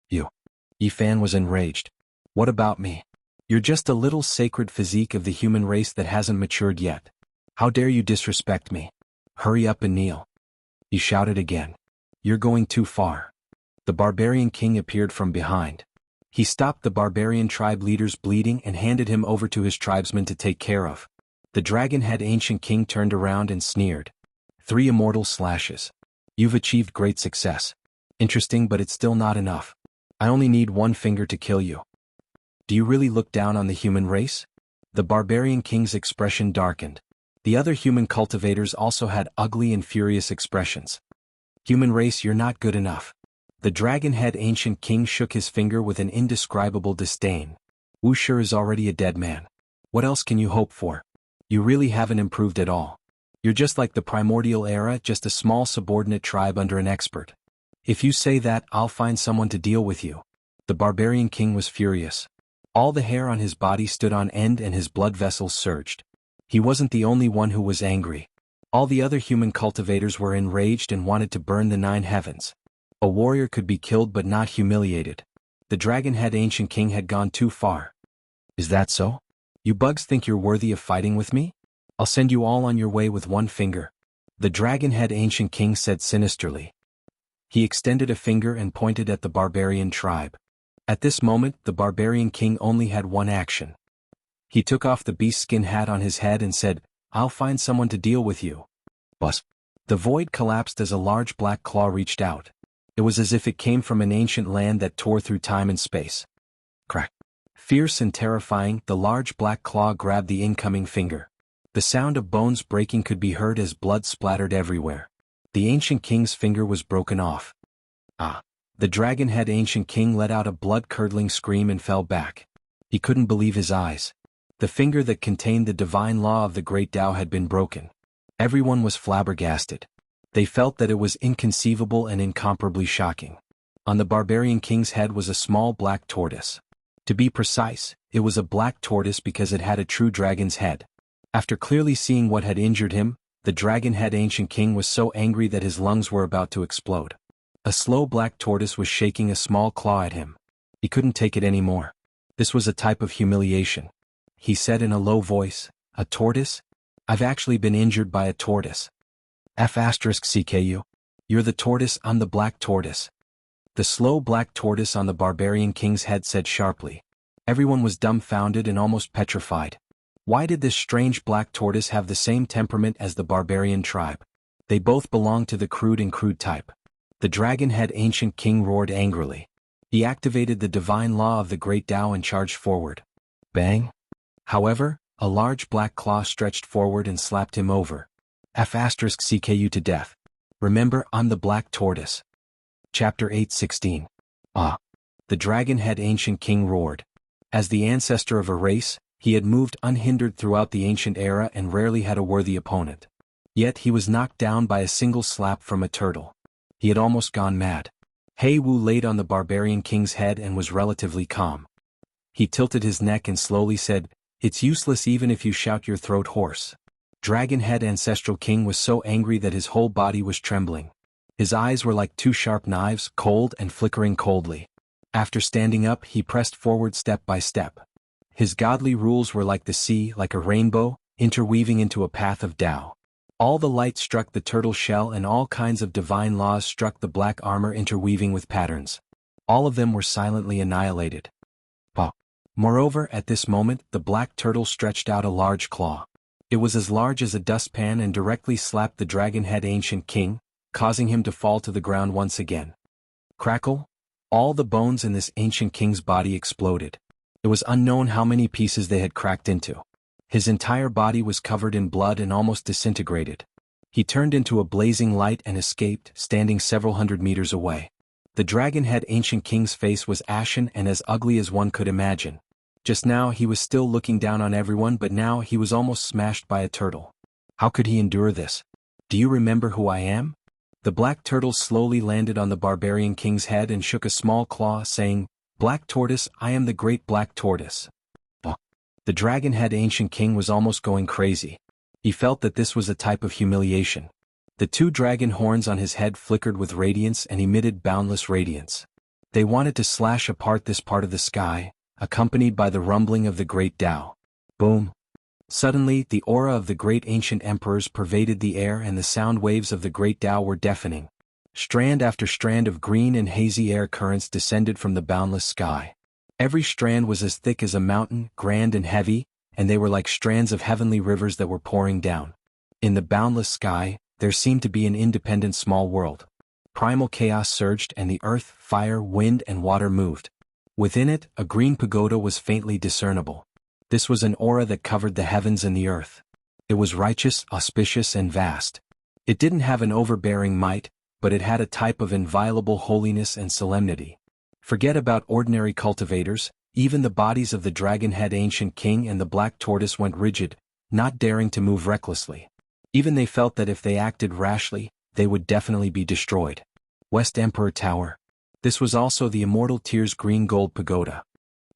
S1: Yi Fan was enraged. What about me? You're just a little sacred physique of the human race that hasn't matured yet. How dare you disrespect me? Hurry up and kneel. He shouted again. You're going too far. The barbarian king appeared from behind. He stopped the barbarian tribe leader's bleeding and handed him over to his tribesmen to take care of. The dragon-head ancient king turned around and sneered. 3 immortal slashes. You've achieved great success. Interesting, but it's still not enough. I only need 1 finger to kill you. Do you really look down on the human race? The barbarian king's expression darkened. The other human cultivators also had ugly and furious expressions. Human race, you're not good enough. The dragon-head ancient king shook his finger with an indescribable disdain. Wuxia is already a dead man. What else can you hope for? You really haven't improved at all. You're just like the primordial era, just a small subordinate tribe under an expert. If you say that, I'll find someone to deal with you. The barbarian king was furious. All the hair on his body stood on end and his blood vessels surged. He wasn't the only one who was angry. All the other human cultivators were enraged and wanted to burn the 9 heavens. A warrior could be killed but not humiliated. The dragon-head ancient king had gone too far. Is that so? You bugs think you're worthy of fighting with me? I'll send you all on your way with 1 finger. The dragon-head ancient king said sinisterly. He extended a finger and pointed at the barbarian tribe. At this moment, the barbarian king only had one action. He took off the beast skin hat on his head and said, I'll find someone to deal with you. Buzz. The void collapsed as a large black claw reached out. It was as if it came from an ancient land that tore through time and space. Crack. Fierce and terrifying, the large black claw grabbed the incoming finger. The sound of bones breaking could be heard as blood splattered everywhere. The ancient king's finger was broken off. Ah! The dragon-head ancient king let out a blood-curdling scream and fell back. He couldn't believe his eyes. The finger that contained the divine law of the great Tao had been broken. Everyone was flabbergasted. They felt that it was inconceivable and incomparably shocking. On the barbarian king's head was a small black tortoise. To be precise, it was a black tortoise because it had a true dragon's head. After clearly seeing what had injured him, the dragon-head ancient king was so angry that his lungs were about to explode. A slow black tortoise was shaking a small claw at him. He couldn't take it anymore. This was a type of humiliation. He said in a low voice, "A tortoise? I've actually been injured by a tortoise. F***CKU. You're the tortoise, I'm the black tortoise." The slow black tortoise on the barbarian king's head said sharply. Everyone was dumbfounded and almost petrified. Why did this strange black tortoise have the same temperament as the barbarian tribe? They both belonged to the crude and crude type. The dragon-head ancient king roared angrily. He activated the divine law of the great Tao and charged forward. Bang! However, a large black claw stretched forward and slapped him over. F***CKU to death. Remember, I'm the black tortoise. Chapter 8:16. Ah! The dragon-head ancient king roared. As the ancestor of a race, he had moved unhindered throughout the ancient era and rarely had a worthy opponent. Yet he was knocked down by a single slap from a turtle. He had almost gone mad. Hei Wu laid on the barbarian king's head and was relatively calm. He tilted his neck and slowly said, "It's useless even if you shout your throat hoarse." Dragon-head ancestral king was so angry that his whole body was trembling. His eyes were like two sharp knives, cold and flickering coldly. After standing up, he pressed forward step by step. His godly rules were like the sea, like a rainbow, interweaving into a path of Tao. All the light struck the turtle shell and all kinds of divine laws struck the black armor interweaving with patterns. All of them were silently annihilated. Bah! Moreover, at this moment, the black turtle stretched out a large claw. It was as large as a dustpan and directly slapped the dragon-head ancient king, causing him to fall to the ground once again. Crackle! All the bones in this ancient king's body exploded. It was unknown how many pieces they had cracked into. His entire body was covered in blood and almost disintegrated. He turned into a blazing light and escaped, standing several hundred meters away. The dragon-head ancient king's face was ashen and as ugly as one could imagine. Just now he was still looking down on everyone, but now he was almost smashed by a turtle. How could he endure this? "Do you remember who I am?" The black turtle slowly landed on the barbarian king's head and shook a small claw, saying, "Black tortoise, I am the great black tortoise." The dragon-head ancient king was almost going crazy. He felt that this was a type of humiliation. The two dragon horns on his head flickered with radiance and emitted boundless radiance. They wanted to slash apart this part of the sky, accompanied by the rumbling of the great Tao. Boom! Suddenly, the aura of the great ancient emperors pervaded the air and the sound waves of the great Tao were deafening. Strand after strand of green and hazy air currents descended from the boundless sky. Every strand was as thick as a mountain, grand and heavy, and they were like strands of heavenly rivers that were pouring down. In the boundless sky, there seemed to be an independent small world. Primal chaos surged and the earth, fire, wind and water moved. Within it, a green pagoda was faintly discernible. This was an aura that covered the heavens and the earth. It was righteous, auspicious and vast. It didn't have an overbearing might, but it had a type of inviolable holiness and solemnity. Forget about ordinary cultivators, even the bodies of the dragon-head ancient king and the black tortoise went rigid, not daring to move recklessly. Even they felt that if they acted rashly, they would definitely be destroyed. West Emperor Tower. This was also the Immortal Tier's green gold pagoda.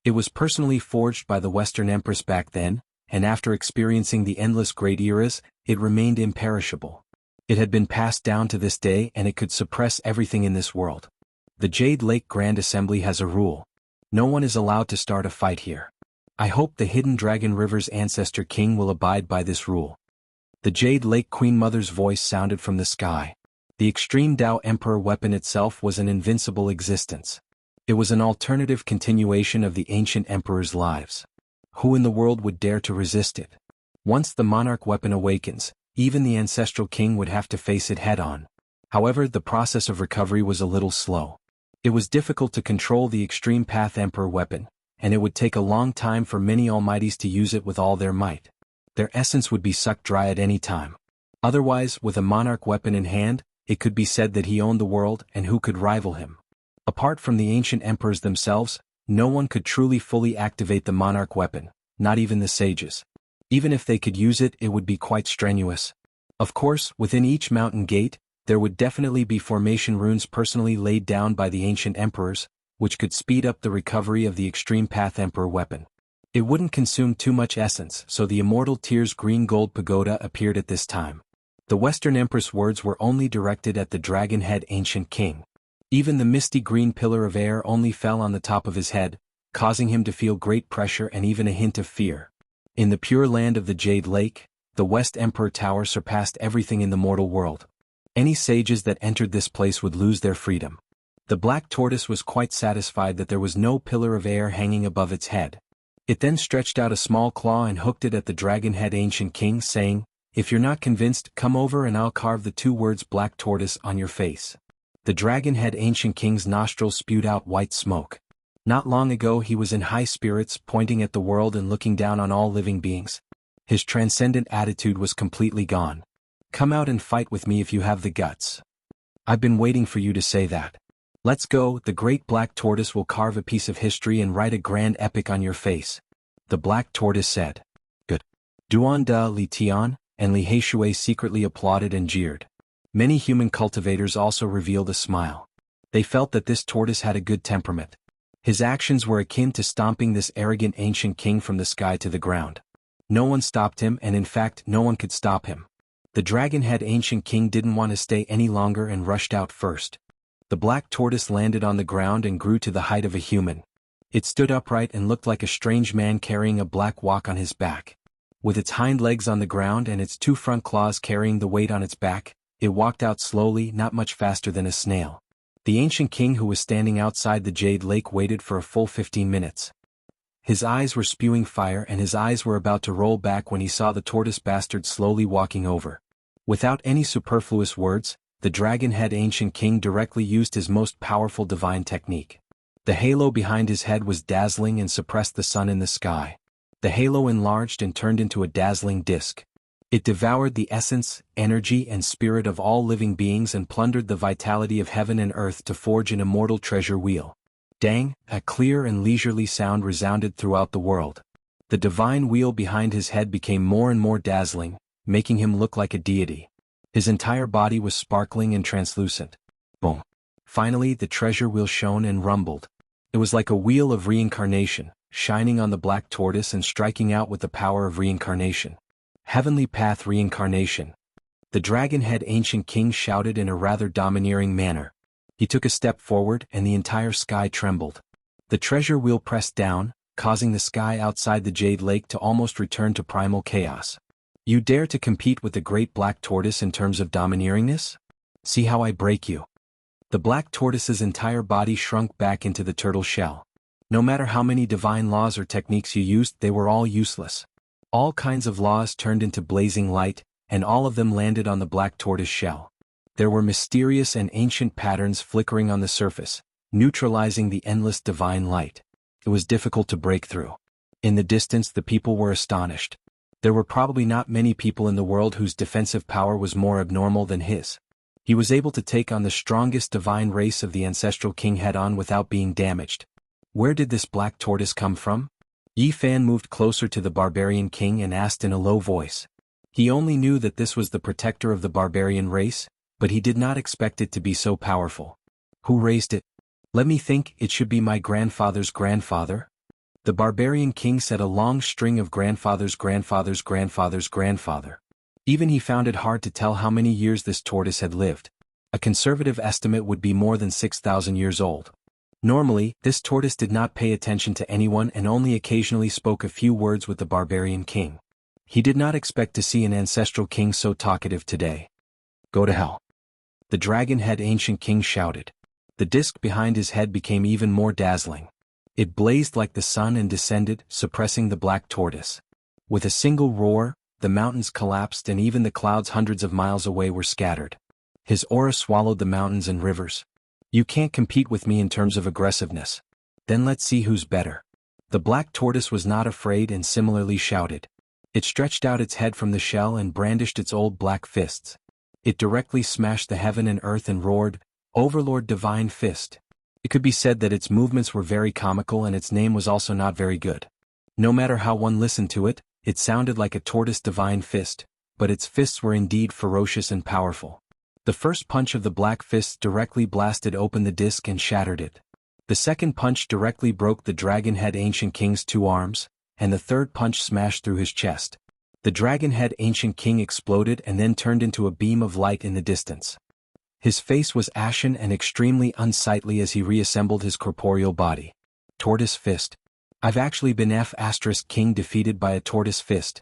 S1: It was personally forged by the Western Empress back then, and after experiencing the endless great eras, it remained imperishable. It had been passed down to this day and it could suppress everything in this world. The Jade Lake Grand Assembly has a rule. No one is allowed to start a fight here. I hope the Hidden Dragon River's ancestor king will abide by this rule. The Jade Lake Queen Mother's voice sounded from the sky. The Extreme Tao Emperor weapon itself was an invincible existence. It was an alternative continuation of the ancient emperor's lives. Who in the world would dare to resist it? Once the monarch weapon awakens, even the ancestral king would have to face it head-on. However, the process of recovery was a little slow. It was difficult to control the Extreme Path Emperor weapon, and it would take a long time for many almighties to use it with all their might. Their essence would be sucked dry at any time. Otherwise, with a monarch weapon in hand, it could be said that he owned the world, and who could rival him? Apart from the ancient emperors themselves, no one could truly fully activate the monarch weapon, not even the sages. Even if they could use it, it would be quite strenuous. Of course, within each mountain gate, there would definitely be formation runes personally laid down by the ancient emperors, which could speed up the recovery of the Extreme Path Emperor weapon. It wouldn't consume too much essence, so the Immortal Tier's green-gold pagoda appeared at this time. The Western Empress words were only directed at the dragon-head ancient king. Even the misty green pillar of air only fell on the top of his head, causing him to feel great pressure and even a hint of fear. In the pure land of the Jade Lake, the West Emperor Tower surpassed everything in the mortal world. Any sages that entered this place would lose their freedom. The black tortoise was quite satisfied that there was no pillar of air hanging above its head. It then stretched out a small claw and hooked it at the dragon-head ancient king, saying, "If you're not convinced, come over and I'll carve the two words black tortoise on your face." The dragon-head ancient king's nostrils spewed out white smoke. Not long ago he was in high spirits, pointing at the world and looking down on all living beings. His transcendent attitude was completely gone. "Come out and fight with me if you have the guts. I've been waiting for you to say that. Let's go, the great black tortoise will carve a piece of history and write a grand epic on your face." The black tortoise said. "Good. Duan da Li Tian," and Li Heishui secretly applauded and jeered. Many human cultivators also revealed a smile. They felt that this tortoise had a good temperament. His actions were akin to stomping this arrogant ancient king from the sky to the ground. No one stopped him, and in fact no one could stop him. The dragon-head ancient king didn't want to stay any longer and rushed out first. The black tortoise landed on the ground and grew to the height of a human. It stood upright and looked like a strange man carrying a black walk on his back. With its hind legs on the ground and its two front claws carrying the weight on its back, it walked out slowly, not much faster than a snail. The ancient king who was standing outside the Jade Lake waited for a full 15 minutes. His eyes were spewing fire and his eyes were about to roll back when he saw the tortoise bastard slowly walking over. Without any superfluous words, the dragon-head ancient king directly used his most powerful divine technique. The halo behind his head was dazzling and suppressed the sun in the sky. The halo enlarged and turned into a dazzling disk. It devoured the essence, energy and spirit of all living beings and plundered the vitality of heaven and earth to forge an immortal treasure wheel. Dang, a clear and leisurely sound resounded throughout the world. The divine wheel behind his head became more and more dazzling, making him look like a deity. His entire body was sparkling and translucent. Boom. Finally the treasure wheel shone and rumbled. It was like a wheel of reincarnation, shining on the black tortoise and striking out with the power of reincarnation. Heavenly Path Reincarnation. The dragon-head ancient king shouted in a rather domineering manner. He took a step forward and the entire sky trembled. The treasure wheel pressed down, causing the sky outside the Jade Lake to almost return to primal chaos. "You dare to compete with the great black tortoise in terms of domineeringness? See how I break you." The black tortoise's entire body shrunk back into the turtle shell. No matter how many divine laws or techniques you used, they were all useless. All kinds of laws turned into blazing light, and all of them landed on the black tortoise shell. There were mysterious and ancient patterns flickering on the surface, neutralizing the endless divine light. It was difficult to break through. In the distance the people were astonished. There were probably not many people in the world whose defensive power was more abnormal than his. He was able to take on the strongest divine race of the ancestral king head-on without being damaged. Where did this black tortoise come from? Yi Fan moved closer to the barbarian king and asked in a low voice. He only knew that this was the protector of the barbarian race, but he did not expect it to be so powerful. Who raised it? Let me think, it should be my grandfather's grandfather? The barbarian king said a long string of grandfather's grandfather's grandfather's grandfather. Even he found it hard to tell how many years this tortoise had lived. A conservative estimate would be more than 6,000 years old. Normally, this tortoise did not pay attention to anyone and only occasionally spoke a few words with the barbarian king. He did not expect to see an ancestral king so talkative today. "Go to hell." The dragon-head ancient king shouted. The disk behind his head became even more dazzling. It blazed like the sun and descended, suppressing the black tortoise. With a single roar, the mountains collapsed and even the clouds hundreds of miles away were scattered. His aura swallowed the mountains and rivers. You can't compete with me in terms of aggressiveness. Then let's see who's better. The black tortoise was not afraid and similarly shouted. It stretched out its head from the shell and brandished its old black fists. It directly smashed the heaven and earth and roared, "Overlord Divine Fist." It could be said that its movements were very comical and its name was also not very good. No matter how one listened to it, it sounded like a tortoise divine fist, but its fists were indeed ferocious and powerful. The first punch of the black fist directly blasted open the disc and shattered it. The second punch directly broke the dragon-head ancient king's two arms, and the third punch smashed through his chest. The dragon-head ancient king exploded and then turned into a beam of light in the distance. His face was ashen and extremely unsightly as he reassembled his corporeal body. Tortoise fist. I've actually been F***king defeated by a tortoise fist.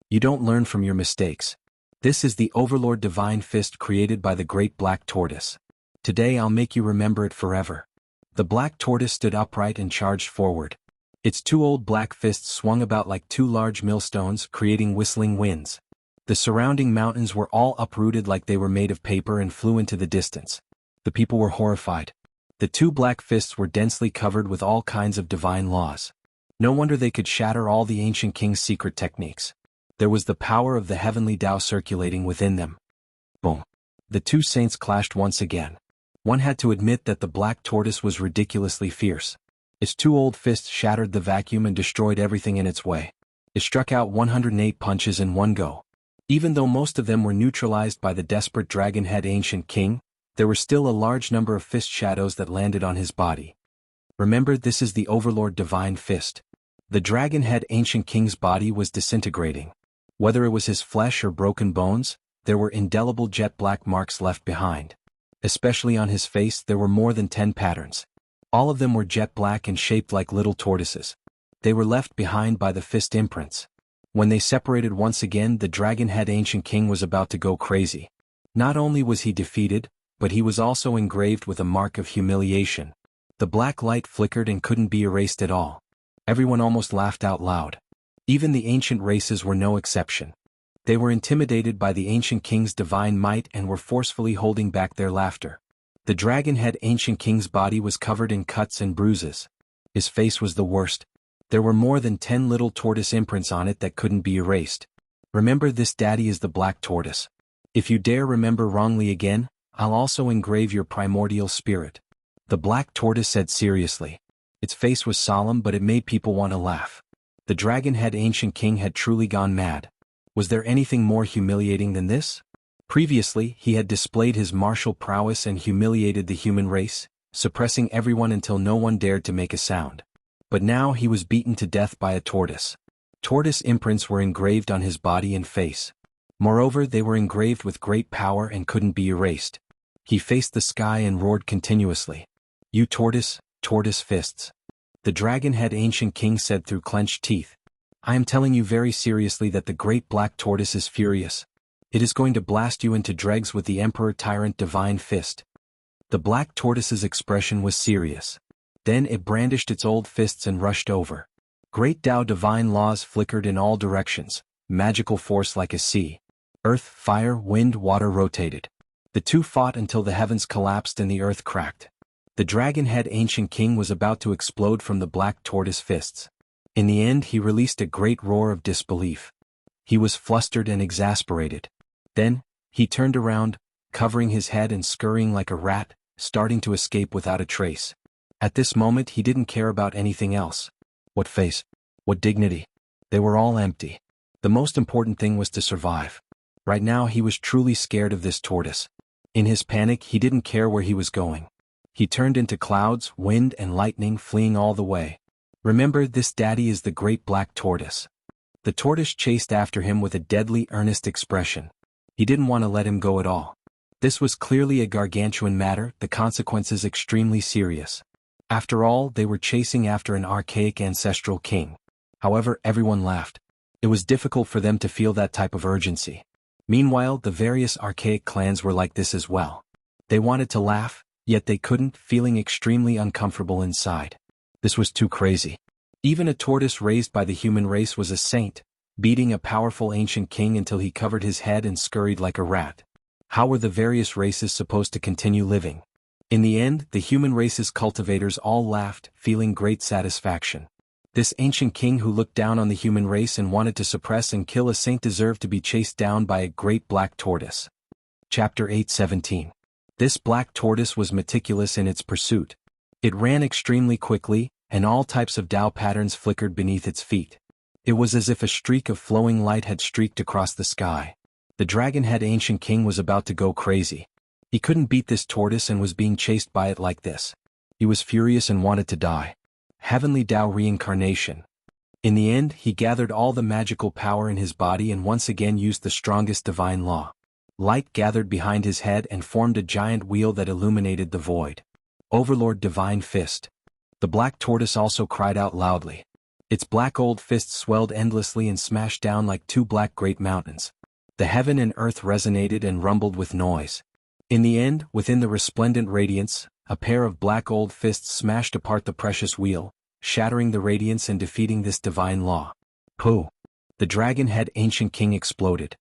S1: You don't learn from your mistakes. This is the Overlord Divine Fist created by the Great Black Tortoise. Today I'll make you remember it forever. The black tortoise stood upright and charged forward. Its two old black fists swung about like two large millstones, creating whistling winds. The surrounding mountains were all uprooted like they were made of paper and flew into the distance. The people were horrified. The two black fists were densely covered with all kinds of divine laws. No wonder they could shatter all the ancient king's secret techniques. There was the power of the heavenly Tao circulating within them. Boom. The two saints clashed once again. One had to admit that the black tortoise was ridiculously fierce. Its two old fists shattered the vacuum and destroyed everything in its way. It struck out 108 punches in one go. Even though most of them were neutralized by the desperate dragon-head ancient king, there were still a large number of fist shadows that landed on his body. Remember, this is the Overlord Divine Fist. The dragon-head ancient king's body was disintegrating. Whether it was his flesh or broken bones, there were indelible jet-black marks left behind. Especially on his face there were more than 10 patterns. All of them were jet-black and shaped like little tortoises. They were left behind by the fist imprints. When they separated once again, the dragon-head ancient king was about to go crazy. Not only was he defeated, but he was also engraved with a mark of humiliation. The black light flickered and couldn't be erased at all. Everyone almost laughed out loud. Even the ancient races were no exception. They were intimidated by the ancient king's divine might and were forcefully holding back their laughter. The dragon-head ancient king's body was covered in cuts and bruises. His face was the worst. There were more than 10 little tortoise imprints on it that couldn't be erased. Remember, this daddy is the black tortoise. If you dare remember wrongly again, I'll also engrave your primordial spirit. The black tortoise said seriously. Its face was solemn, but it made people want to laugh. The dragon-head ancient king had truly gone mad. Was there anything more humiliating than this? Previously, he had displayed his martial prowess and humiliated the human race, suppressing everyone until no one dared to make a sound. But now he was beaten to death by a tortoise. Tortoise imprints were engraved on his body and face. Moreover, they were engraved with great power and couldn't be erased. He faced the sky and roared continuously. "You tortoise, tortoise fists." The dragon-head ancient king said through clenched teeth. "I am telling you very seriously that the great black tortoise is furious. It is going to blast you into dregs with the emperor tyrant divine fist." The black tortoise's expression was serious. Then it brandished its old fists and rushed over. Great Tao divine laws flickered in all directions, magical force like a sea. Earth, fire, wind, water rotated. The two fought until the heavens collapsed and the earth cracked. The dragon-head ancient king was about to explode from the black tortoise fists. In the end he released a great roar of disbelief. He was flustered and exasperated. Then, he turned around, covering his head and scurrying like a rat, starting to escape without a trace. At this moment he didn't care about anything else. What face? What dignity? They were all empty. The most important thing was to survive. Right now he was truly scared of this tortoise. In his panic he didn't care where he was going. He turned into clouds, wind and lightning, fleeing all the way. Remember, this daddy is the great black tortoise. The tortoise chased after him with a deadly, earnest expression. He didn't want to let him go at all. This was clearly a gargantuan matter, the consequences extremely serious. After all, they were chasing after an archaic ancestral king. However, everyone laughed. It was difficult for them to feel that type of urgency. Meanwhile, the various archaic clans were like this as well. They wanted to laugh, yet they couldn't, feeling extremely uncomfortable inside. This was too crazy. Even a tortoise raised by the human race was a saint, beating a powerful ancient king until he covered his head and scurried like a rat. How were the various races supposed to continue living? In the end, the human race's cultivators all laughed, feeling great satisfaction. This ancient king who looked down on the human race and wanted to suppress and kill a saint deserved to be chased down by a great black tortoise. Chapter 8:17. This black tortoise was meticulous in its pursuit. It ran extremely quickly, and all types of Tao patterns flickered beneath its feet. It was as if a streak of flowing light had streaked across the sky. The dragon-head ancient king was about to go crazy. He couldn't beat this tortoise and was being chased by it like this. He was furious and wanted to die. Heavenly Tao reincarnation. In the end, he gathered all the magical power in his body and once again used the strongest divine law. Light gathered behind his head and formed a giant wheel that illuminated the void. Overlord Divine Fist. The black tortoise also cried out loudly. Its black old fists swelled endlessly and smashed down like two black great mountains. The heaven and earth resonated and rumbled with noise. In the end, within the resplendent radiance, a pair of black old fists smashed apart the precious wheel, shattering the radiance and defeating this divine law. Pooh! The dragon-head ancient king exploded.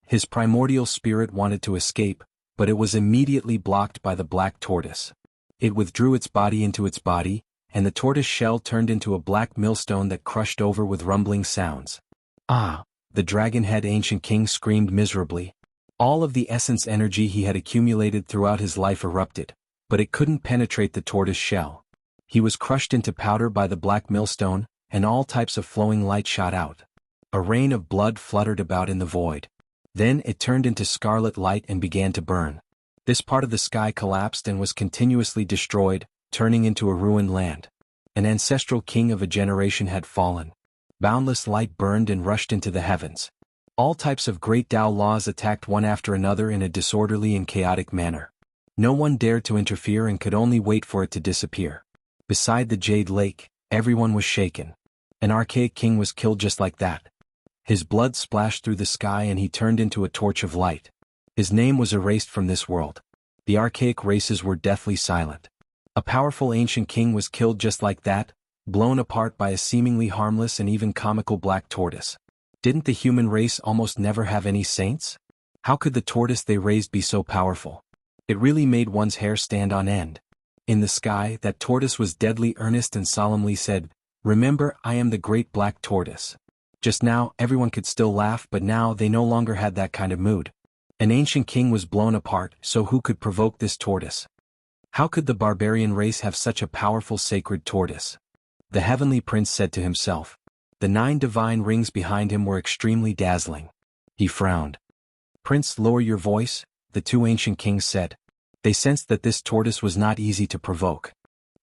S1: His primordial spirit wanted to escape, but it was immediately blocked by the black tortoise. It withdrew its body into its body, and the tortoise shell turned into a black millstone that crushed over with rumbling sounds. Ah! The dragon-head ancient king screamed miserably. All of the essence energy he had accumulated throughout his life erupted, but it couldn't penetrate the tortoise shell. He was crushed into powder by the black millstone, and all types of flowing light shot out. A rain of blood fluttered about in the void. Then it turned into scarlet light and began to burn. This part of the sky collapsed and was continuously destroyed, turning into a ruined land. An ancestral king of a generation had fallen. Boundless light burned and rushed into the heavens. All types of great Tao laws attacked one after another in a disorderly and chaotic manner. No one dared to interfere and could only wait for it to disappear. Beside the Jade Lake, everyone was shaken. An archaic king was killed just like that. His blood splashed through the sky and he turned into a torch of light. His name was erased from this world. The archaic races were deathly silent. A powerful ancient king was killed just like that, blown apart by a seemingly harmless and even comical black tortoise. Didn't the human race almost never have any saints? How could the tortoise they raised be so powerful? It really made one's hair stand on end. In the sky, that tortoise was deadly earnest and solemnly said, "Remember, I am the great black tortoise." Just now, everyone could still laugh, but now they no longer had that kind of mood. An ancient king was blown apart, so who could provoke this tortoise? How could the barbarian race have such a powerful sacred tortoise? The heavenly prince said to himself. The 9 divine rings behind him were extremely dazzling. He frowned. "Prince, lower your voice," the 2 ancient kings said. They sensed that this tortoise was not easy to provoke.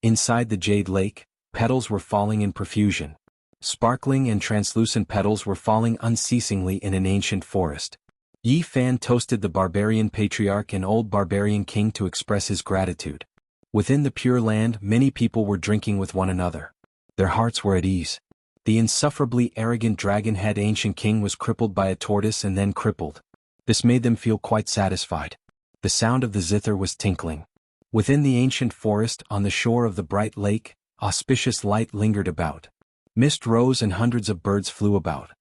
S1: Inside the Jade Lake, petals were falling in profusion. Sparkling and translucent petals were falling unceasingly in an ancient forest. Yi Fan toasted the barbarian patriarch and old barbarian king to express his gratitude. Within the Pure Land, many people were drinking with one another. Their hearts were at ease. The insufferably arrogant dragon-head ancient king was crippled by a tortoise and then crippled. This made them feel quite satisfied. The sound of the zither was tinkling. Within the ancient forest, on the shore of the bright lake, auspicious light lingered about. Mist rose and hundreds of birds flew about.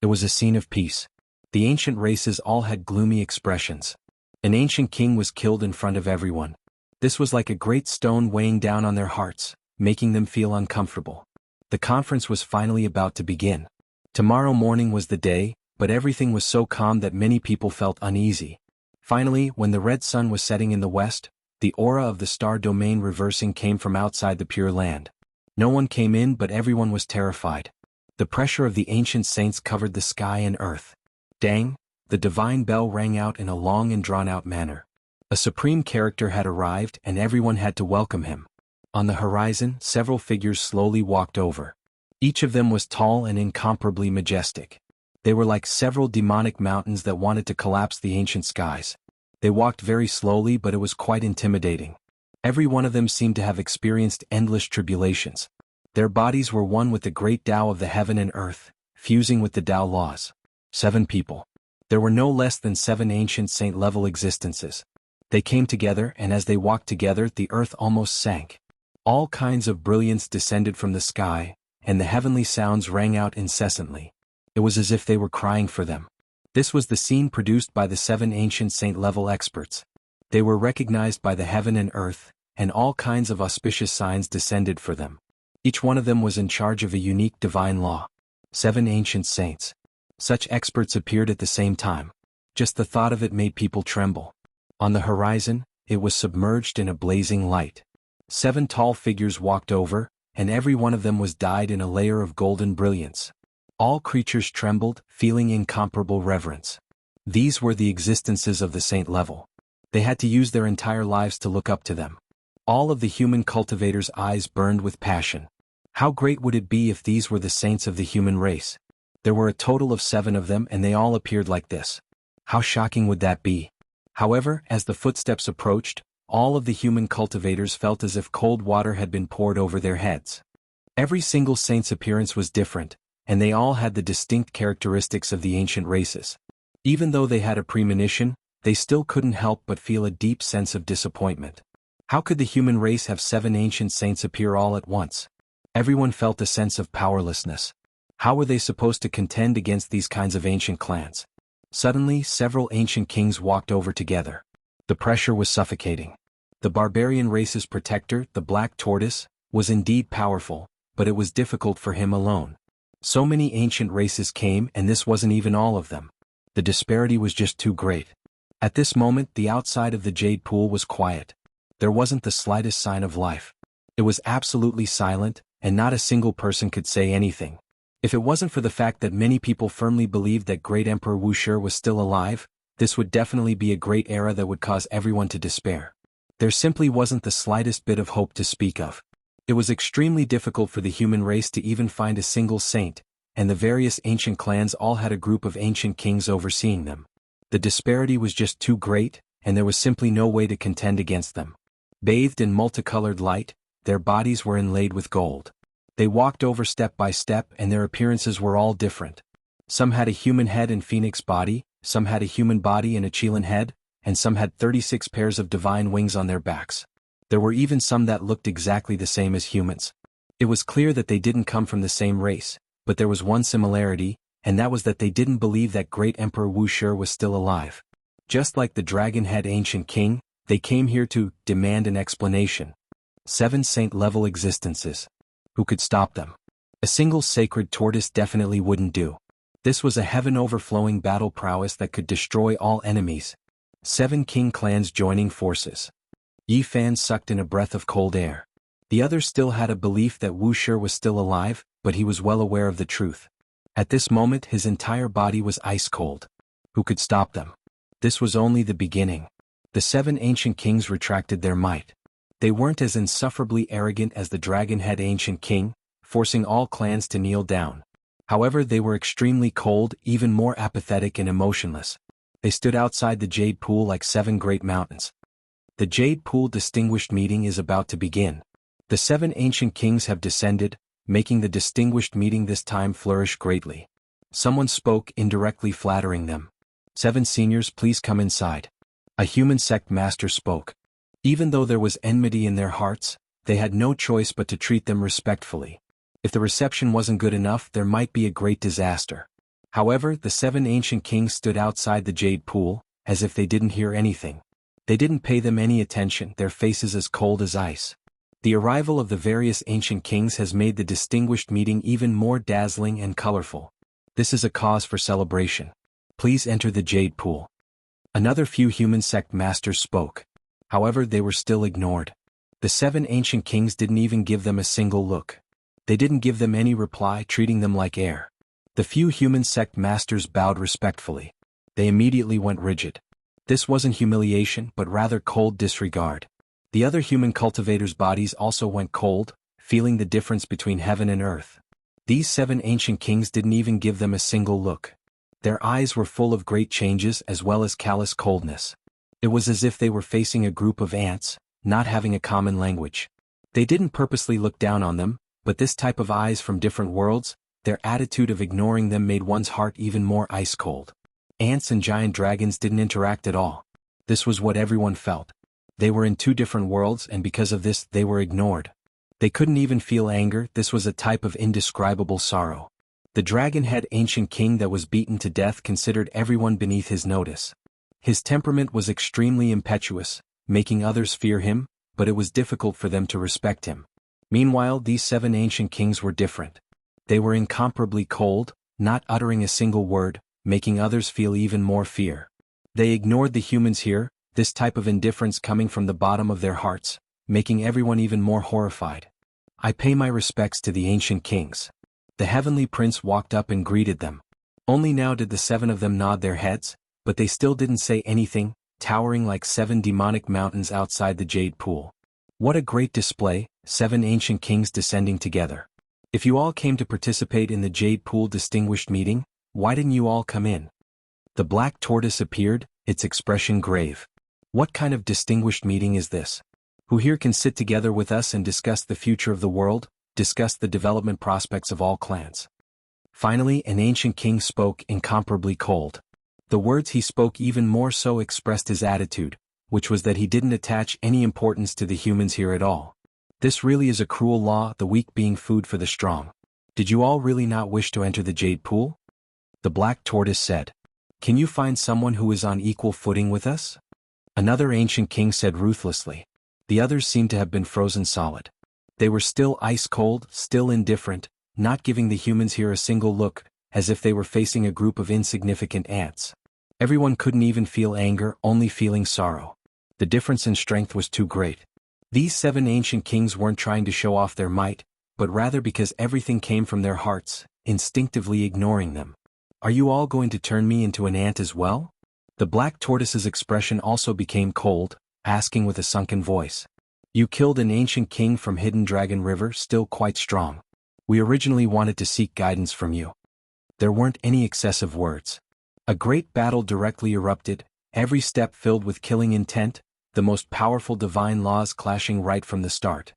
S1: It was a scene of peace. The ancient races all had gloomy expressions. An ancient king was killed in front of everyone. This was like a great stone weighing down on their hearts, making them feel uncomfortable. The conference was finally about to begin. Tomorrow morning was the day, but everything was so calm that many people felt uneasy. Finally, when the red sun was setting in the west, the aura of the star domain reversing came from outside the Pure Land. No one came in, but everyone was terrified. The pressure of the ancient saints covered the sky and earth. Dang! The divine bell rang out in a long and drawn-out manner. A supreme character had arrived and everyone had to welcome him. On the horizon, several figures slowly walked over. Each of them was tall and incomparably majestic. They were like several demonic mountains that wanted to collapse the ancient skies. They walked very slowly, but it was quite intimidating. Every one of them seemed to have experienced endless tribulations. Their bodies were one with the great Tao of the heaven and earth, fusing with the Tao laws. 7 people. There were no less than 7 ancient saint-level existences. They came together, and as they walked together, the earth almost sank. All kinds of brilliance descended from the sky, and the heavenly sounds rang out incessantly. It was as if they were crying for them. This was the scene produced by the 7 ancient saint-level experts. They were recognized by the heaven and earth, and all kinds of auspicious signs descended for them. Each one of them was in charge of a unique divine law. 7 ancient saints. Such experts appeared at the same time. Just the thought of it made people tremble. On the horizon, it was submerged in a blazing light. 7 tall figures walked over, and every one of them was dyed in a layer of golden brilliance. All creatures trembled, feeling incomparable reverence. These were the existences of the saint level. They had to use their entire lives to look up to them. All of the human cultivators' eyes burned with passion. How great would it be if these were the saints of the human race? There were a total of 7 of them, and they all appeared like this. How shocking would that be? However, as the footsteps approached, all of the human cultivators felt as if cold water had been poured over their heads. Every single saint's appearance was different, and they all had the distinct characteristics of the ancient races. Even though they had a premonition, they still couldn't help but feel a deep sense of disappointment. How could the human race have 7 ancient saints appear all at once? Everyone felt a sense of powerlessness. How were they supposed to contend against these kinds of ancient clans? Suddenly, several ancient kings walked over together. The pressure was suffocating. The barbarian race's protector, the Black Tortoise, was indeed powerful, but it was difficult for him alone. So many ancient races came, and this wasn't even all of them. The disparity was just too great. At this moment, the outside of the jade pool was quiet. There wasn't the slightest sign of life. It was absolutely silent, and not a single person could say anything. If it wasn't for the fact that many people firmly believed that great Emperor Wuxia was still alive, this would definitely be a great era that would cause everyone to despair. There simply wasn't the slightest bit of hope to speak of. It was extremely difficult for the human race to even find a single saint, and the various ancient clans all had a group of ancient kings overseeing them. The disparity was just too great, and there was simply no way to contend against them. Bathed in multicolored light, their bodies were inlaid with gold. They walked over step by step, and their appearances were all different. Some had a human head and phoenix body, some had a human body and a Chilan head, and some had 36 pairs of divine wings on their backs. There were even some that looked exactly the same as humans. It was clear that they didn't come from the same race, but there was one similarity, and that was that they didn't believe that great Emperor Wuxia was still alive. Just like the dragon-head ancient king, they came here to demand an explanation. 7 saint-level existences. Who could stop them? A single sacred tortoise definitely wouldn't do. This was a heaven-overflowing battle prowess that could destroy all enemies. 7 king clans joining forces. Yi Fan sucked in a breath of cold air. The others still had a belief that Wuxia was still alive, but he was well aware of the truth. At this moment, his entire body was ice cold. Who could stop them? This was only the beginning. The 7 ancient kings retracted their might. They weren't as insufferably arrogant as the dragon-head ancient king, forcing all clans to kneel down. However, they were extremely cold, even more apathetic and emotionless. They stood outside the jade pool like 7 great mountains. The jade pool distinguished meeting is about to begin. The 7 ancient kings have descended, making the distinguished meeting this time flourish greatly. Someone spoke, indirectly flattering them. 7 seniors, please come inside. A human sect master spoke. Even though there was enmity in their hearts, they had no choice but to treat them respectfully. If the reception wasn't good enough, there might be a great disaster. However, the 7 ancient kings stood outside the jade pool, as if they didn't hear anything. They didn't pay them any attention, their faces as cold as ice. The arrival of the various ancient kings has made the distinguished meeting even more dazzling and colorful. This is a cause for celebration. Please enter the jade pool. Another few human sect masters spoke. However, they were still ignored. The 7 ancient kings didn't even give them a single look. They didn't give them any reply, treating them like air. The few human sect masters bowed respectfully. They immediately went rigid. This wasn't humiliation, but rather cold disregard. The other human cultivators' bodies also went cold, feeling the difference between heaven and earth. These 7 ancient kings didn't even give them a single look. Their eyes were full of great changes as well as callous coldness. It was as if they were facing a group of ants, not having a common language. They didn't purposely look down on them, but this type of eyes from different worlds, their attitude of ignoring them made one's heart even more ice cold. Ants and giant dragons didn't interact at all. This was what everyone felt. They were in 2 different worlds, and because of this, they were ignored. They couldn't even feel anger. This was a type of indescribable sorrow. The dragon-head ancient king that was beaten to death considered everyone beneath his notice. His temperament was extremely impetuous, making others fear him, but it was difficult for them to respect him. Meanwhile, these 7 ancient kings were different. They were incomparably cold, not uttering a single word, making others feel even more fear. They ignored the humans here, this type of indifference coming from the bottom of their hearts, making everyone even more horrified. I pay my respects to the ancient kings. The heavenly prince walked up and greeted them. Only now did the 7 of them nod their heads, but they still didn't say anything, towering like 7 demonic mountains outside the jade pool. What a great display, 7 ancient kings descending together. If you all came to participate in the jade pool distinguished meeting, why didn't you all come in? The black tortoise appeared, its expression grave. What kind of distinguished meeting is this? Who here can sit together with us and discuss the future of the world, discuss the development prospects of all clans? Finally, an ancient king spoke, incomparably cold. The words he spoke even more so expressed his attitude, which was that he didn't attach any importance to the humans here at all. This really is a cruel law, the weak being food for the strong. Did you all really not wish to enter the jade pool? The black tortoise said. Can you find someone who is on equal footing with us? Another ancient king said ruthlessly. The others seemed to have been frozen solid. They were still ice cold, still indifferent, not giving the humans here a single look, as if they were facing a group of insignificant ants. Everyone couldn't even feel anger, only feeling sorrow. The difference in strength was too great. These 7 ancient kings weren't trying to show off their might, but rather because everything came from their hearts, instinctively ignoring them. Are you all going to turn me into an ant as well? The black tortoise's expression also became cold, asking with a sunken voice. You killed an ancient king from Hidden Dragon River, still quite strong. We originally wanted to seek guidance from you. There weren't any excessive words. A great battle directly erupted, every step filled with killing intent, the most powerful divine laws clashing right from the start.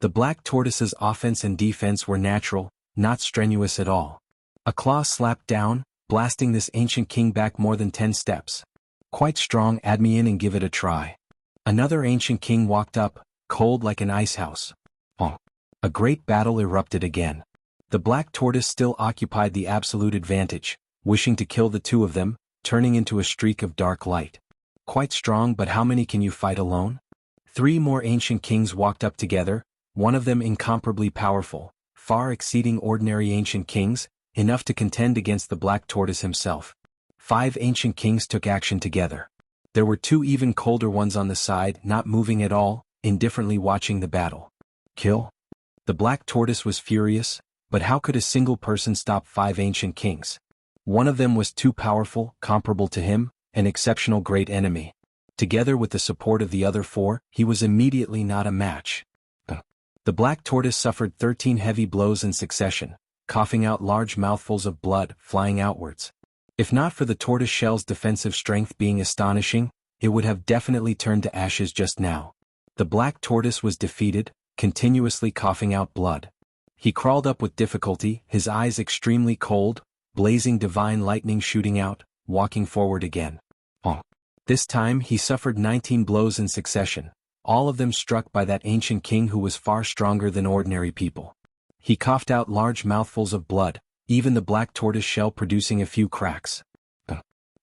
S1: The black tortoise's offense and defense were natural, not strenuous at all. A claw slapped down, blasting this ancient king back more than 10 steps. Quite strong, add me in and give it a try. Another ancient king walked up, cold like an icehouse. A great battle erupted again. The black tortoise still occupied the absolute advantage, wishing to kill the 2 of them, turning into a streak of dark light. Quite strong, but how many can you fight alone? 3 more ancient kings walked up together, one of them incomparably powerful, far exceeding ordinary ancient kings, enough to contend against the black tortoise himself. 5 ancient kings took action together. There were 2 even colder ones on the side, not moving at all, indifferently watching the battle. Kill? The black tortoise was furious, but how could a single person stop 5 ancient kings? One of them was too powerful, comparable to him, an exceptional great enemy. Together with the support of the other 4, he was immediately not a match. The black tortoise suffered 13 heavy blows in succession, coughing out large mouthfuls of blood, flying outwards. If not for the tortoise shell's defensive strength being astonishing, it would have definitely turned to ashes just now. The black tortoise was defeated, continuously coughing out blood. He crawled up with difficulty, his eyes extremely cold, blazing divine lightning shooting out, walking forward again. This time he suffered 19 blows in succession, all of them struck by that ancient king who was far stronger than ordinary people. He coughed out large mouthfuls of blood, even the black tortoise shell producing a few cracks.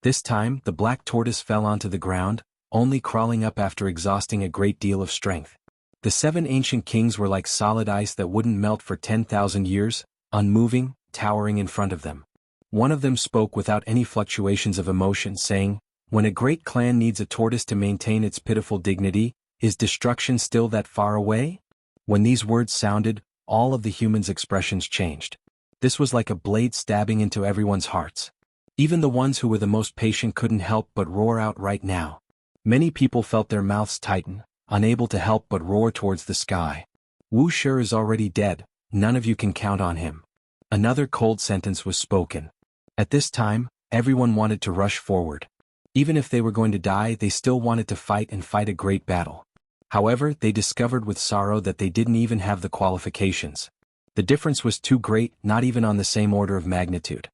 S1: This time, the black tortoise fell onto the ground, only crawling up after exhausting a great deal of strength. The 7 ancient kings were like solid ice that wouldn't melt for 10,000 years, unmoving, towering in front of them. One of them spoke without any fluctuations of emotion, saying, "When a great clan needs a tortoise to maintain its pitiful dignity, is destruction still that far away?" When these words sounded, all of the humans' expressions changed. This was like a blade stabbing into everyone's hearts. Even the ones who were the most patient couldn't help but roar out right now. Many people felt their mouths tighten, unable to help but roar towards the sky. Wuxia is already dead, none of you can count on him. Another cold sentence was spoken. At this time, everyone wanted to rush forward. Even if they were going to die, they still wanted to fight and fight a great battle. However, they discovered with sorrow that they didn't even have the qualifications. The difference was too great, not even on the same order of magnitude.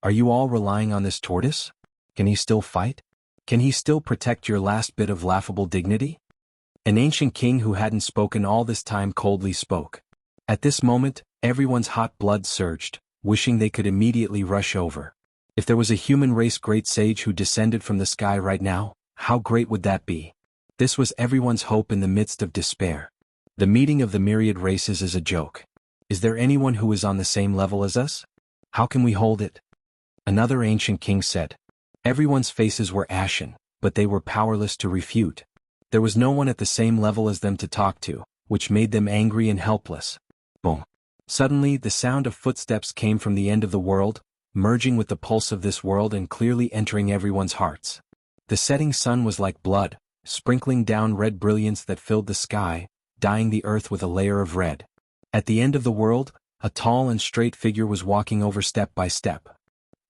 S1: Are you all relying on this tortoise? Can he still fight? Can he still protect your last bit of laughable dignity? An ancient king who hadn't spoken all this time coldly spoke. At this moment, everyone's hot blood surged, wishing they could immediately rush over. If there was a human race great sage who descended from the sky right now, how great would that be? This was everyone's hope in the midst of despair. The meeting of the myriad races is a joke. Is there anyone who is on the same level as us? How can we hold it? Another ancient king said. Everyone's faces were ashen, but they were powerless to refute. There was no one at the same level as them to talk to, which made them angry and helpless. Boom. Suddenly, the sound of footsteps came from the end of the world, merging with the pulse of this world and clearly entering everyone's hearts. The setting sun was like blood, sprinkling down red brilliance that filled the sky, dyeing the earth with a layer of red. At the end of the world, a tall and straight figure was walking over step by step.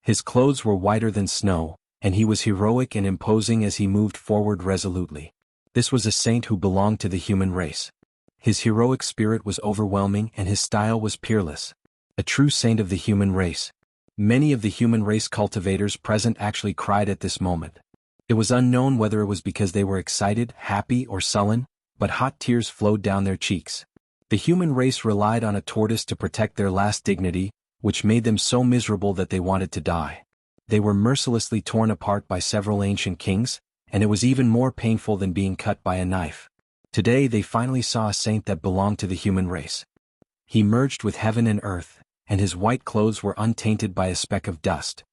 S1: His clothes were whiter than snow, and he was heroic and imposing as he moved forward resolutely. This was a saint who belonged to the human race. His heroic spirit was overwhelming and his style was peerless. A true saint of the human race. Many of the human race cultivators present actually cried at this moment. It was unknown whether it was because they were excited, happy, or sullen, but hot tears flowed down their cheeks. The human race relied on a tortoise to protect their last dignity, which made them so miserable that they wanted to die. They were mercilessly torn apart by several ancient kings, and it was even more painful than being cut by a knife. Today they finally saw a saint that belonged to the human race. He merged with heaven and earth, and his white clothes were untainted by a speck of dust.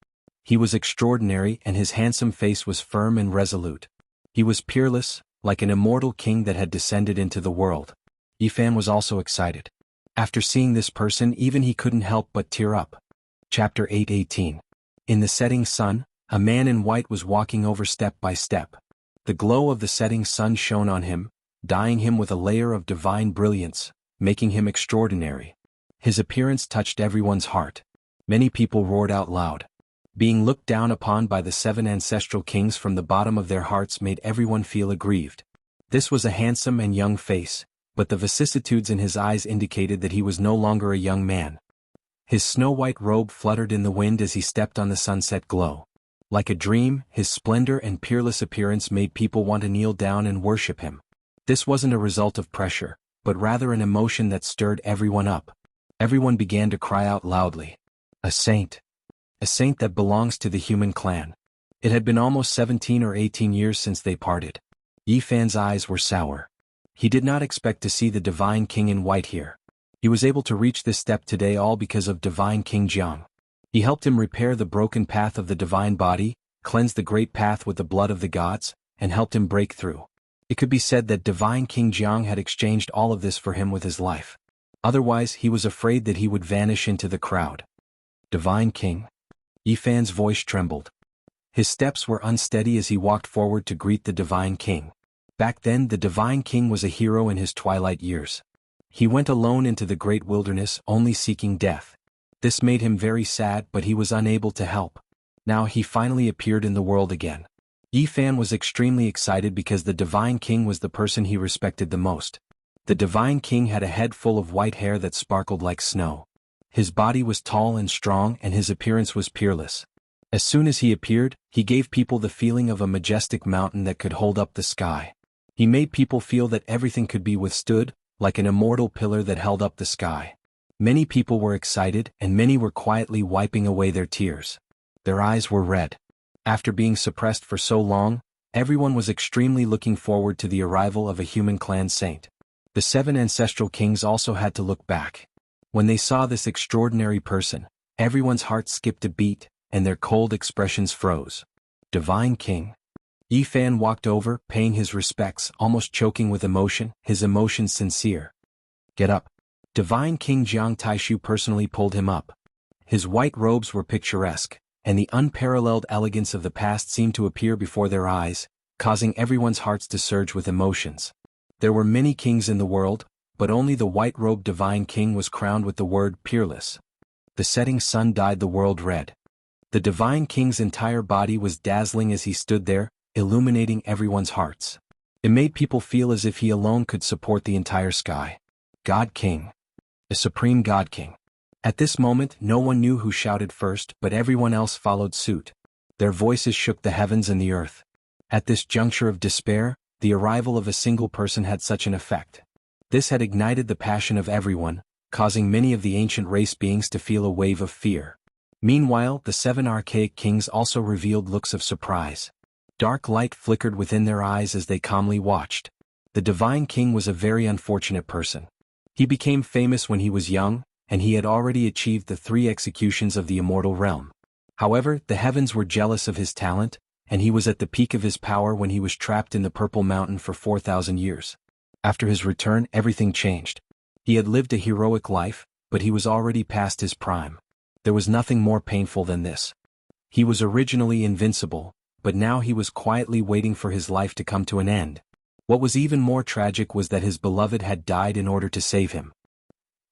S1: He was extraordinary and his handsome face was firm and resolute. He was peerless, like an immortal king that had descended into the world. Yifan was also excited. After seeing this person even he couldn't help but tear up. Chapter 8:18. In the setting sun, a man in white was walking over step by step. The glow of the setting sun shone on him, dyeing him with a layer of divine brilliance, making him extraordinary. His appearance touched everyone's heart. Many people roared out loud. Being looked down upon by the 7 ancestral kings from the bottom of their hearts made everyone feel aggrieved. This was a handsome and young face, but the vicissitudes in his eyes indicated that he was no longer a young man. His snow-white robe fluttered in the wind as he stepped on the sunset glow. Like a dream, his splendor and peerless appearance made people want to kneel down and worship him. This wasn't a result of pressure, but rather an emotion that stirred everyone up. Everyone began to cry out loudly. A saint. A saint that belongs to the human clan. It had been almost 17 or 18 years since they parted. Yifan's eyes were sour. He did not expect to see the divine king in white here. He was able to reach this step today all because of divine King Jianghu. He helped him repair the broken path of the divine body, cleanse the great path with the blood of the gods, and helped him break through. It could be said that divine King Jianghu had exchanged all of this for him with his life. Otherwise he was afraid that he would vanish into the crowd. Divine King? Yifan's voice trembled. His steps were unsteady as he walked forward to greet the divine king. Back then the divine king was a hero in his twilight years. He went alone into the great wilderness only seeking death. This made him very sad but he was unable to help. Now he finally appeared in the world again. Yifan was extremely excited because the divine king was the person he respected the most. The divine king had a head full of white hair that sparkled like snow. His body was tall and strong and his appearance was peerless. As soon as he appeared, he gave people the feeling of a majestic mountain that could hold up the sky. He made people feel that everything could be withstood, like an immortal pillar that held up the sky. Many people were excited and many were quietly wiping away their tears. Their eyes were red. After being suppressed for so long, everyone was extremely looking forward to the arrival of a human clan saint. The 7 ancestral kings also had to look back. When they saw this extraordinary person, everyone's heart skipped a beat, and their cold expressions froze. Divine King. Yifan walked over, paying his respects, almost choking with emotion, his emotions sincere. Get up. Divine King Jiang Taishu personally pulled him up. His white robes were picturesque, and the unparalleled elegance of the past seemed to appear before their eyes, causing everyone's hearts to surge with emotions. There were many kings in the world, but only the white-robed divine king was crowned with the word peerless. The setting sun dyed the world red. The divine king's entire body was dazzling as he stood there, illuminating everyone's hearts. It made people feel as if he alone could support the entire sky. God King. A supreme God King. At this moment no one knew who shouted first, but everyone else followed suit. Their voices shook the heavens and the earth. At this juncture of despair, the arrival of a single person had such an effect. This had ignited the passion of everyone, causing many of the ancient race beings to feel a wave of fear. Meanwhile, the 7 archaic kings also revealed looks of surprise. Dark light flickered within their eyes as they calmly watched. The Divine King was a very unfortunate person. He became famous when he was young, and he had already achieved the 3 executions of the immortal realm. However, the heavens were jealous of his talent, and he was at the peak of his power when he was trapped in the Purple Mountain for 4,000 years. After his return, everything changed. He had lived a heroic life, but he was already past his prime. There was nothing more painful than this. He was originally invincible, but now he was quietly waiting for his life to come to an end. What was even more tragic was that his beloved had died in order to save him.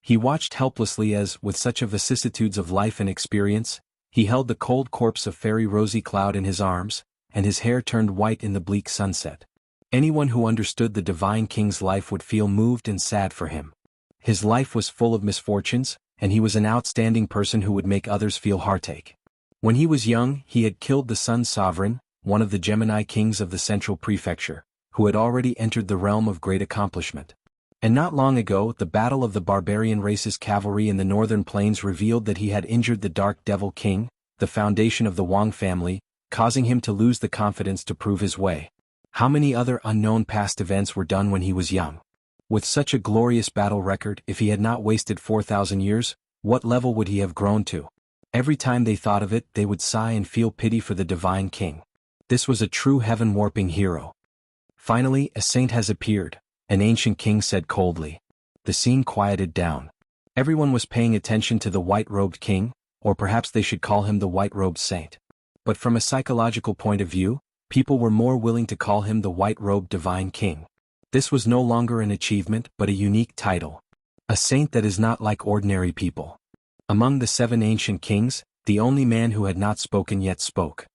S1: He watched helplessly as, with such a vicissitudes of life and experience, he held the cold corpse of Fairy Rosy Cloud in his arms, and his hair turned white in the bleak sunset. Anyone who understood the Divine King's life would feel moved and sad for him. His life was full of misfortunes, and he was an outstanding person who would make others feel heartache. When he was young, he had killed the Sun Sovereign, one of the Gemini kings of the Central Prefecture, who had already entered the realm of great accomplishment. And not long ago, the battle of the barbarian race's cavalry in the northern plains revealed that he had injured the Dark Devil King, the foundation of the Wang family, causing him to lose the confidence to prove his way. How many other unknown past events were done when he was young? With such a glorious battle record, if he had not wasted 4,000 years, what level would he have grown to? Every time they thought of it, they would sigh and feel pity for the Divine King. This was a true heaven-warping hero. Finally, a saint has appeared, an ancient king said coldly. The scene quieted down. Everyone was paying attention to the white-robed king, or perhaps they should call him the white-robed saint. But from a psychological point of view, people were more willing to call him the white-robed Divine King. This was no longer an achievement but a unique title. A saint that is not like ordinary people. Among the 7 ancient kings, the only man who had not spoken yet spoke.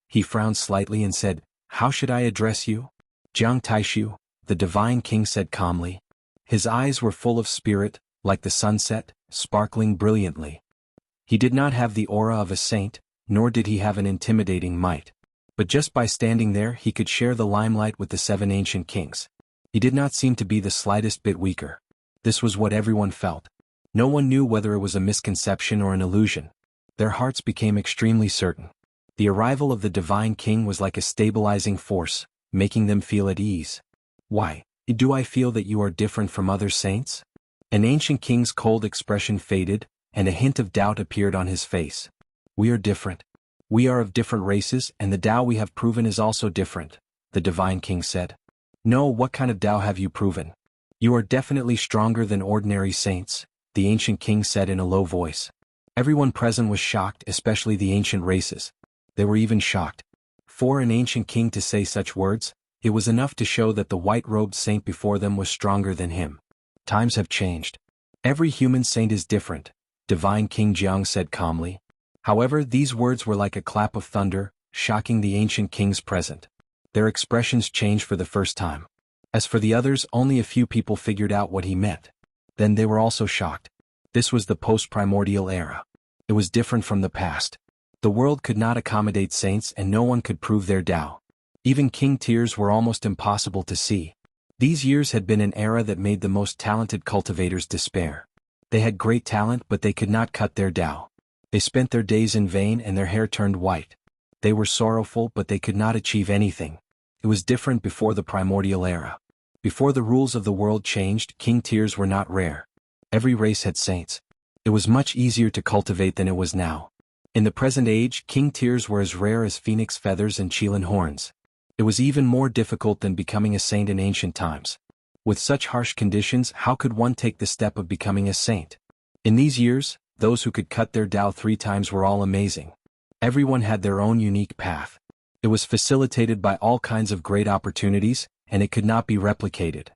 S1: He frowned slightly and said, "How should I address you?" "Jiang Taishu," the Divine King said calmly. His eyes were full of spirit, like the sunset, sparkling brilliantly. He did not have the aura of a saint, nor did he have an intimidating might. But just by standing there he could share the limelight with the 7 ancient kings. He did not seem to be the slightest bit weaker. This was what everyone felt. No one knew whether it was a misconception or an illusion. Their hearts became extremely certain. The arrival of the Divine King was like a stabilizing force, making them feel at ease. "Why, do I feel that you are different from other saints?" An ancient king's cold expression faded, and a hint of doubt appeared on his face. "We are different. We are of different races, and the Tao we have proven is also different," the Divine King said. "No, what kind of Tao have you proven?" "You are definitely stronger than ordinary saints," the ancient king said in a low voice. Everyone present was shocked, especially the ancient races. They were even shocked. For an ancient king to say such words, it was enough to show that the white-robed saint before them was stronger than him. Times have changed. Every human saint is different, Divine King Jianghu said calmly. However, these words were like a clap of thunder, shocking the ancient kings present. Their expressions changed for the first time. As for the others, only a few people figured out what he meant. Then they were also shocked. This was the post-primordial era. It was different from the past. The world could not accommodate saints and no one could prove their Tao. Even king tiers were almost impossible to see. These years had been an era that made the most talented cultivators despair. They had great talent but they could not cut their Tao. They spent their days in vain and their hair turned white. They were sorrowful but they could not achieve anything. It was different before the primordial era. Before the rules of the world changed, king tiers were not rare. Every race had saints. It was much easier to cultivate than it was now. In the present age, king tiers were as rare as phoenix feathers and qilin horns. It was even more difficult than becoming a saint in ancient times. With such harsh conditions, how could one take the step of becoming a saint? In these years, those who could cut their Tao 3 times were all amazing. Everyone had their own unique path. It was facilitated by all kinds of great opportunities, and it could not be replicated.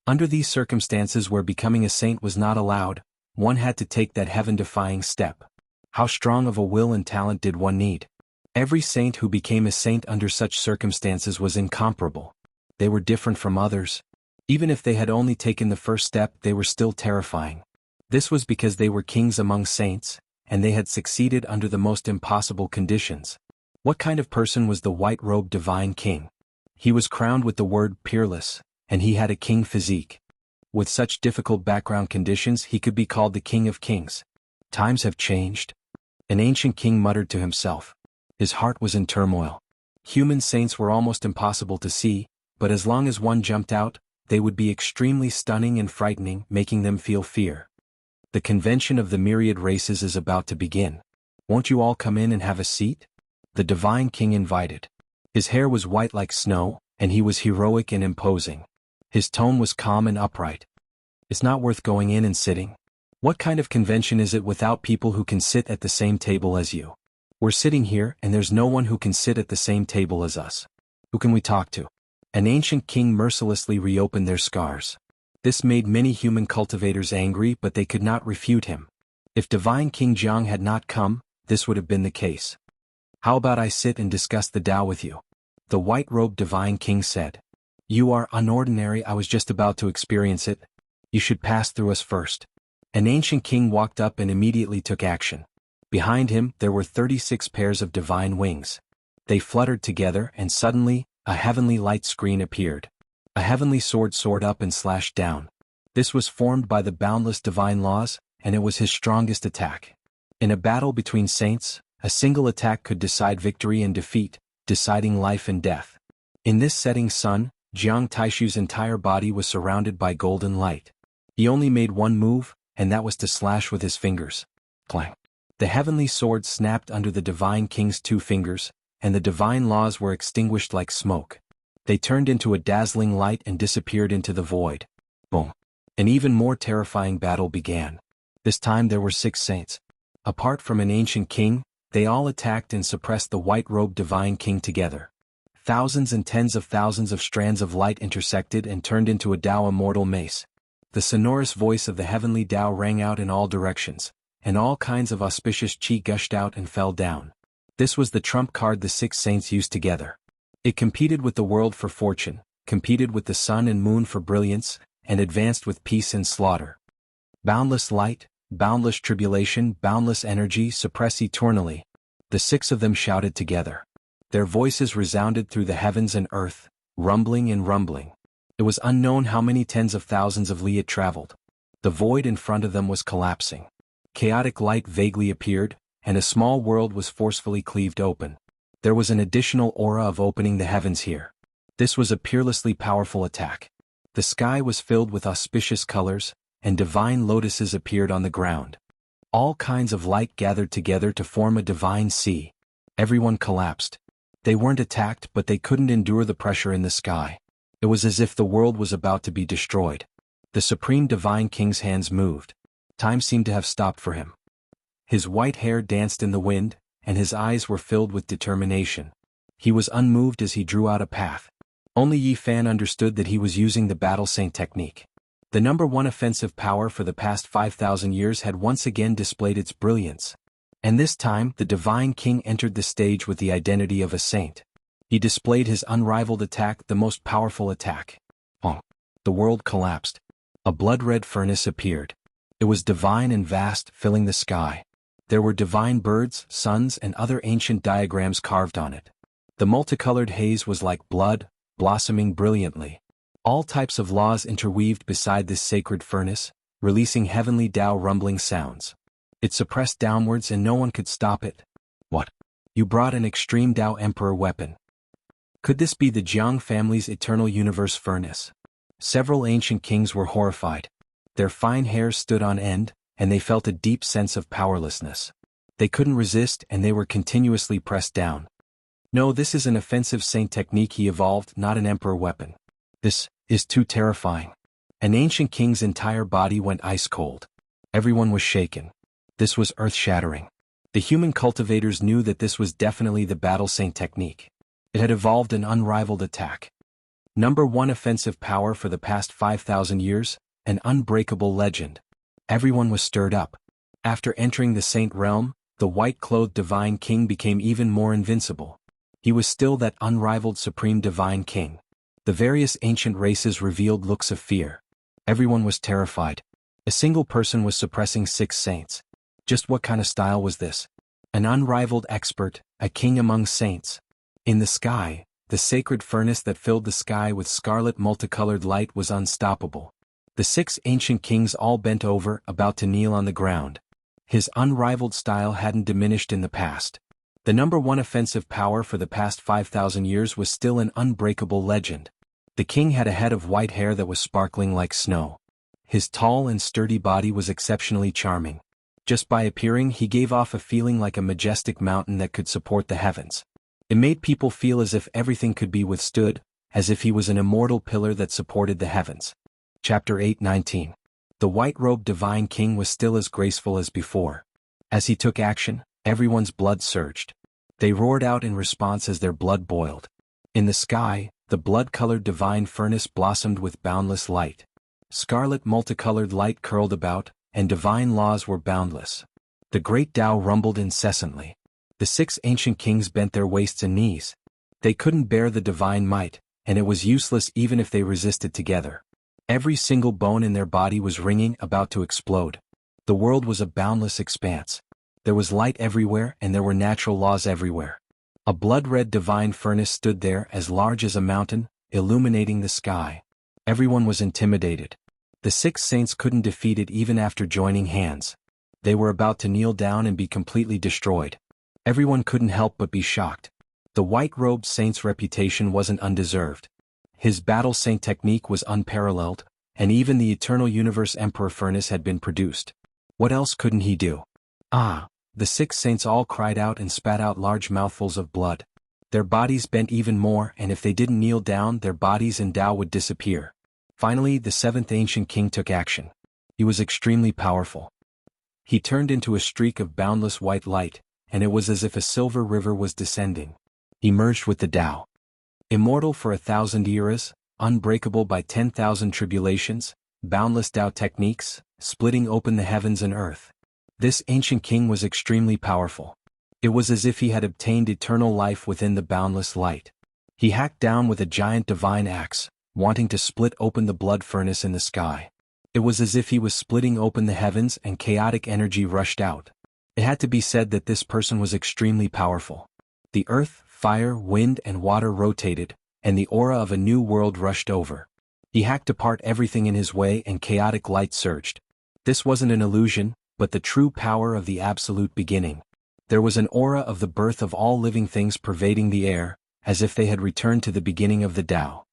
S1: Under these circumstances where becoming a saint was not allowed, one had to take that heaven-defying step. How strong of a will and talent did one need? Every saint who became a saint under such circumstances was incomparable. They were different from others. Even if they had only taken the first step, they were still terrifying. This was because they were kings among saints, and they had succeeded under the most impossible conditions. What kind of person was the white-robed Divine King? He was crowned with the word peerless, and he had a king physique. With such difficult background conditions, he could be called the King of Kings. Times have changed. An ancient king muttered to himself. His heart was in turmoil. Human saints were almost impossible to see, but as long as one jumped out, they would be extremely stunning and frightening, making them feel fear. The convention of the myriad races is about to begin. Won't you all come in and have a seat? The divine king invited. His hair was white like snow, and he was heroic and imposing. His tone was calm and upright. It's not worth going in and sitting. What kind of convention is it without people who can sit at the same table as you? We're sitting here, and there's no one who can sit at the same table as us. Who can we talk to? An ancient king mercilessly reopened their scars. This made many human cultivators angry, but they could not refute him. If divine King Jiang had not come, this would have been the case. How about I sit and discuss the Tao with you? The white-robed divine king said. You are unordinary. I was just about to experience it. You should pass through us first. An ancient king walked up and immediately took action. Behind him, there were 36 pairs of divine wings. They fluttered together, and suddenly, a heavenly light screen appeared. A heavenly sword soared up and slashed down. This was formed by the boundless divine laws, and it was his strongest attack. In a battle between saints, a single attack could decide victory and defeat, deciding life and death. In this setting sun, Jiang Taishu's entire body was surrounded by golden light. He only made one move, and that was to slash with his fingers. Clang. The heavenly sword snapped under the divine king's 2 fingers, and the divine laws were extinguished like smoke. They turned into a dazzling light and disappeared into the void. Boom. An even more terrifying battle began. This time there were 6 saints. Apart from an ancient king, they all attacked and suppressed the white-robed divine king together. Thousands and tens of thousands of strands of light intersected and turned into a Tao immortal mace. The sonorous voice of the heavenly Tao rang out in all directions, and all kinds of auspicious qi gushed out and fell down. This was the trump card the 6 saints used together. It competed with the world for fortune, competed with the sun and moon for brilliance, and advanced with peace and slaughter. Boundless light, boundless tribulation, boundless energy suppress eternally. The 6 of them shouted together. Their voices resounded through the heavens and earth, rumbling and rumbling. It was unknown how many tens of thousands of li it traveled. The void in front of them was collapsing. Chaotic light vaguely appeared, and a small world was forcefully cleaved open. There was an additional aura of opening the heavens here. This was a peerlessly powerful attack. The sky was filled with auspicious colors, and divine lotuses appeared on the ground. All kinds of light gathered together to form a divine sea. Everyone collapsed. They weren't attacked, but they couldn't endure the pressure in the sky. It was as if the world was about to be destroyed. The supreme divine king's hands moved. Time seemed to have stopped for him. His white hair danced in the wind, and his eyes were filled with determination. He was unmoved as he drew out a path. Only Yi Fan understood that he was using the battle saint technique. The number 1 offensive power for the past 5,000 years had once again displayed its brilliance. And this time, the divine king entered the stage with the identity of a saint. He displayed his unrivaled attack, the most powerful attack. Bonk. The world collapsed. A blood-red furnace appeared. It was divine and vast, filling the sky. There were divine birds, suns, and other ancient diagrams carved on it. The multicolored haze was like blood, blossoming brilliantly. All types of laws interweaved beside this sacred furnace, releasing heavenly Tao rumbling sounds. It suppressed downwards and no one could stop it. What? You brought an extreme Tao Emperor weapon. Could this be the Jiang family's eternal universe furnace? Several ancient kings were horrified. Their fine hairs stood on end, and they felt a deep sense of powerlessness. They couldn't resist and they were continuously pressed down. No, this is an offensive saint technique he evolved, not an emperor weapon. This is too terrifying. An ancient king's entire body went ice cold. Everyone was shaken. This was earth-shattering. The human cultivators knew that this was definitely the battle saint technique. It had evolved an unrivaled attack. Number 1 offensive power for the past 5,000 years, an unbreakable legend. Everyone was stirred up. After entering the saint realm, the white-clothed divine king became even more invincible. He was still that unrivaled supreme divine king. The various ancient races revealed looks of fear. Everyone was terrified. A single person was suppressing 6 saints. Just what kind of style was this? An unrivaled expert, a king among saints. In the sky, the sacred furnace that filled the sky with scarlet multicolored light was unstoppable. The 6 ancient kings all bent over, about to kneel on the ground. His unrivaled style hadn't diminished in the past. The #1 offensive power for the past 5,000 years was still an unbreakable legend. The king had a head of white hair that was sparkling like snow. His tall and sturdy body was exceptionally charming. Just by appearing, he gave off a feeling like a majestic mountain that could support the heavens. It made people feel as if everything could be withstood, as if he was an immortal pillar that supported the heavens. Chapter 8:19. The white-robed divine king was still as graceful as before. As he took action, everyone's blood surged. They roared out in response as their blood boiled. In the sky, the blood-colored divine furnace blossomed with boundless light. Scarlet multicolored light curled about, and divine laws were boundless. The great Tao rumbled incessantly. The 6 ancient kings bent their waists and knees. They couldn't bear the divine might, and it was useless even if they resisted together. Every single bone in their body was ringing, about to explode. The world was a boundless expanse. There was light everywhere and there were natural laws everywhere. A blood-red divine furnace stood there as large as a mountain, illuminating the sky. Everyone was intimidated. The 6 saints couldn't defeat it even after joining hands. They were about to kneel down and be completely destroyed. Everyone couldn't help but be shocked. The white-robed saint's reputation wasn't undeserved. His battle saint technique was unparalleled, and even the Eternal Universe Emperor furnace had been produced. What else couldn't he do? The 6 saints all cried out and spat out large mouthfuls of blood. Their bodies bent even more, and if they didn't kneel down, their bodies and Tao would disappear. Finally, the 7th ancient king took action. He was extremely powerful. He turned into a streak of boundless white light, and it was as if a silver river was descending. He merged with the Tao. Immortal for 1,000 eras, unbreakable by 10,000 tribulations, boundless Tao techniques, splitting open the heavens and earth. This ancient king was extremely powerful. It was as if he had obtained eternal life within the boundless light. He hacked down with a giant divine axe, wanting to split open the blood furnace in the sky. It was as if he was splitting open the heavens and chaotic energy rushed out. It had to be said that this person was extremely powerful. The earth, fire, wind, and water rotated, and the aura of a new world rushed over. He hacked apart everything in his way and chaotic light surged. This wasn't an illusion, but the true power of the absolute beginning. There was an aura of the birth of all living things pervading the air, as if they had returned to the beginning of the Tao.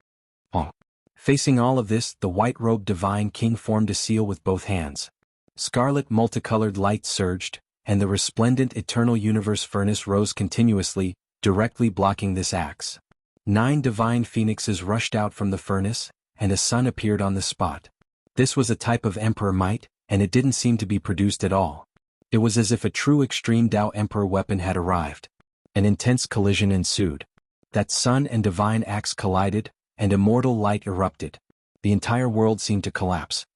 S1: Facing all of this, the white-robed divine king formed a seal with both hands. Scarlet multicolored light surged, and the resplendent eternal universe furnace rose continuously, directly blocking this axe. 9 divine phoenixes rushed out from the furnace, and a sun appeared on the spot. This was a type of emperor might, and it didn't seem to be produced at all. It was as if a true extreme Tao emperor weapon had arrived. An intense collision ensued. That sun and divine axe collided, and immortal light erupted. The entire world seemed to collapse.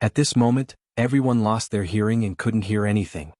S1: At this moment, everyone lost their hearing and couldn't hear anything.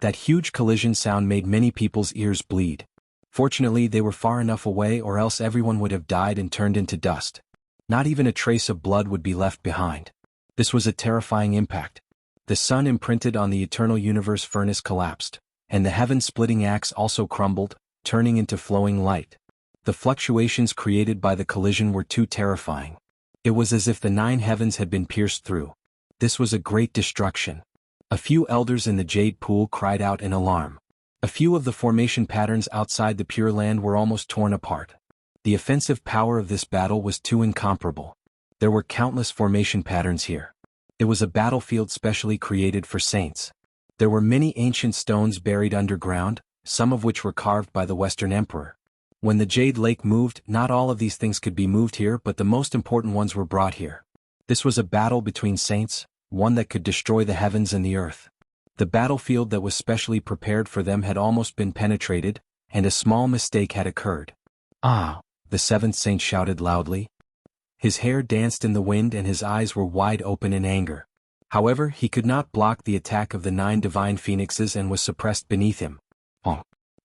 S1: That huge collision sound made many people's ears bleed. Fortunately, they were far enough away, or else everyone would have died and turned into dust. Not even a trace of blood would be left behind. This was a terrifying impact. The sun imprinted on the eternal universe furnace collapsed, and the heaven-splitting axe also crumbled, turning into flowing light. The fluctuations created by the collision were too terrifying. It was as if the 9 heavens had been pierced through. This was a great destruction. A few elders in the jade pool cried out in alarm. A few of the formation patterns outside the Pure Land were almost torn apart. The offensive power of this battle was too incomparable. There were countless formation patterns here. It was a battlefield specially created for saints. There were many ancient stones buried underground, some of which were carved by the Western Emperor. When the Jade Lake moved, not all of these things could be moved here, but the most important ones were brought here. This was a battle between saints, one that could destroy the heavens and the earth. The battlefield that was specially prepared for them had almost been penetrated, and a small mistake had occurred. The 7th saint shouted loudly. His hair danced in the wind and his eyes were wide open in anger. However, he could not block the attack of the 9 divine phoenixes and was suppressed beneath him.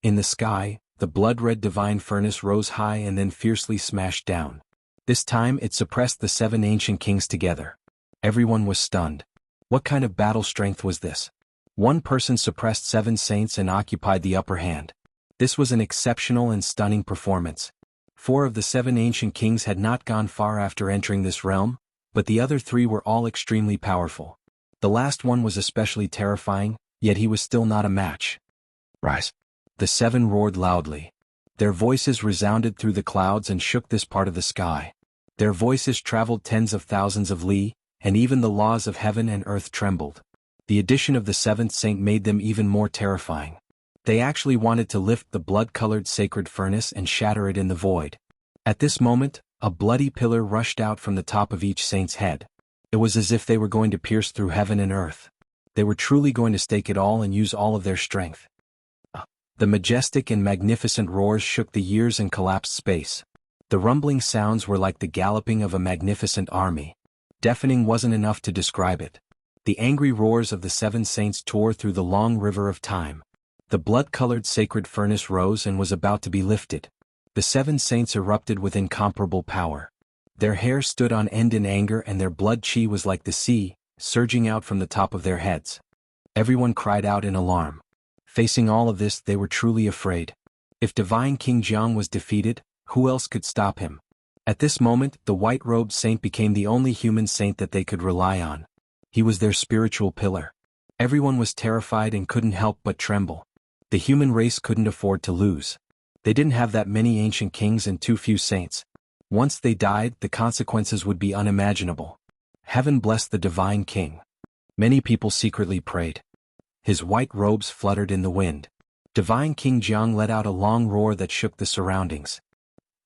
S1: In the sky, the blood-red divine furnace rose high and then fiercely smashed down. This time it suppressed the 7 ancient kings together. Everyone was stunned. What kind of battle strength was this? One person suppressed 7 saints and occupied the upper hand. This was an exceptional and stunning performance. 4 of the 7 ancient kings had not gone far after entering this realm, but the other three were all extremely powerful. The last one was especially terrifying, yet he was still not a match. Rise! The seven roared loudly. Their voices resounded through the clouds and shook this part of the sky. Their voices traveled tens of thousands of li, and even the laws of heaven and earth trembled. The addition of the seventh saint made them even more terrifying. They actually wanted to lift the blood-colored sacred furnace and shatter it in the void. At this moment, a bloody pillar rushed out from the top of each saint's head. It was as if they were going to pierce through heaven and earth. They were truly going to stake it all and use all of their strength. The majestic and magnificent roars shook the years and collapsed space. The rumbling sounds were like the galloping of a magnificent army. Deafening wasn't enough to describe it. The angry roars of the seven saints tore through the long river of time. The blood-colored sacred furnace rose and was about to be lifted. The seven saints erupted with incomparable power. Their hair stood on end in anger and their blood chi was like the sea, surging out from the top of their heads. Everyone cried out in alarm. Facing all of this, they were truly afraid. If Divine King Jiang was defeated, who else could stop him? At this moment, the white-robed saint became the only human saint that they could rely on. He was their spiritual pillar. Everyone was terrified and couldn't help but tremble. The human race couldn't afford to lose. They didn't have that many ancient kings and too few saints. Once they died, the consequences would be unimaginable. Heaven bless the Divine King. Many people secretly prayed. His white robes fluttered in the wind. Divine King Jiang let out a long roar that shook the surroundings.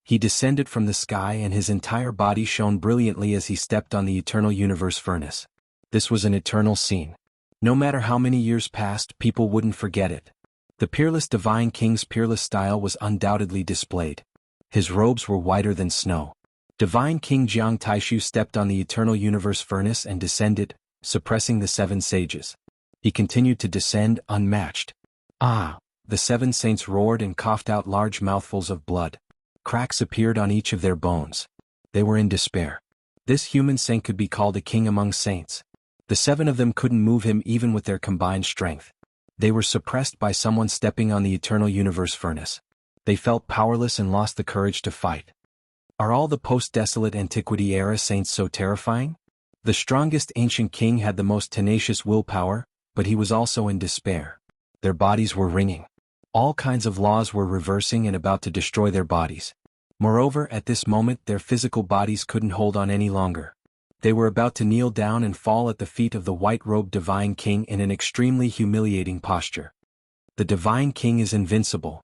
S1: He descended from the sky and his entire body shone brilliantly as he stepped on the eternal universe furnace. This was an eternal scene. No matter how many years passed, people wouldn't forget it. The peerless Divine King's peerless style was undoubtedly displayed. His robes were whiter than snow. Divine King Jiang Taishu stepped on the eternal universe furnace and descended, suppressing the seven sages. He continued to descend unmatched. Ah! The seven saints roared and coughed out large mouthfuls of blood. Cracks appeared on each of their bones. They were in despair. This human saint could be called a king among saints. The seven of them couldn't move him even with their combined strength. They were suppressed by someone stepping on the eternal universe furnace. They felt powerless and lost the courage to fight. Are all the post-desolate antiquity era saints so terrifying? The strongest ancient king had the most tenacious willpower, but he was also in despair. Their bodies were ringing. All kinds of laws were reversing and about to destroy their bodies. Moreover, at this moment their physical bodies couldn't hold on any longer. They were about to kneel down and fall at the feet of the white-robed Divine King in an extremely humiliating posture. The Divine King is invincible.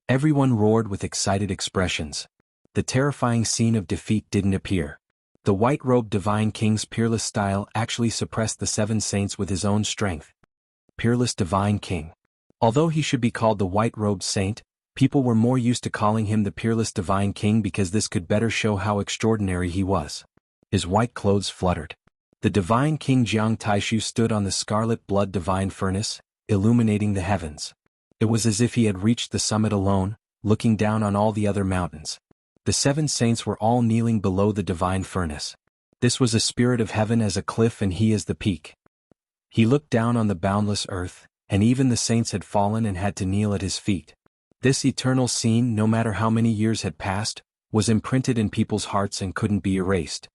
S1: Everyone roared with excited expressions. The terrifying scene of defeat didn't appear. The white-robed Divine King's peerless style actually suppressed the seven saints with his own strength. Peerless Divine King. Although he should be called the white-robed saint, people were more used to calling him the peerless Divine King because this could better show how extraordinary he was. His white clothes fluttered. The Divine King Jiang Taishu stood on the scarlet blood divine furnace, illuminating the heavens. It was as if he had reached the summit alone, looking down on all the other mountains. The seven saints were all kneeling below the divine furnace. This was a spirit of heaven as a cliff and he as the peak. He looked down on the boundless earth, and even the saints had fallen and had to kneel at his feet. This eternal scene, no matter how many years had passed, was imprinted in people's hearts and couldn't be erased.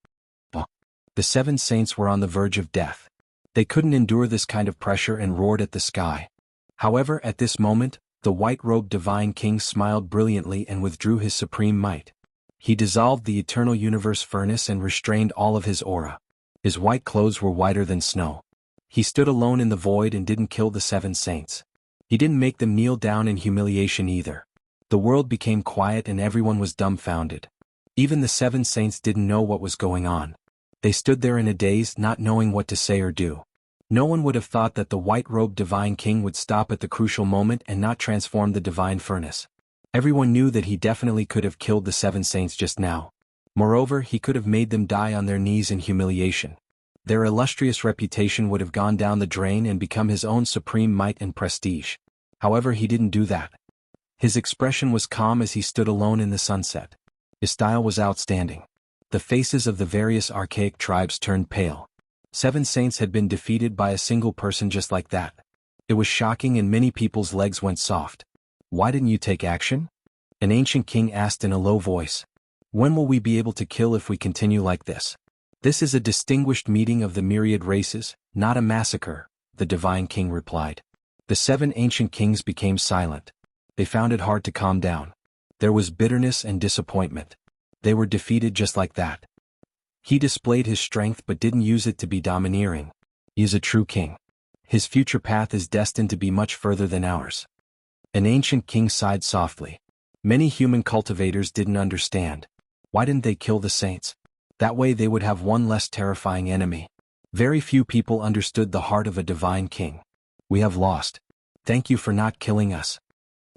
S1: The seven saints were on the verge of death. They couldn't endure this kind of pressure and roared at the sky. However, at this moment, the white-robed Divine King smiled brilliantly and withdrew his supreme might. He dissolved the eternal universe furnace and restrained all of his aura. His white clothes were whiter than snow. He stood alone in the void and didn't kill the seven saints. He didn't make them kneel down in humiliation either. The world became quiet and everyone was dumbfounded. Even the seven saints didn't know what was going on. They stood there in a daze, not knowing what to say or do. No one would have thought that the white-robed Divine King would stop at the crucial moment and not transform the divine furnace. Everyone knew that he definitely could have killed the seven saints just now. Moreover, he could have made them die on their knees in humiliation. Their illustrious reputation would have gone down the drain and become his own supreme might and prestige. However, he didn't do that. His expression was calm as he stood alone in the sunset. His style was outstanding. The faces of the various archaic tribes turned pale. Seven saints had been defeated by a single person just like that. It was shocking and many people's legs went soft. Why didn't you take action? An ancient king asked in a low voice. When will we be able to kill if we continue like this? "This is a distinguished meeting of the myriad races, not a massacre," the divine king replied. The 7 ancient kings became silent. They found it hard to calm down. There was bitterness and disappointment. They were defeated just like that. He displayed his strength but didn't use it to be domineering. He is a true king. His future path is destined to be much further than ours. An ancient king sighed softly. Many human cultivators didn't understand. Why didn't they kill the saints? That way they would have one less terrifying enemy. Very few people understood the heart of a divine king. "We have lost. Thank you for not killing us."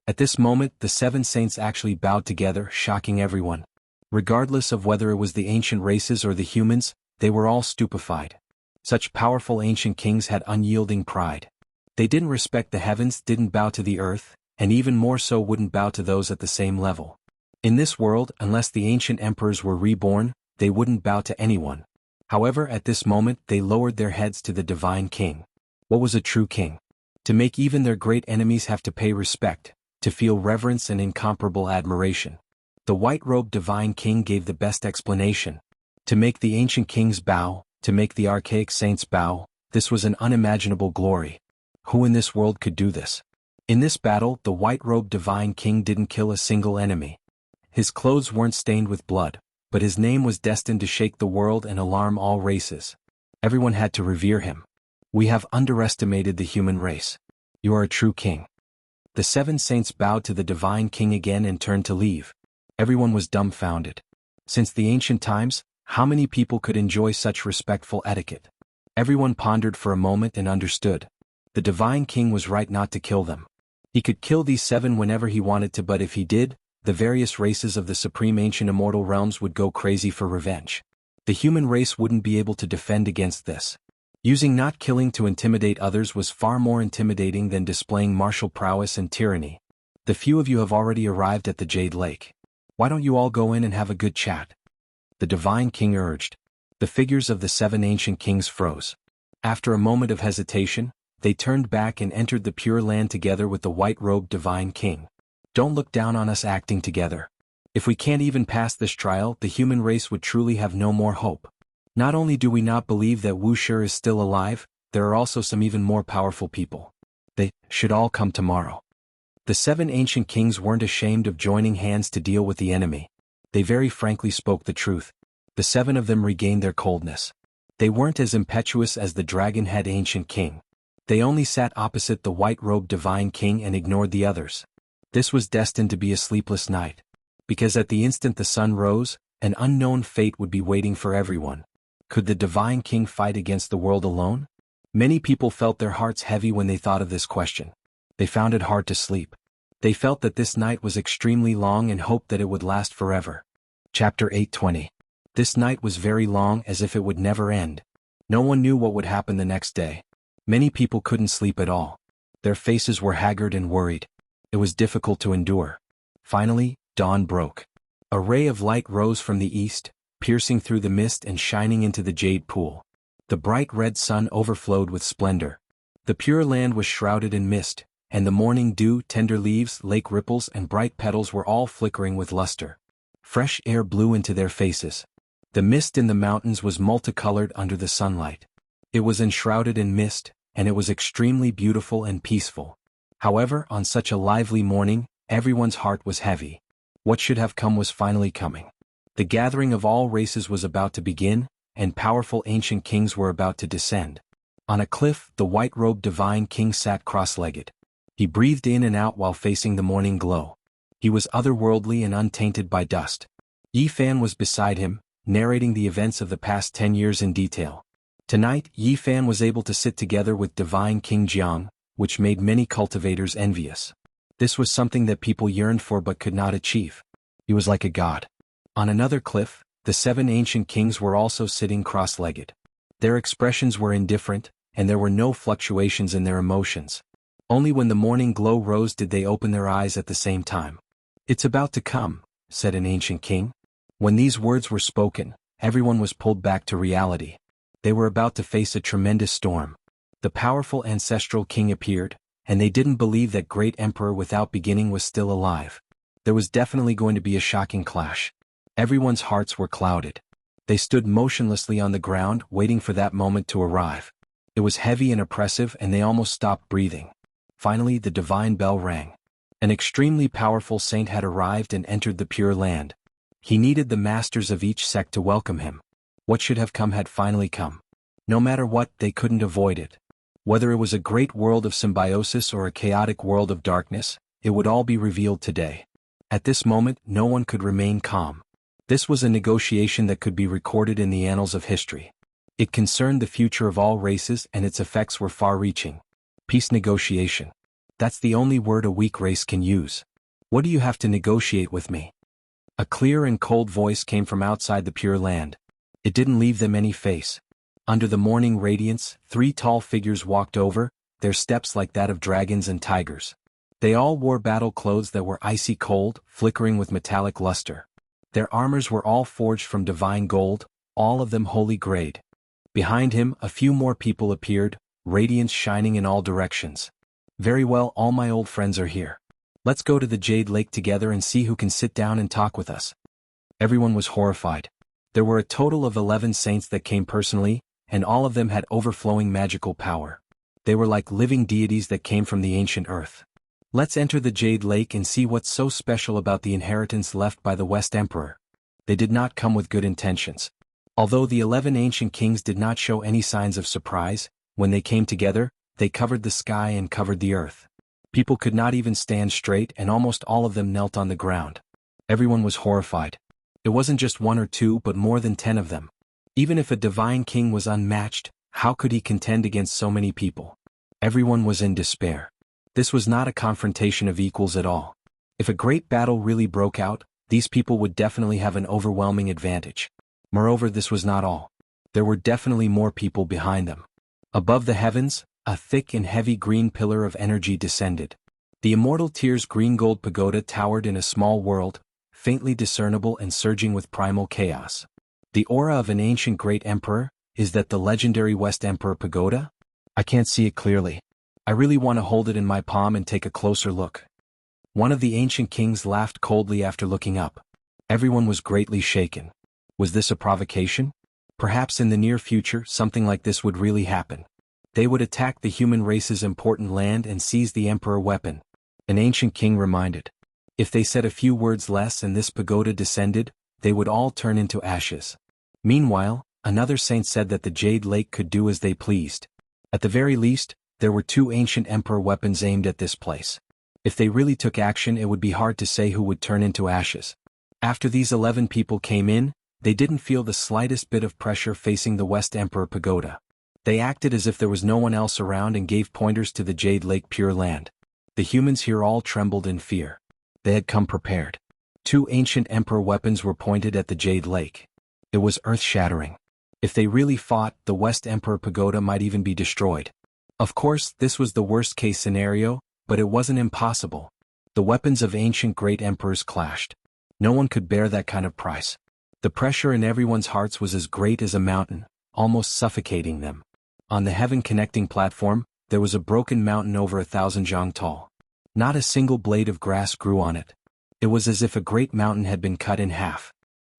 S1: At this moment, the 7 saints actually bowed together, shocking everyone. Regardless of whether it was the ancient races or the humans, they were all stupefied. Such powerful ancient kings had unyielding pride. They didn't respect the heavens, didn't bow to the earth, and even more so wouldn't bow to those at the same level. In this world, unless the ancient emperors were reborn, they wouldn't bow to anyone. However, at this moment they lowered their heads to the divine king. What was a true king? To make even their great enemies have to pay respect, to feel reverence and incomparable admiration. The white-robed divine king gave the best explanation. To make the ancient kings bow, to make the archaic saints bow, this was an unimaginable glory. Who in this world could do this? In this battle, the white-robed divine king didn't kill a single enemy. His clothes weren't stained with blood, but his name was destined to shake the world and alarm all races. Everyone had to revere him. "We have underestimated the human race. You are a true king." The 7 saints bowed to the divine king again and turned to leave. Everyone was dumbfounded. Since the ancient times, how many people could enjoy such respectful etiquette? Everyone pondered for a moment and understood. The divine king was right not to kill them. He could kill these 7 whenever he wanted to, but if he did, the various races of the supreme ancient immortal realms would go crazy for revenge. The human race wouldn't be able to defend against this. Using not killing to intimidate others was far more intimidating than displaying martial prowess and tyranny. "The few of you have already arrived at the Jade Lake. Why don't you all go in and have a good chat?" the divine king urged. The figures of the 7 ancient kings froze. After a moment of hesitation, they turned back and entered the Pure Land together with the white-robed divine king. "Don't look down on us acting together. If we can't even pass this trial, the human race would truly have no more hope. Not only do we not believe that Wuxia is still alive, there are also some even more powerful people. They should all come tomorrow." The 7 ancient kings weren't ashamed of joining hands to deal with the enemy. They very frankly spoke the truth. The 7 of them regained their coldness. They weren't as impetuous as the dragon-head ancient king. They only sat opposite the white-robed divine king and ignored the others. This was destined to be a sleepless night. Because at the instant the sun rose, an unknown fate would be waiting for everyone. Could the divine king fight against the world alone? Many people felt their hearts heavy when they thought of this question. They found it hard to sleep. They felt that this night was extremely long and hoped that it would last forever. Chapter 8:20. This night was very long, as if it would never end. No one knew what would happen the next day. Many people couldn't sleep at all. Their faces were haggard and worried. It was difficult to endure. Finally, dawn broke. A ray of light rose from the east, piercing through the mist and shining into the jade pool. The bright red sun overflowed with splendor. The Pure Land was shrouded in mist, and the morning dew, tender leaves, lake ripples, and bright petals were all flickering with luster. Fresh air blew into their faces. The mist in the mountains was multicolored under the sunlight. It was enshrouded in mist, and it was extremely beautiful and peaceful. However, on such a lively morning, everyone's heart was heavy. What should have come was finally coming. The gathering of all races was about to begin, and powerful ancient kings were about to descend. On a cliff, the white-robed divine king sat cross-legged. He breathed in and out while facing the morning glow. He was otherworldly and untainted by dust. Yi Fan was beside him, narrating the events of the past 10 years in detail. Tonight, Yi Fan was able to sit together with divine King Jianghu, which made many cultivators envious. This was something that people yearned for but could not achieve. He was like a god. On another cliff, the 7 ancient kings were also sitting cross-legged. Their expressions were indifferent, and there were no fluctuations in their emotions. Only when the morning glow rose did they open their eyes at the same time. "It's about to come," said an ancient king. When these words were spoken, everyone was pulled back to reality. They were about to face a tremendous storm. The powerful ancestral king appeared, and they didn't believe that great emperor without beginning was still alive. There was definitely going to be a shocking clash. Everyone's hearts were clouded. They stood motionlessly on the ground, waiting for that moment to arrive. It was heavy and oppressive, and they almost stopped breathing. Finally, the divine bell rang. An extremely powerful saint had arrived and entered the Pure Land. He needed the masters of each sect to welcome him. What should have come had finally come. No matter what, they couldn't avoid it. Whether it was a great world of symbiosis or a chaotic world of darkness, it would all be revealed today. At this moment, no one could remain calm. This was a negotiation that could be recorded in the annals of history. It concerned the future of all races, and its effects were far-reaching. Peace negotiation. That's the only word a weak race can use. What do you have to negotiate with me? A clear and cold voice came from outside the Pure Land. It didn't leave them any face. Under the morning radiance, 3 tall figures walked over, their steps like that of dragons and tigers. They all wore battle clothes that were icy cold, flickering with metallic luster. Their armors were all forged from divine gold, all of them holy grade. Behind him, a few more people appeared, radiance shining in all directions. Very well, all my old friends are here. Let's go to the Jade Lake together and see who can sit down and talk with us. Everyone was horrified. There were a total of 11 saints that came personally, and all of them had overflowing magical power. They were like living deities that came from the ancient earth. Let's enter the Jade Lake and see what's so special about the inheritance left by the West Emperor. They did not come with good intentions. Although the 11 ancient kings did not show any signs of surprise, when they came together, they covered the sky and covered the earth. People could not even stand straight, and almost all of them knelt on the ground. Everyone was horrified. It wasn't just 1 or 2 but more than 10 of them. Even if a divine king was unmatched, how could he contend against so many people? Everyone was in despair. This was not a confrontation of equals at all. If a great battle really broke out, these people would definitely have an overwhelming advantage. Moreover, this was not all. There were definitely more people behind them. Above the heavens, a thick and heavy green pillar of energy descended. The Immortal Tier's green-gold pagoda towered in a small world, faintly discernible and surging with primal chaos. The aura of an ancient great emperor. Is that the legendary West Emperor pagoda? I can't see it clearly. I really want to hold it in my palm and take a closer look. One of the ancient kings laughed coldly after looking up. Everyone was greatly shaken. Was this a provocation? Perhaps in the near future something like this would really happen. They would attack the human race's important land and seize the emperor weapon. An ancient king reminded. If they said a few words less and this pagoda descended, they would all turn into ashes. Meanwhile, another saint said that the Jade Lake could do as they pleased. At the very least, there were 2 ancient emperor weapons aimed at this place. If they really took action, it would be hard to say who would turn into ashes. After these 11 people came in, they didn't feel the slightest bit of pressure facing the West Emperor pagoda. They acted as if there was no one else around and gave pointers to the Jade Lake Pure Land. The humans here all trembled in fear. They had come prepared. 2 ancient emperor weapons were pointed at the Jade Lake. It was earth-shattering. If they really fought, the West Emperor pagoda might even be destroyed. Of course, this was the worst-case scenario, but it wasn't impossible. The weapons of ancient great emperors clashed. No one could bear that kind of price. The pressure in everyone's hearts was as great as a mountain, almost suffocating them. On the heaven-connecting platform, there was a broken mountain over 1,000 zhang tall. Not a single blade of grass grew on it. It was as if a great mountain had been cut in half.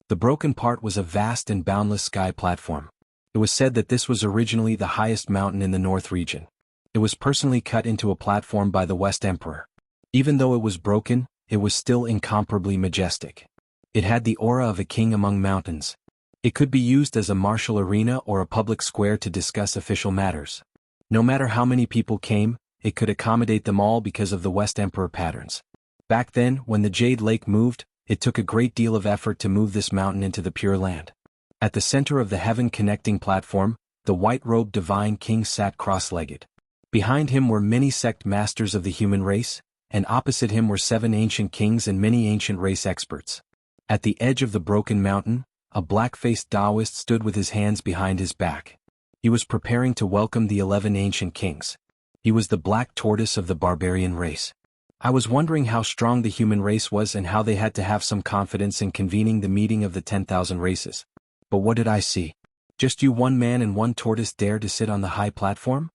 S1: The broken part was a vast and boundless sky platform. It was said that this was originally the highest mountain in the North region. It was personally cut into a platform by the West Emperor. Even though it was broken, it was still incomparably majestic. It had the aura of a king among mountains. It could be used as a martial arena or a public square to discuss official matters. No matter how many people came, it could accommodate them all because of the West Emperor patterns. Back then, when the Jade Lake moved, it took a great deal of effort to move this mountain into the Pure Land. At the center of the heaven-connecting platform, the white-robed divine king sat cross-legged. Behind him were many sect masters of the human race, and opposite him were 7 ancient kings and many ancient race experts. At the edge of the broken mountain, a black-faced Taoist stood with his hands behind his back. He was preparing to welcome the 11 ancient kings. He was the black tortoise of the barbarian race. I was wondering how strong the human race was and how they had to have some confidence in convening the meeting of the 10,000 races. But what did I see? Just you, 1 man and 1 tortoise, dare to sit on the high platform?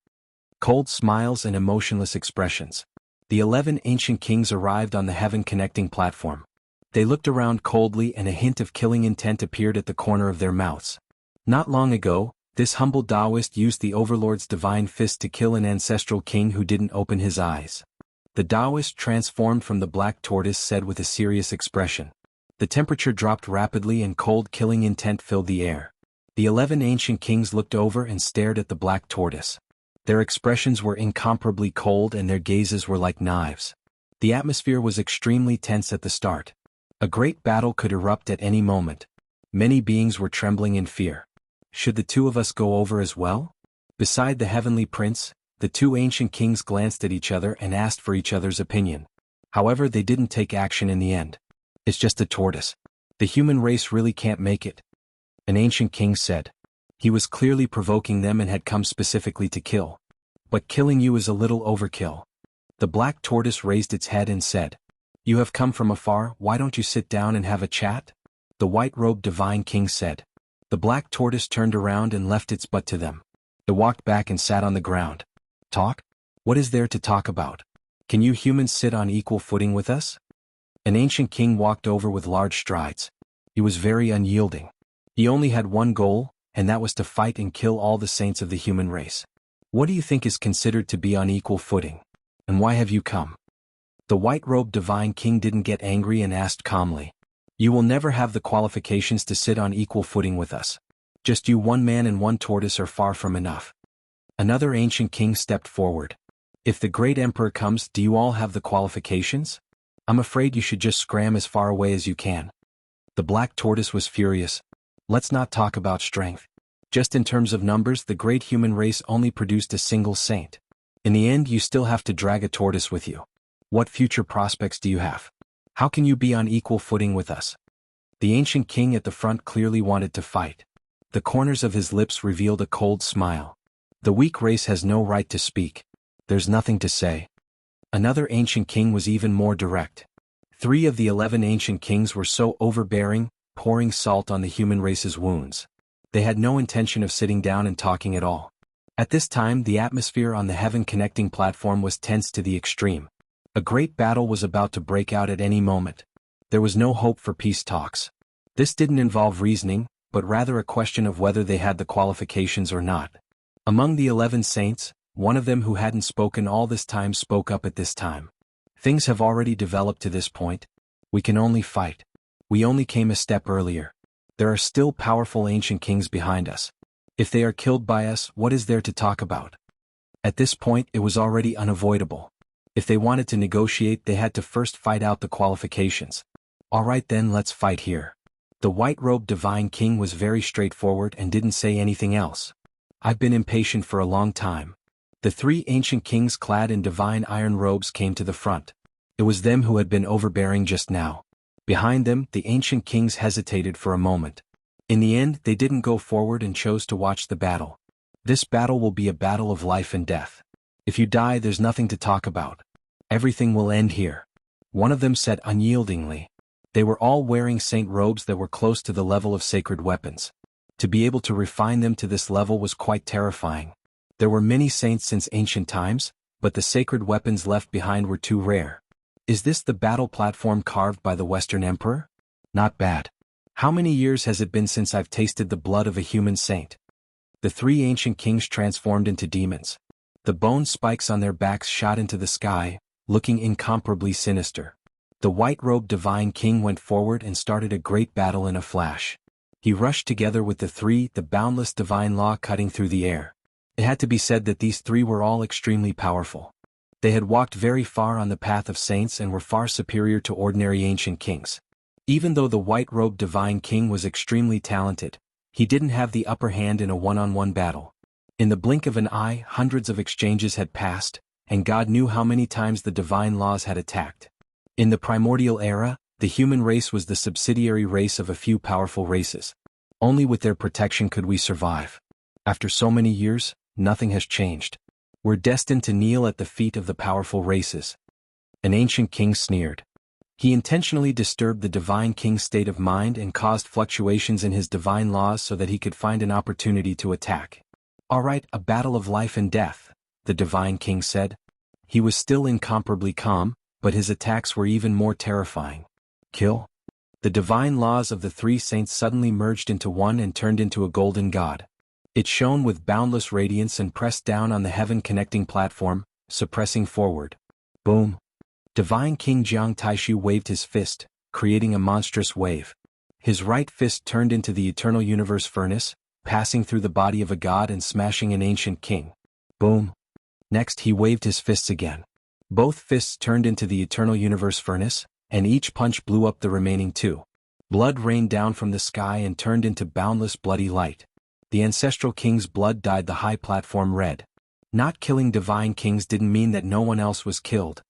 S1: Cold smiles and emotionless expressions. The 11 ancient kings arrived on the heaven-connecting platform. They looked around coldly and a hint of killing intent appeared at the corner of their mouths. Not long ago, this humble Taoist used the Overlord's divine fist to kill an ancestral king who didn't open his eyes. The Taoist transformed from the black tortoise said with a serious expression. The temperature dropped rapidly and cold killing intent filled the air. The 11 ancient kings looked over and stared at the black tortoise. Their expressions were incomparably cold and their gazes were like knives. The atmosphere was extremely tense at the start. A great battle could erupt at any moment. Many beings were trembling in fear. Should the two of us go over as well? Beside the heavenly prince, the two ancient kings glanced at each other and asked for each other's opinion. However, they didn't take action in the end. It's just a tortoise. The human race really can't make it. An ancient king said. He was clearly provoking them and had come specifically to kill. But killing you is a little overkill. The black tortoise raised its head and said, You have come from afar, why don't you sit down and have a chat? The white-robed divine king said. The black tortoise turned around and left its butt to them. It walked back and sat on the ground. Talk? What is there to talk about? Can you humans sit on equal footing with us? An ancient king walked over with large strides. He was very unyielding. He only had one goal, and that was to fight and kill all the saints of the human race. What do you think is considered to be on equal footing? And why have you come? The white-robed divine king didn't get angry and asked calmly. You will never have the qualifications to sit on equal footing with us. Just you, one man and one tortoise, are far from enough. Another ancient king stepped forward. If the great emperor comes, do you all have the qualifications? I'm afraid you should just scram as far away as you can. The black tortoise was furious. Let's not talk about strength. Just in terms of numbers, the great human race only produced a single saint. In the end, you still have to drag a tortoise with you. What future prospects do you have? How can you be on equal footing with us? The ancient king at the front clearly wanted to fight. The corners of his lips revealed a cold smile. The weak race has no right to speak. There's nothing to say. Another ancient king was even more direct. 3 of the 11 ancient kings were so overbearing, pouring salt on the human race's wounds. They had no intention of sitting down and talking at all. At this time, the atmosphere on the heaven-connecting platform was tense to the extreme. A great battle was about to break out at any moment. There was no hope for peace talks. This didn't involve reasoning, but rather a question of whether they had the qualifications or not. Among the 11 saints, one of them who hadn't spoken all this time spoke up at this time. Things have already developed to this point. We can only fight. We only came a step earlier. There are still powerful ancient kings behind us. If they are killed by us, what is there to talk about? At this point, it was already unavoidable. If they wanted to negotiate, they had to first fight out the qualifications. All right then, let's fight here. The white-robed divine king was very straightforward and didn't say anything else. I've been impatient for a long time. The 3 ancient kings clad in divine iron robes came to the front. It was them who had been overbearing just now. Behind them, the ancient kings hesitated for a moment. In the end, they didn't go forward and chose to watch the battle. This battle will be a battle of life and death. If you die, there's nothing to talk about. Everything will end here. One of them said unyieldingly. They were all wearing saint robes that were close to the level of sacred weapons. To be able to refine them to this level was quite terrifying. There were many saints since ancient times, but the sacred weapons left behind were too rare. Is this the battle platform carved by the Western Emperor? Not bad. How many years has it been since I've tasted the blood of a human saint? The 3 ancient kings transformed into demons. The bone spikes on their backs shot into the sky, looking incomparably sinister. The white-robed divine king went forward and started a great battle in a flash. He rushed together with the 3, the boundless divine law cutting through the air. It had to be said that these 3 were all extremely powerful. They had walked very far on the path of saints and were far superior to ordinary ancient kings. Even though the white-robed divine king was extremely talented, he didn't have the upper hand in a one-on-one battle. In the blink of an eye, hundreds of exchanges had passed, and God knew how many times the divine laws had attacked. In the primordial era, the human race was the subsidiary race of a few powerful races. Only with their protection could we survive. After so many years, nothing has changed. We're destined to kneel at the feet of the powerful races. An ancient king sneered. He intentionally disturbed the divine king's state of mind and caused fluctuations in his divine laws so that he could find an opportunity to attack. All right, a battle of life and death, the divine king said. He was still incomparably calm, but his attacks were even more terrifying. Kill? The divine laws of the three saints suddenly merged into one and turned into a golden god. It shone with boundless radiance and pressed down on the heaven-connecting platform, suppressing forward. Boom! Divine King Jiang Taishu waved his fist, creating a monstrous wave. His right fist turned into the eternal universe furnace, passing through the body of a god and smashing an ancient king. Boom! Next he waved his fists again. Both fists turned into the eternal universe furnace, and each punch blew up the remaining two. Blood rained down from the sky and turned into boundless bloody light. The ancestral king's blood dyed the high platform red. Not killing divine kings didn't mean that no one else was killed.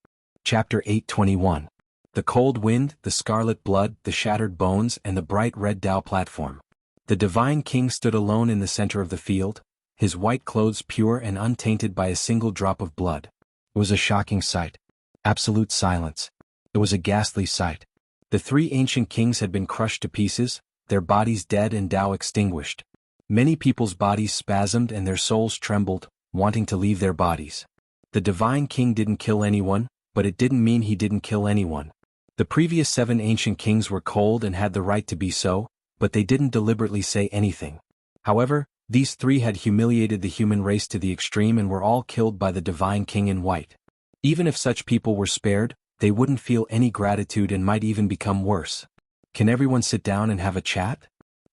S1: Chapter 8:21. The cold wind, the scarlet blood, the shattered bones, and the bright red Tao platform. The divine king stood alone in the center of the field, his white clothes pure and untainted by a single drop of blood. It was a shocking sight. Absolute silence. It was a ghastly sight. The three ancient kings had been crushed to pieces, their bodies dead and Tao extinguished. Many people's bodies spasmed and their souls trembled, wanting to leave their bodies. The divine king didn't kill anyone, but it didn't mean he didn't kill anyone. The previous 7 ancient kings were cold and had the right to be so, but they didn't deliberately say anything. However, these 3 had humiliated the human race to the extreme and were all killed by the divine king in white. Even if such people were spared, they wouldn't feel any gratitude and might even become worse. Can everyone sit down and have a chat?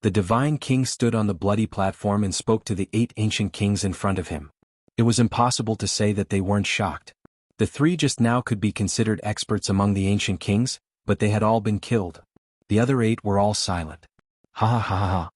S1: The divine king stood on the bloody platform and spoke to the 8 ancient kings in front of him. It was impossible to say that they weren't shocked. The 3 just now could be considered experts among the ancient kings, but they had all been killed. The other 8 were all silent. Ha ha ha ha.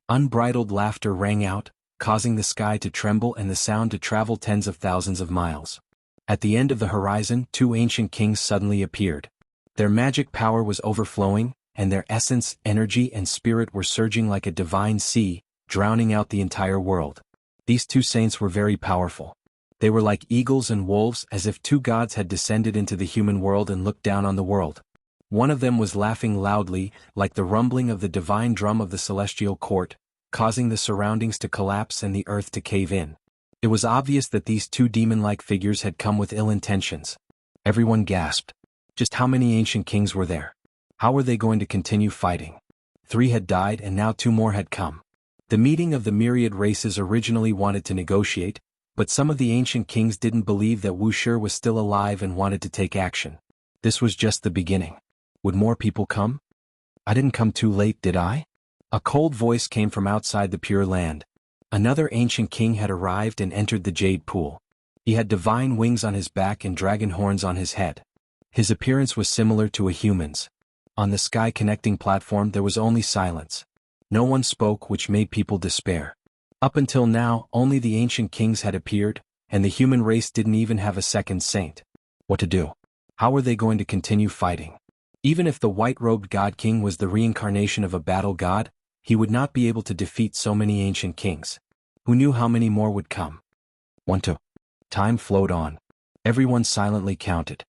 S1: Unbridled laughter rang out, causing the sky to tremble and the sound to travel tens of thousands of miles. At the end of the horizon, 2 ancient kings suddenly appeared. Their magic power was overflowing, and their essence, energy, and spirit were surging like a divine sea, drowning out the entire world. These 2 saints were very powerful. They were like eagles and wolves, as if 2 gods had descended into the human world and looked down on the world. One of them was laughing loudly, like the rumbling of the divine drum of the celestial court, causing the surroundings to collapse and the earth to cave in. It was obvious that these 2 demon-like figures had come with ill intentions. Everyone gasped. Just how many ancient kings were there? How were they going to continue fighting? 3 had died and now 2 more had come. The meeting of the myriad races originally wanted to negotiate, but some of the ancient kings didn't believe that Wuxia was still alive and wanted to take action. This was just the beginning. Would more people come? I didn't come too late, did I? A cold voice came from outside the Pure Land. Another ancient king had arrived and entered the Jade Pool. He had divine wings on his back and dragon horns on his head. His appearance was similar to a human's. On the sky-connecting platform there was only silence. No one spoke, which made people despair. Up until now, only the ancient kings had appeared, and the human race didn't even have a second saint. What to do? How were they going to continue fighting? Even if the white-robed God King was the reincarnation of a battle god, he would not be able to defeat so many ancient kings. Who knew how many more would come? 1, 2. Time flowed on. Everyone silently counted.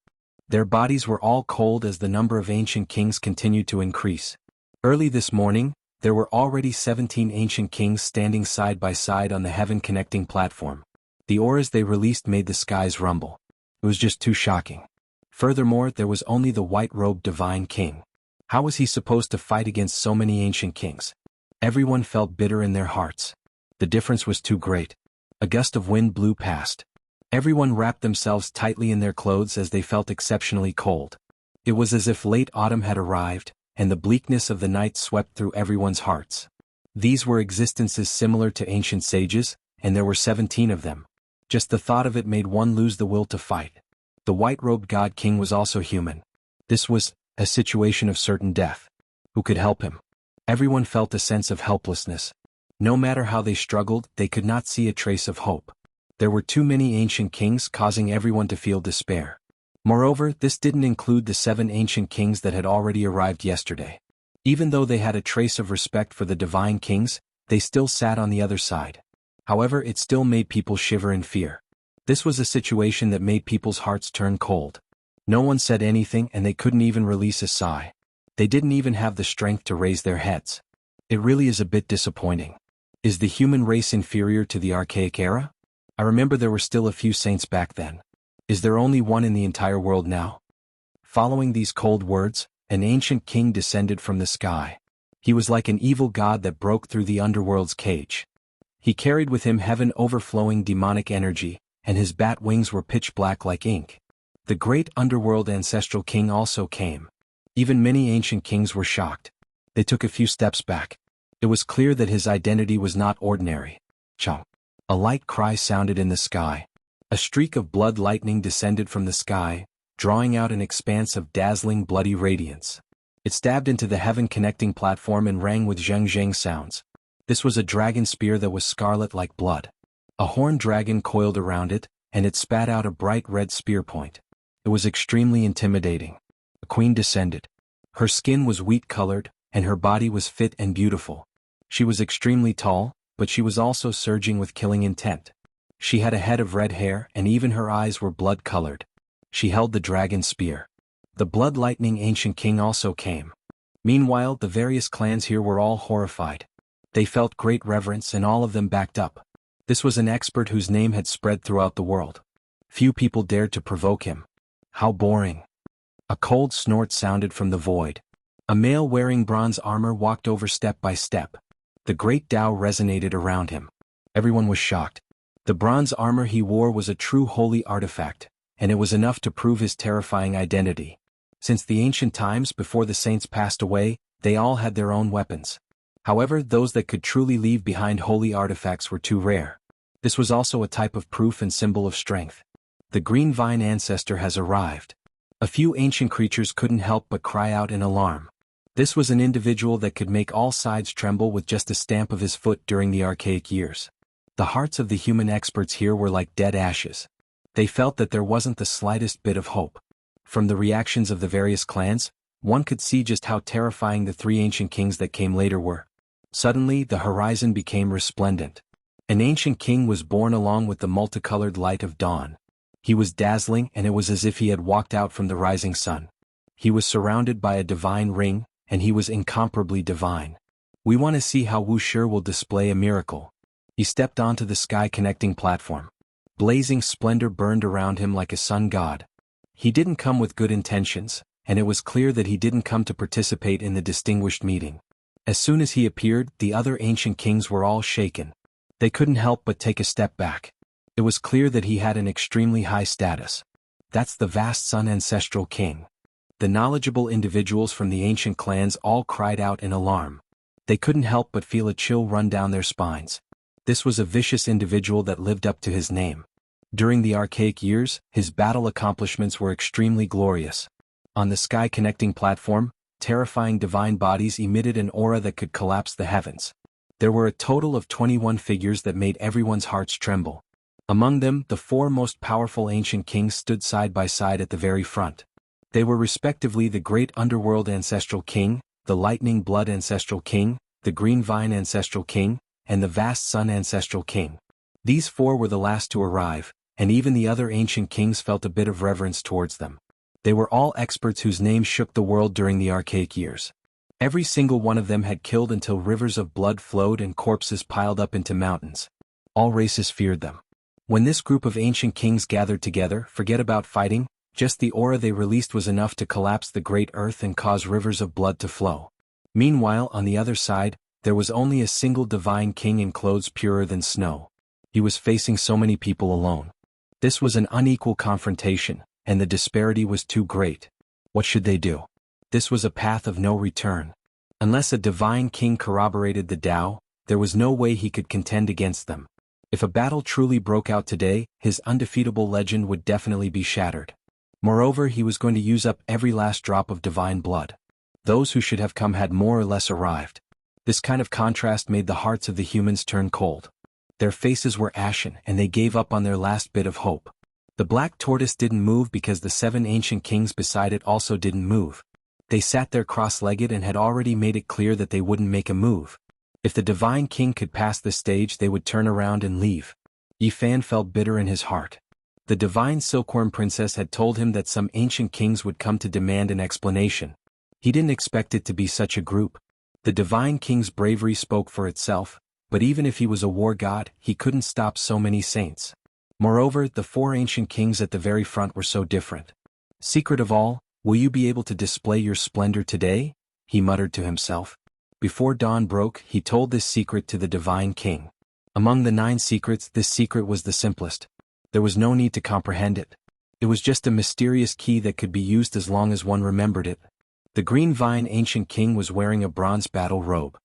S1: Their bodies were all cold as the number of ancient kings continued to increase. Early this morning, there were already 17 ancient kings standing side by side on the heaven-connecting platform. The auras they released made the skies rumble. It was just too shocking. Furthermore, there was only the white-robed divine king. How was he supposed to fight against so many ancient kings? Everyone felt bitter in their hearts. The difference was too great. A gust of wind blew past. Everyone wrapped themselves tightly in their clothes as they felt exceptionally cold. It was as if late autumn had arrived, and the bleakness of the night swept through everyone's hearts. These were existences similar to ancient sages, and there were 17 of them. Just the thought of it made one lose the will to fight. The white-robed God King was also human. This was a situation of certain death. Who could help him? Everyone felt a sense of helplessness. No matter how they struggled, they could not see a trace of hope. There were too many ancient kings, causing everyone to feel despair. Moreover, this didn't include the 7 ancient kings that had already arrived yesterday. Even though they had a trace of respect for the divine kings, they still sat on the other side. However, it still made people shiver in fear. This was a situation that made people's hearts turn cold. No one said anything and they couldn't even release a sigh. They didn't even have the strength to raise their heads. It really is a bit disappointing. Is the human race inferior to the archaic era? I remember there were still a few saints back then. Is there only one in the entire world now? Following these cold words, An ancient king descended from the sky. He was like an evil god that broke through the underworld's cage. He carried with him heaven overflowing demonic energy, and his bat wings were pitch black like ink. The great underworld ancestral king also came. Even many ancient kings were shocked. They took a few steps back. It was clear that his identity was not ordinary. Chong. A light cry sounded in the sky. A streak of blood lightning descended from the sky, drawing out an expanse of dazzling bloody radiance. It stabbed into the heaven-connecting platform and rang with zheng sounds. This was a dragon spear that was scarlet like blood. A horned dragon coiled around it, and it spat out a bright red spear point. It was extremely intimidating. The queen descended. Her skin was wheat-colored, and her body was fit and beautiful. She was extremely tall, but she was also surging with killing intent. She had a head of red hair, and even her eyes were blood-colored. She held the dragon spear. The blood lightning ancient king also came. Meanwhile, the various clans here were all horrified. They felt great reverence and all of them backed up. This was an expert whose name had spread throughout the world. Few people dared to provoke him. How boring. A cold snort sounded from the void. A male wearing bronze armor walked over step by step. The great Tao resonated around him. Everyone was shocked. The bronze armor he wore was a true holy artifact, and it was enough to prove his terrifying identity. Since the ancient times before the saints passed away, they all had their own weapons. However, those that could truly leave behind holy artifacts were too rare. This was also a type of proof and symbol of strength. The green vine ancestor has arrived. A few ancient creatures couldn't help but cry out in alarm. This was an individual that could make all sides tremble with just a stamp of his foot during the archaic years. The hearts of the human experts here were like dead ashes. They felt that there wasn't the slightest bit of hope. From the reactions of the various clans, one could see just how terrifying the three ancient kings that came later were. Suddenly, the horizon became resplendent. An ancient king was born along with the multicolored light of dawn. He was dazzling, and it was as if he had walked out from the rising sun. He was surrounded by a divine ring, and he was incomparably divine. We want to see how Wuxia will display a miracle. He stepped onto the sky-connecting platform. Blazing splendor burned around him like a sun god. He didn't come with good intentions, and it was clear that he didn't come to participate in the distinguished meeting. As soon as he appeared, the other ancient kings were all shaken. They couldn't help but take a step back. It was clear that he had an extremely high status. That's the vast sun ancestral king. The knowledgeable individuals from the ancient clans all cried out in alarm. They couldn't help but feel a chill run down their spines. This was a vicious individual that lived up to his name. During the archaic years, his battle accomplishments were extremely glorious. On the sky-connecting platform, terrifying divine bodies emitted an aura that could collapse the heavens. There were a total of 21 figures that made everyone's hearts tremble. Among them, the four most powerful ancient kings stood side by side at the very front. They were respectively the Great Underworld Ancestral King, the Lightning Blood Ancestral King, the Green Vine Ancestral King, and the Vast Sun Ancestral King. These four were the last to arrive, and even the other ancient kings felt a bit of reverence towards them. They were all experts whose names shook the world during the archaic years. Every single one of them had killed until rivers of blood flowed and corpses piled up into mountains. All races feared them. When this group of ancient kings gathered together, forget about fighting, just the aura they released was enough to collapse the great earth and cause rivers of blood to flow. Meanwhile, on the other side, there was only a single divine king in clothes purer than snow. He was facing so many people alone. This was an unequal confrontation, and the disparity was too great. What should they do? This was a path of no return. Unless a divine king corroborated the Tao, there was no way he could contend against them. If a battle truly broke out today, his undefeatable legend would definitely be shattered. Moreover, he was going to use up every last drop of divine blood. Those who should have come had more or less arrived. This kind of contrast made the hearts of the humans turn cold. Their faces were ashen, and they gave up on their last bit of hope. The black tortoise didn't move because the 7 ancient kings beside it also didn't move. They sat there cross-legged and had already made it clear that they wouldn't make a move. If the divine king could pass the stage, they would turn around and leave. Yifan felt bitter in his heart. The divine silkworm princess had told him that some ancient kings would come to demand an explanation. He didn't expect it to be such a group. The divine king's bravery spoke for itself, but even if he was a war god, he couldn't stop so many saints. Moreover, the 4 ancient kings at the very front were so different. Secret of all, Will you be able to display your splendor today? He muttered to himself. Before dawn broke, he told this secret to the Divine King. Among the 9 secrets, this secret was the simplest. There was no need to comprehend it. It was just a mysterious key that could be used as long as one remembered it. The Green Vine Ancient King was wearing a bronze battle robe.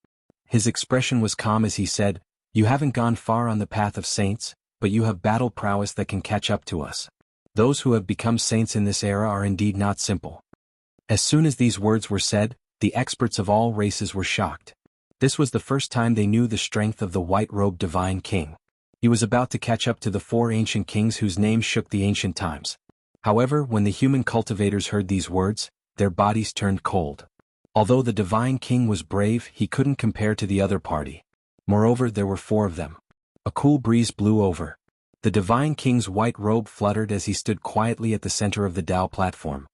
S1: His expression was calm as he said, "You haven't gone far on the path of saints, but you have battle prowess that can catch up to us. Those who have become saints in this era are indeed not simple." As soon as these words were said, the experts of all races were shocked. This was the first time they knew the strength of the white-robed Divine King. He was about to catch up to the 4 ancient kings whose names shook the ancient times. However, when the human cultivators heard these words, their bodies turned cold. Although the Divine King was brave, he couldn't compare to the other party. Moreover, there were 4 of them. A cool breeze blew over. The Divine King's white robe fluttered as he stood quietly at the center of the Tao platform.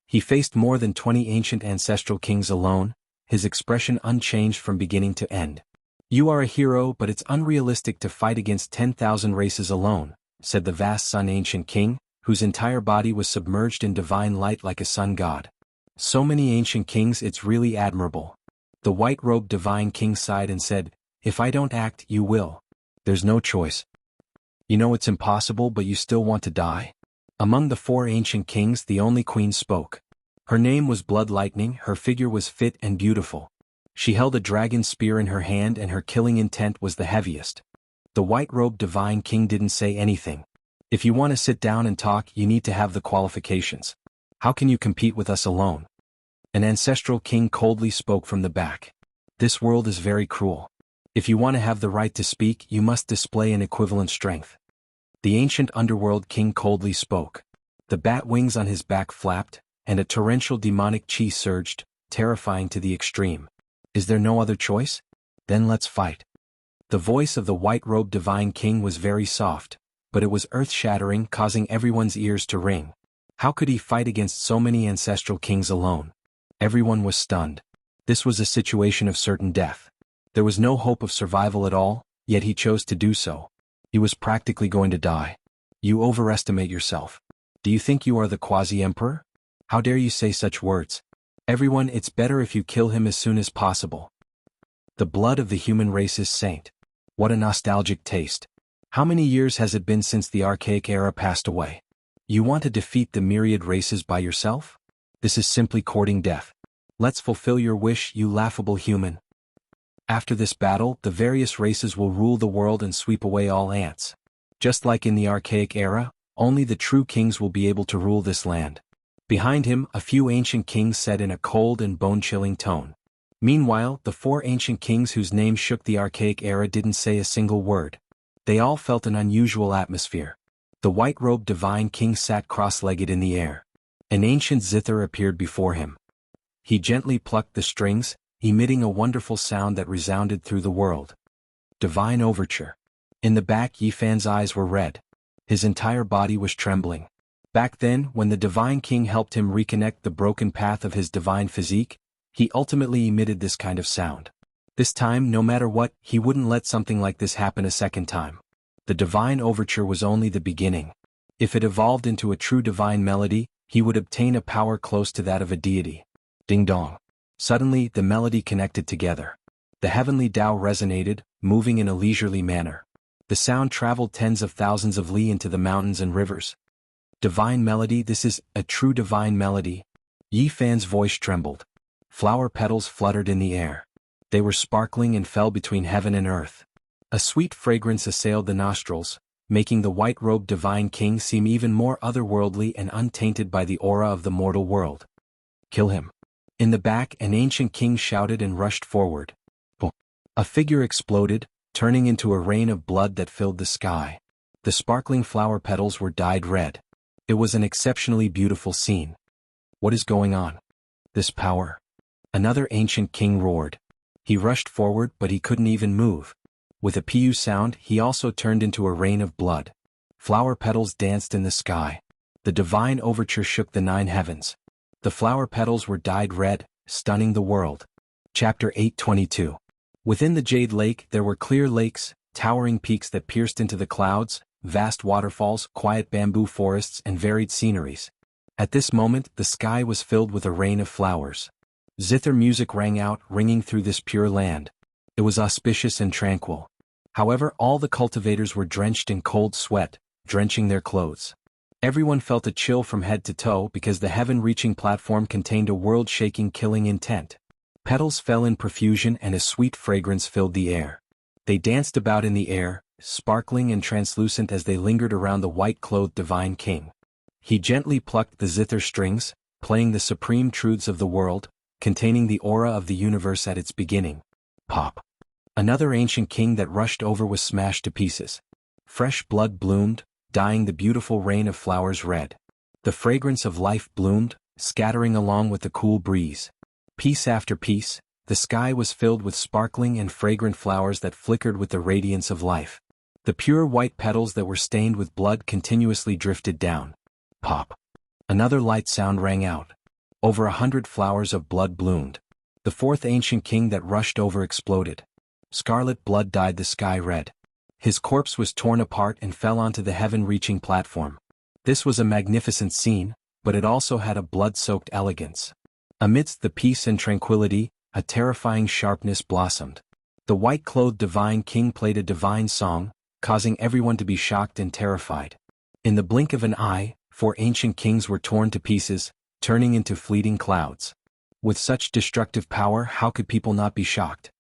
S1: He faced more than 20 ancient ancestral kings alone, his expression unchanged from beginning to end. "You are a hero, but it's unrealistic to fight against 10,000 races alone," said the vast Sun Ancient King, whose entire body was submerged in divine light like a sun god. "So many ancient kings, it's really admirable." The white-robed Divine King sighed and said, "If I don't act, you will. There's no choice. You know it's impossible, but you still want to die?" Among the 4 ancient kings, the only queen spoke. Her name was Blood Lightning, her figure was fit and beautiful. She held a dragon spear in her hand and her killing intent was the heaviest. The white-robed Divine King didn't say anything. "If you want to sit down and talk, you need to have the qualifications. How can you compete with us alone?" An ancestral king coldly spoke from the back. "This world is very cruel. If you want to have the right to speak, you must display an equivalent strength." The ancient underworld king coldly spoke. The bat wings on his back flapped, and a torrential demonic chi surged, terrifying to the extreme. "Is there no other choice? Then let's fight." The voice of the white-robed Divine King was very soft, but it was earth-shattering, causing everyone's ears to ring. How could he fight against so many ancestral kings alone? Everyone was stunned. This was a situation of certain death. There was no hope of survival at all, yet he chose to do so. He was practically going to die. "You overestimate yourself. Do you think you are the quasi-emperor? How dare you say such words? Everyone, it's better if you kill him as soon as possible. The blood of the human race is saint. What a nostalgic taste. How many years has it been since the archaic era passed away? You want to defeat the myriad races by yourself? This is simply courting death. Let's fulfill your wish, you laughable human." After this battle, the various races will rule the world and sweep away all ants. Just like in the archaic era, only the true kings will be able to rule this land. Behind him, a few ancient kings said in a cold and bone-chilling tone. Meanwhile, the 4 ancient kings whose names shook the archaic era didn't say a single word. They all felt an unusual atmosphere. The white-robed Divine King sat cross-legged in the air. An ancient zither appeared before him. He gently plucked the strings, emitting a wonderful sound that resounded through the world. Divine Overture. In the back, Yifan's eyes were red. His entire body was trembling. Back then, when the Divine King helped him reconnect the broken path of his divine physique, he ultimately emitted this kind of sound. This time, no matter what, he wouldn't let something like this happen a second time. The Divine Overture was only the beginning. If it evolved into a true divine melody, he would obtain a power close to that of a deity. Ding dong. Suddenly, the melody connected together. The heavenly Tao resonated, moving in a leisurely manner. The sound traveled tens of thousands of li into the mountains and rivers. Divine melody, this is a true divine melody. Yifan's voice trembled. Flower petals fluttered in the air. They were sparkling and fell between heaven and earth. A sweet fragrance assailed the nostrils, making the white-robed Divine King seem even more otherworldly and untainted by the aura of the mortal world. "Kill him." In the back, an ancient king shouted and rushed forward. A figure exploded, turning into a rain of blood that filled the sky. The sparkling flower petals were dyed red. It was an exceptionally beautiful scene. "What is going on? This power?" Another ancient king roared. He rushed forward, but he couldn't even move. With a pu sound, he also turned into a rain of blood. Flower petals danced in the sky. The divine overture shook the 9 heavens. The flower petals were dyed red, stunning the world. Chapter 822. Within the Jade Lake there were clear lakes, towering peaks that pierced into the clouds, vast waterfalls, quiet bamboo forests and varied sceneries. At this moment, the sky was filled with a rain of flowers. Zither music rang out, ringing through this pure land. It was auspicious and tranquil. However, all the cultivators were drenched in cold sweat, drenching their clothes. Everyone felt a chill from head to toe because the heaven-reaching platform contained a world-shaking killing intent. Petals fell in profusion and a sweet fragrance filled the air. They danced about in the air, sparkling and translucent as they lingered around the white-clothed divine king. He gently plucked the zither strings, playing the supreme truths of the world, containing the aura of the universe at its beginning. Pop. Another ancient king that rushed over was smashed to pieces. Fresh blood bloomed, dyeing the beautiful rain of flowers red. The fragrance of life bloomed, scattering along with the cool breeze. Piece after piece, the sky was filled with sparkling and fragrant flowers that flickered with the radiance of life. The pure white petals that were stained with blood continuously drifted down. Pop. Another light sound rang out. Over 100 flowers of blood bloomed. The fourth ancient king that rushed over exploded. Scarlet blood dyed the sky red. His corpse was torn apart and fell onto the heaven-reaching platform. This was a magnificent scene, but it also had a blood-soaked elegance. Amidst the peace and tranquility, a terrifying sharpness blossomed. The white-clothed divine king played a divine song, causing everyone to be shocked and terrified. In the blink of an eye, 4 ancient kings were torn to pieces, turning into fleeting clouds. With such destructive power, how could people not be shocked?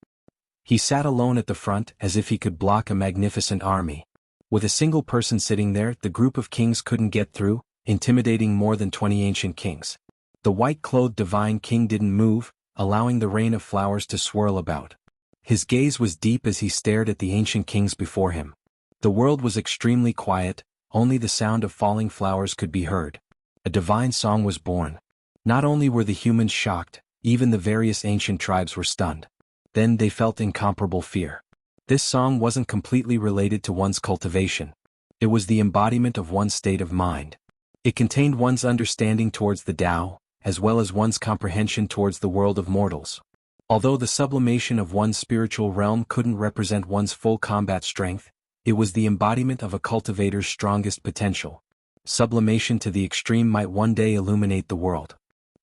S1: He sat alone at the front as if he could block a magnificent army. With a single person sitting there, the group of kings couldn't get through, intimidating more than 20 ancient kings. The white-clothed divine king didn't move, allowing the rain of flowers to swirl about. His gaze was deep as he stared at the ancient kings before him. The world was extremely quiet, only the sound of falling flowers could be heard. A divine song was born. Not only were the humans shocked, even the various ancient tribes were stunned. Then they felt incomparable fear. This song wasn't completely related to one's cultivation. It was the embodiment of one's state of mind. It contained one's understanding towards the Tao, as well as one's comprehension towards the world of mortals. Although the sublimation of one's spiritual realm couldn't represent one's full combat strength, it was the embodiment of a cultivator's strongest potential. Sublimation to the extreme might one day illuminate the world.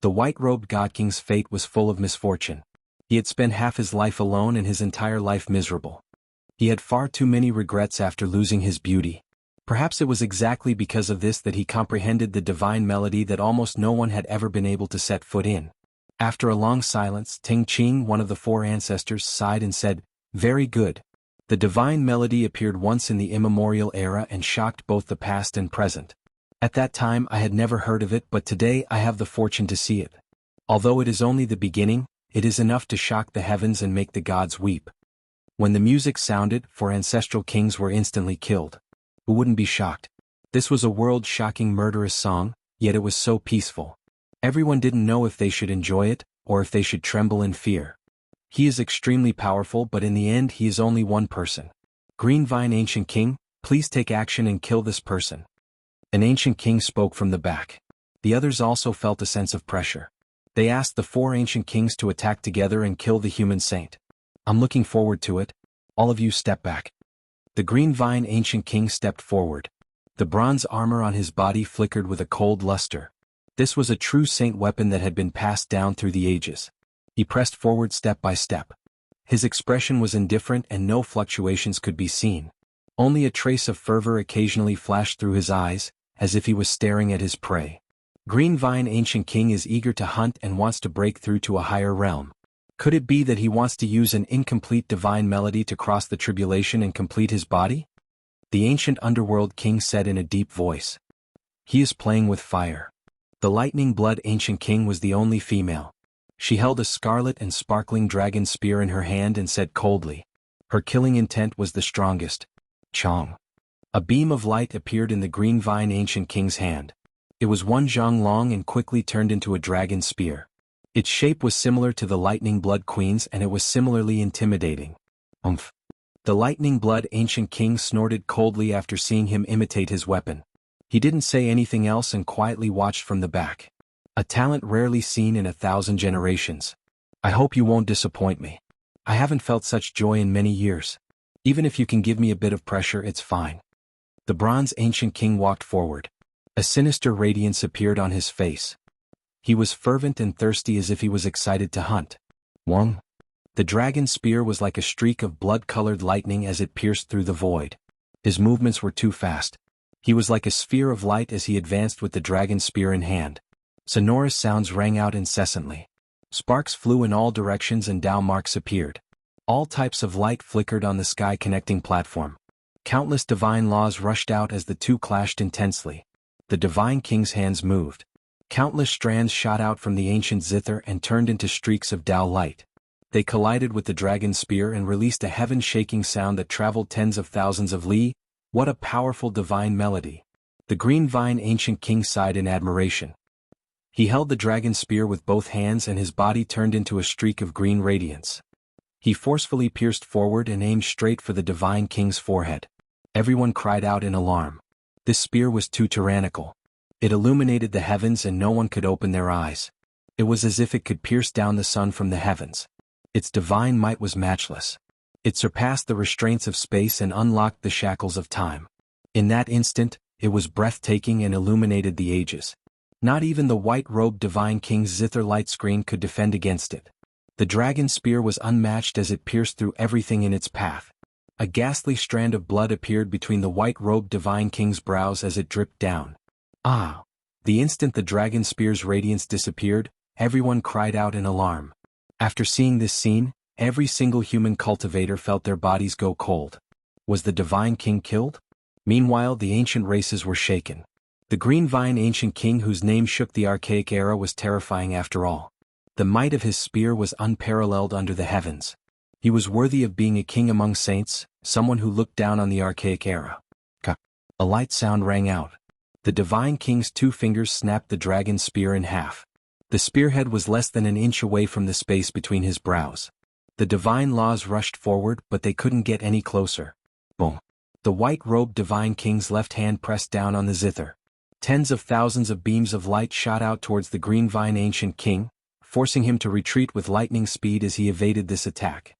S1: The white-robed God King's fate was full of misfortune. He had spent half his life alone and his entire life miserable. He had far too many regrets after losing his beauty. Perhaps it was exactly because of this that he comprehended the divine melody that almost no one had ever been able to set foot in. After a long silence, Ting Qing, one of the 4 ancestors, sighed and said, "Very good." The divine melody appeared once in the immemorial era and shocked both the past and present. At that time I had never heard of it, but today I have the fortune to see it. Although it is only the beginning, it is enough to shock the heavens and make the gods weep. When the music sounded, 4 ancestral kings were instantly killed. Who wouldn't be shocked? This was a world-shocking murderous song, yet it was so peaceful. Everyone didn't know if they should enjoy it, or if they should tremble in fear. He is extremely powerful, but in the end he is only one person. Green Vine Ancient King, please take action and kill this person. An ancient king spoke from the back. The others also felt a sense of pressure. They asked the 4 ancient kings to attack together and kill the human saint. I'm looking forward to it. All of you step back. The Green Vine Ancient King stepped forward. The bronze armor on his body flickered with a cold luster. This was a true saint weapon that had been passed down through the ages. He pressed forward step by step. His expression was indifferent and no fluctuations could be seen. Only a trace of fervor occasionally flashed through his eyes, as if he was staring at his prey. Green Vine Ancient King is eager to hunt and wants to break through to a higher realm. Could it be that he wants to use an incomplete divine melody to cross the tribulation and complete his body? The ancient underworld king said in a deep voice. He is playing with fire. The lightning blood ancient king was the only female. She held a scarlet and sparkling dragon spear in her hand and said coldly. Her killing intent was the strongest. Chong. A beam of light appeared in the Green Vine Ancient King's hand. It was 1 zhang long and quickly turned into a dragon spear. Its shape was similar to the Lightning Blood Queen's and it was similarly intimidating. Umph. The Lightning Blood Ancient King snorted coldly after seeing him imitate his weapon. He didn't say anything else and quietly watched from the back. A talent rarely seen in 1,000 generations. I hope you won't disappoint me. I haven't felt such joy in many years. Even if you can give me a bit of pressure, it's fine. The Bronze Ancient King walked forward. A sinister radiance appeared on his face. He was fervent and thirsty as if he was excited to hunt. Wong. The dragon's spear was like a streak of blood-colored lightning as it pierced through the void. His movements were too fast. He was like a sphere of light as he advanced with the dragon's spear in hand. Sonorous sounds rang out incessantly. Sparks flew in all directions and Dao marks appeared. All types of light flickered on the sky connecting platform. Countless divine laws rushed out as the two clashed intensely. The divine king's hands moved. Countless strands shot out from the ancient zither and turned into streaks of Dao light. They collided with the dragon's spear and released a heaven-shaking sound that traveled tens of thousands of li. What a powerful divine melody. The green vine ancient king sighed in admiration. He held the dragon's spear with both hands and his body turned into a streak of green radiance. He forcefully pierced forward and aimed straight for the divine king's forehead. Everyone cried out in alarm. This spear was too tyrannical. It illuminated the heavens and no one could open their eyes. It was as if it could pierce down the sun from the heavens. Its divine might was matchless. It surpassed the restraints of space and unlocked the shackles of time. In that instant, it was breathtaking and illuminated the ages. Not even the white-robed divine king's zither light screen could defend against it. The dragon's spear was unmatched as it pierced through everything in its path. A ghastly strand of blood appeared between the white-robed divine king's brows as it dripped down. Ah! The instant the dragon spear's radiance disappeared, everyone cried out in alarm. After seeing this scene, every single human cultivator felt their bodies go cold. Was the divine king killed? Meanwhile, the ancient races were shaken. The green vine ancient king whose name shook the archaic era was terrifying after all. The might of his spear was unparalleled under the heavens. He was worthy of being a king among saints, someone who looked down on the archaic era. A light sound rang out. The divine king's two fingers snapped the dragon's spear in half. The spearhead was less than an inch away from the space between his brows. The divine laws rushed forward, but they couldn't get any closer. Boom. The white-robed divine king's left hand pressed down on the zither. Tens of thousands of beams of light shot out towards the green vine ancient king, forcing him to retreat with lightning speed as he evaded this attack.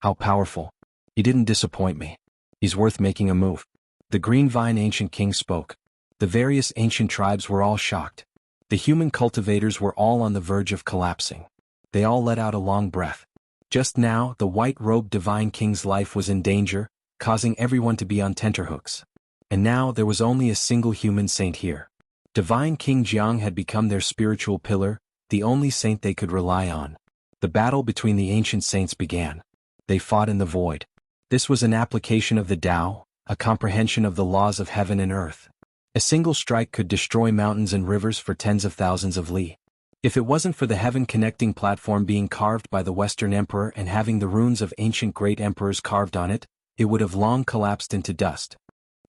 S1: How powerful. He didn't disappoint me. He's worth making a move. The green vine ancient king spoke. The various ancient tribes were all shocked. The human cultivators were all on the verge of collapsing. They all let out a long breath. Just now, the white-robed divine king's life was in danger, causing everyone to be on tenterhooks. And now there was only a single human saint here. Divine King Jianghu had become their spiritual pillar, the only saint they could rely on. The battle between the ancient saints began. They fought in the void. This was an application of the Tao, a comprehension of the laws of heaven and earth. A single strike could destroy mountains and rivers for tens of thousands of li. If it wasn't for the heaven-connecting platform being carved by the Western Emperor and having the runes of ancient great emperors carved on it, it would have long collapsed into dust.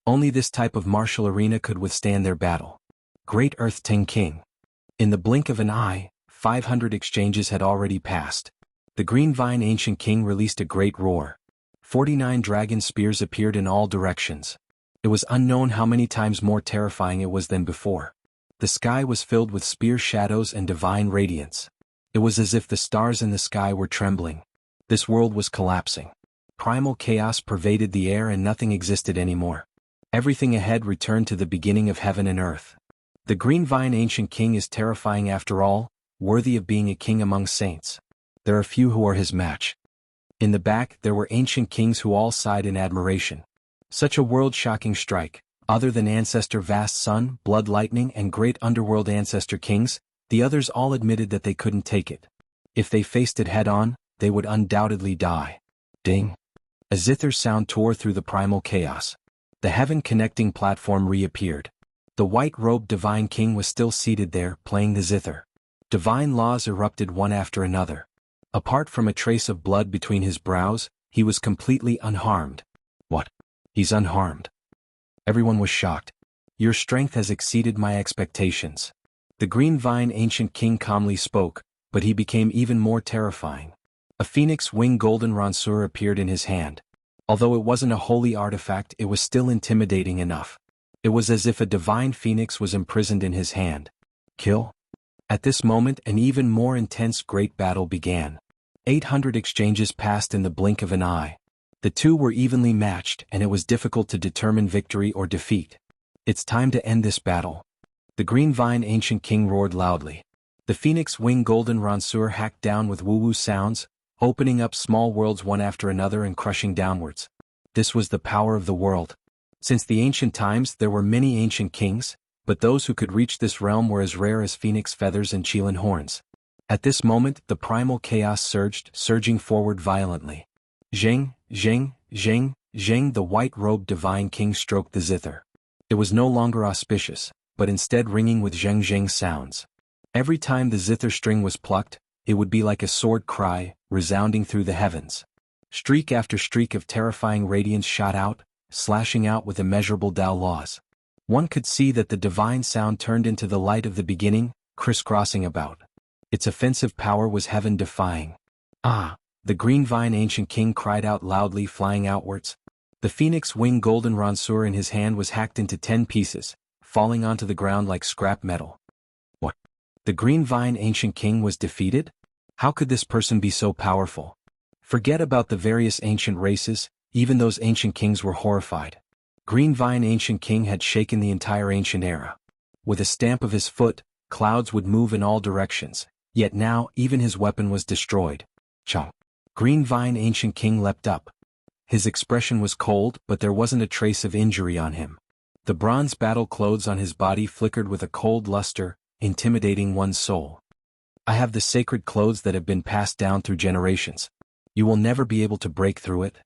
S1: Only this type of martial arena could withstand their battle. Great Earth Ting King. In the blink of an eye, 500 exchanges had already passed. The Green Vine Ancient King released a great roar. 49 dragon spears appeared in all directions. It was unknown how many times more terrifying it was than before. The sky was filled with spear shadows and divine radiance. It was as if the stars in the sky were trembling. This world was collapsing. Primal chaos pervaded the air and nothing existed anymore. Everything ahead returned to the beginning of heaven and earth. The Green Vine Ancient King is terrifying after all, worthy of being a king among saints. There are few who are his match. In the back there were ancient kings who all sighed in admiration. Such a world-shocking strike, other than Ancestor Vast Sun, Blood Lightning and Great Underworld Ancestor Kings, the others all admitted that they couldn't take it. If they faced it head-on, they would undoubtedly die. Ding! A zither sound tore through the primal chaos. The heaven-connecting platform reappeared. The white-robed Divine King was still seated there, playing the zither. Divine laws erupted one after another. Apart from a trace of blood between his brows, he was completely unharmed. What? He's unharmed. Everyone was shocked. Your strength has exceeded my expectations. The Green Vine Ancient King calmly spoke, but he became even more terrifying. A phoenix wing golden ranseur appeared in his hand. Although it wasn't a holy artifact, it was still intimidating enough. It was as if a divine phoenix was imprisoned in his hand. Kill? At this moment an even more intense great battle began. 800 exchanges passed in the blink of an eye. The two were evenly matched and it was difficult to determine victory or defeat. It's time to end this battle, The green vine ancient king roared loudly. The phoenix wing golden ranseur hacked down with woo-woo sounds, opening up small worlds one after another and crushing downwards. This was the power of the world. Since the ancient times there were many ancient kings, but those who could reach this realm were as rare as phoenix feathers and Qilin horns. At this moment the primal chaos surged, surging forward violently. Zheng, Zheng, Zheng, Zheng, the white-robed divine king stroked the zither. It was no longer auspicious, but instead ringing with Zheng Zheng sounds. Every time the zither string was plucked, it would be like a sword cry, resounding through the heavens. Streak after streak of terrifying radiance shot out, slashing out with immeasurable Dao laws. One could see that the divine sound turned into the light of the beginning, crisscrossing about. Its offensive power was heaven-defying. Ah! The green vine ancient king cried out loudly, flying outwards. The phoenix wing golden ranseur in his hand was hacked into 10 pieces, falling onto the ground like scrap metal. What? The green vine ancient king was defeated? How could this person be so powerful? Forget about the various ancient races, even those ancient kings were horrified. Green vine ancient king had shaken the entire ancient era. With a stamp of his foot, clouds would move in all directions, yet now even his weapon was destroyed. Chong. Green vine ancient king leapt up. His expression was cold, but there wasn't a trace of injury on him. The bronze battle clothes on his body flickered with a cold luster, intimidating one's soul. I have the sacred clothes that have been passed down through generations. You will never be able to break through it.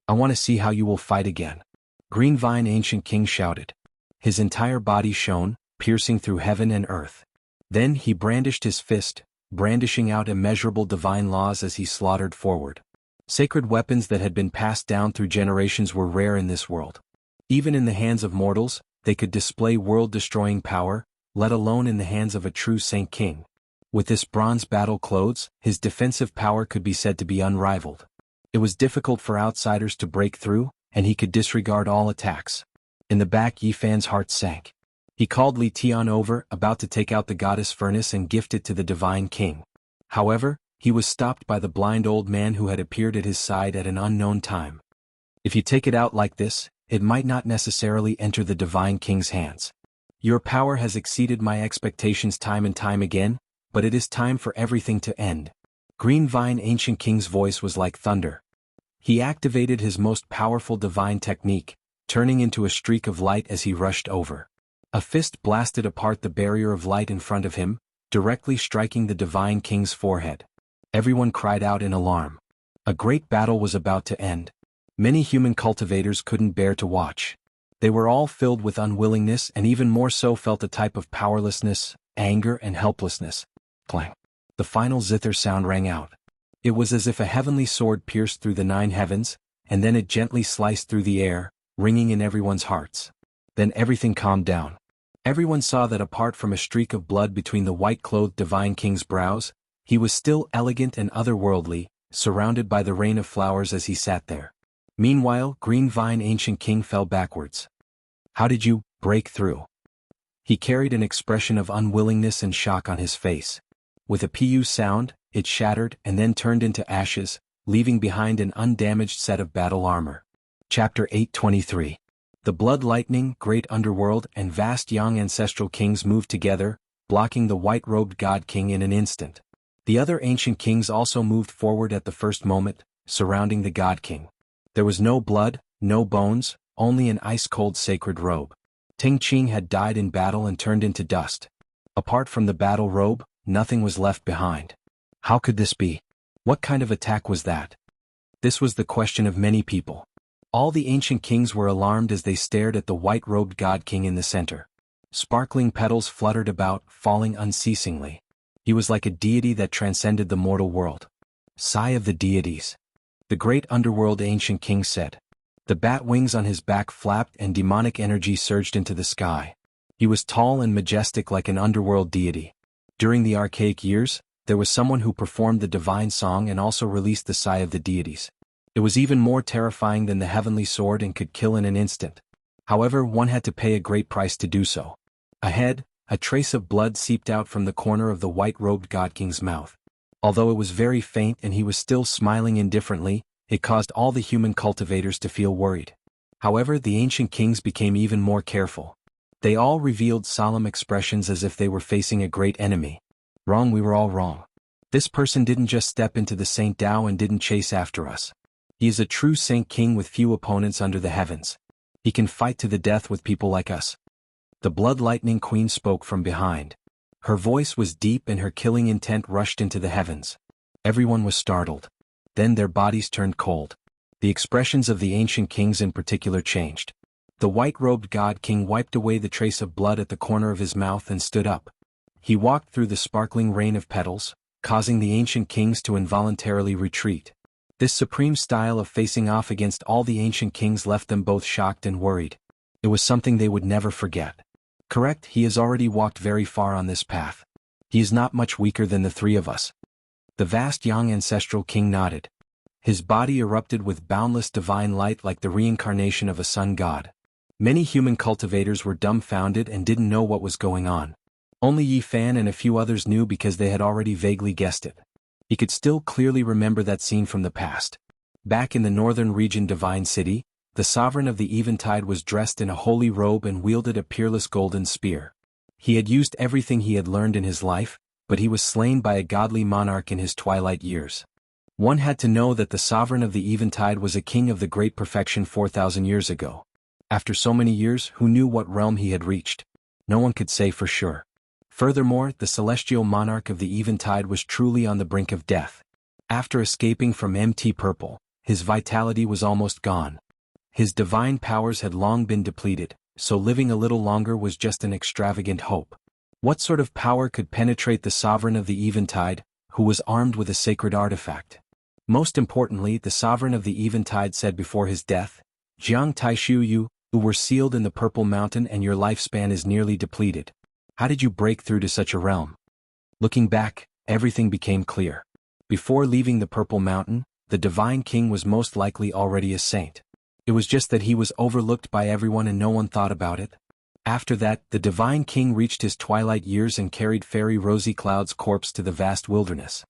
S1: I want to see how you will fight again. Green vine ancient king shouted. His entire body shone, piercing through heaven and earth. Then he brandished his fist, brandishing out immeasurable divine laws as he slaughtered forward. Sacred weapons that had been passed down through generations were rare in this world. Even in the hands of mortals, they could display world-destroying power, let alone in the hands of a true saint king. With this bronze battle clothes, his defensive power could be said to be unrivaled. It was difficult for outsiders to break through, and he could disregard all attacks. In the back Yifan's heart sank. He called Li Tian over, about to take out the goddess furnace and gift it to the divine king. However, he was stopped by the blind old man who had appeared at his side at an unknown time. If you take it out like this, it might not necessarily enter the divine king's hands. Your power has exceeded my expectations time and time again, but it is time for everything to end. Green vine ancient king's voice was like thunder. He activated his most powerful divine technique, turning into a streak of light as he rushed over. A fist blasted apart the barrier of light in front of him, directly striking the divine king's forehead. Everyone cried out in alarm. A great battle was about to end. Many human cultivators couldn't bear to watch. They were all filled with unwillingness and even more so felt a type of powerlessness, anger and helplessness. Clang. The final zither sound rang out. It was as if a heavenly sword pierced through the 9 heavens, and then it gently sliced through the air, ringing in everyone's hearts. Then everything calmed down. Everyone saw that apart from a streak of blood between the white-clothed divine king's brows, he was still elegant and otherworldly, surrounded by the rain of flowers as he sat there. Meanwhile, green vine ancient king fell backwards. How did you break through? He carried an expression of unwillingness and shock on his face. With a pu sound, it shattered and then turned into ashes, leaving behind an undamaged set of battle armor. Chapter 823. The Blood Lightning, Great Underworld and vast young ancestral kings moved together, blocking the white-robed god king in an instant. The other ancient kings also moved forward at the first moment, surrounding the god king. There was no blood, no bones, only an ice-cold sacred robe. Ting Qing had died in battle and turned into dust. Apart from the battle robe, nothing was left behind. How could this be? What kind of attack was that? This was the question of many people. All the ancient kings were alarmed as they stared at the white-robed god king in the center. Sparkling petals fluttered about, falling unceasingly. He was like a deity that transcended the mortal world. Sigh of the deities. The great underworld ancient king said. The bat wings on his back flapped and demonic energy surged into the sky. He was tall and majestic like an underworld deity. During the archaic years, there was someone who performed the divine song and also released the sigh of the deities. It was even more terrifying than the heavenly sword and could kill in an instant. However, one had to pay a great price to do so. Ahead, a trace of blood seeped out from the corner of the white-robed god king's mouth. Although it was very faint and he was still smiling indifferently, it caused all the human cultivators to feel worried. However, the ancient kings became even more careful. They all revealed solemn expressions as if they were facing a great enemy. Wrong, we were all wrong. This person didn't just step into the Saint Dao and didn't chase after us. He is a true Saint King with few opponents under the heavens. He can fight to the death with people like us. The Blood Lightning Queen spoke from behind. Her voice was deep and her killing intent rushed into the heavens. Everyone was startled. Then their bodies turned cold. The expressions of the ancient kings in particular changed. The white-robed God King wiped away the trace of blood at the corner of his mouth and stood up. He walked through the sparkling rain of petals, causing the ancient kings to involuntarily retreat. This supreme style of facing off against all the ancient kings left them both shocked and worried. It was something they would never forget. Correct, he has already walked very far on this path. He is not much weaker than the three of us. The vast young ancestral king nodded. His body erupted with boundless divine light like the reincarnation of a sun god. Many human cultivators were dumbfounded and didn't know what was going on. Only Yi Fan and a few others knew because they had already vaguely guessed it. He could still clearly remember that scene from the past. Back in the northern region Divine City, the sovereign of the Eventide was dressed in a holy robe and wielded a peerless golden spear. He had used everything he had learned in his life, but he was slain by a godly monarch in his twilight years. One had to know that the sovereign of the Eventide was a king of the great perfection 4,000 years ago. After so many years, who knew what realm he had reached? No one could say for sure. Furthermore, the celestial monarch of the Eventide was truly on the brink of death. After escaping from MT Purple, his vitality was almost gone. His divine powers had long been depleted, so living a little longer was just an extravagant hope. What sort of power could penetrate the sovereign of the Eventide, who was armed with a sacred artifact? Most importantly, the sovereign of the Eventide said before his death, "Jiang Taishu, you, who were sealed in the Purple Mountain and your lifespan is nearly depleted. How did you break through to such a realm?" Looking back, everything became clear. Before leaving the Purple Mountain, the Divine King was most likely already a saint. It was just that he was overlooked by everyone and no one thought about it. After that, the Divine King reached his twilight years and carried Fairy Rosy Cloud's corpse to the vast wilderness.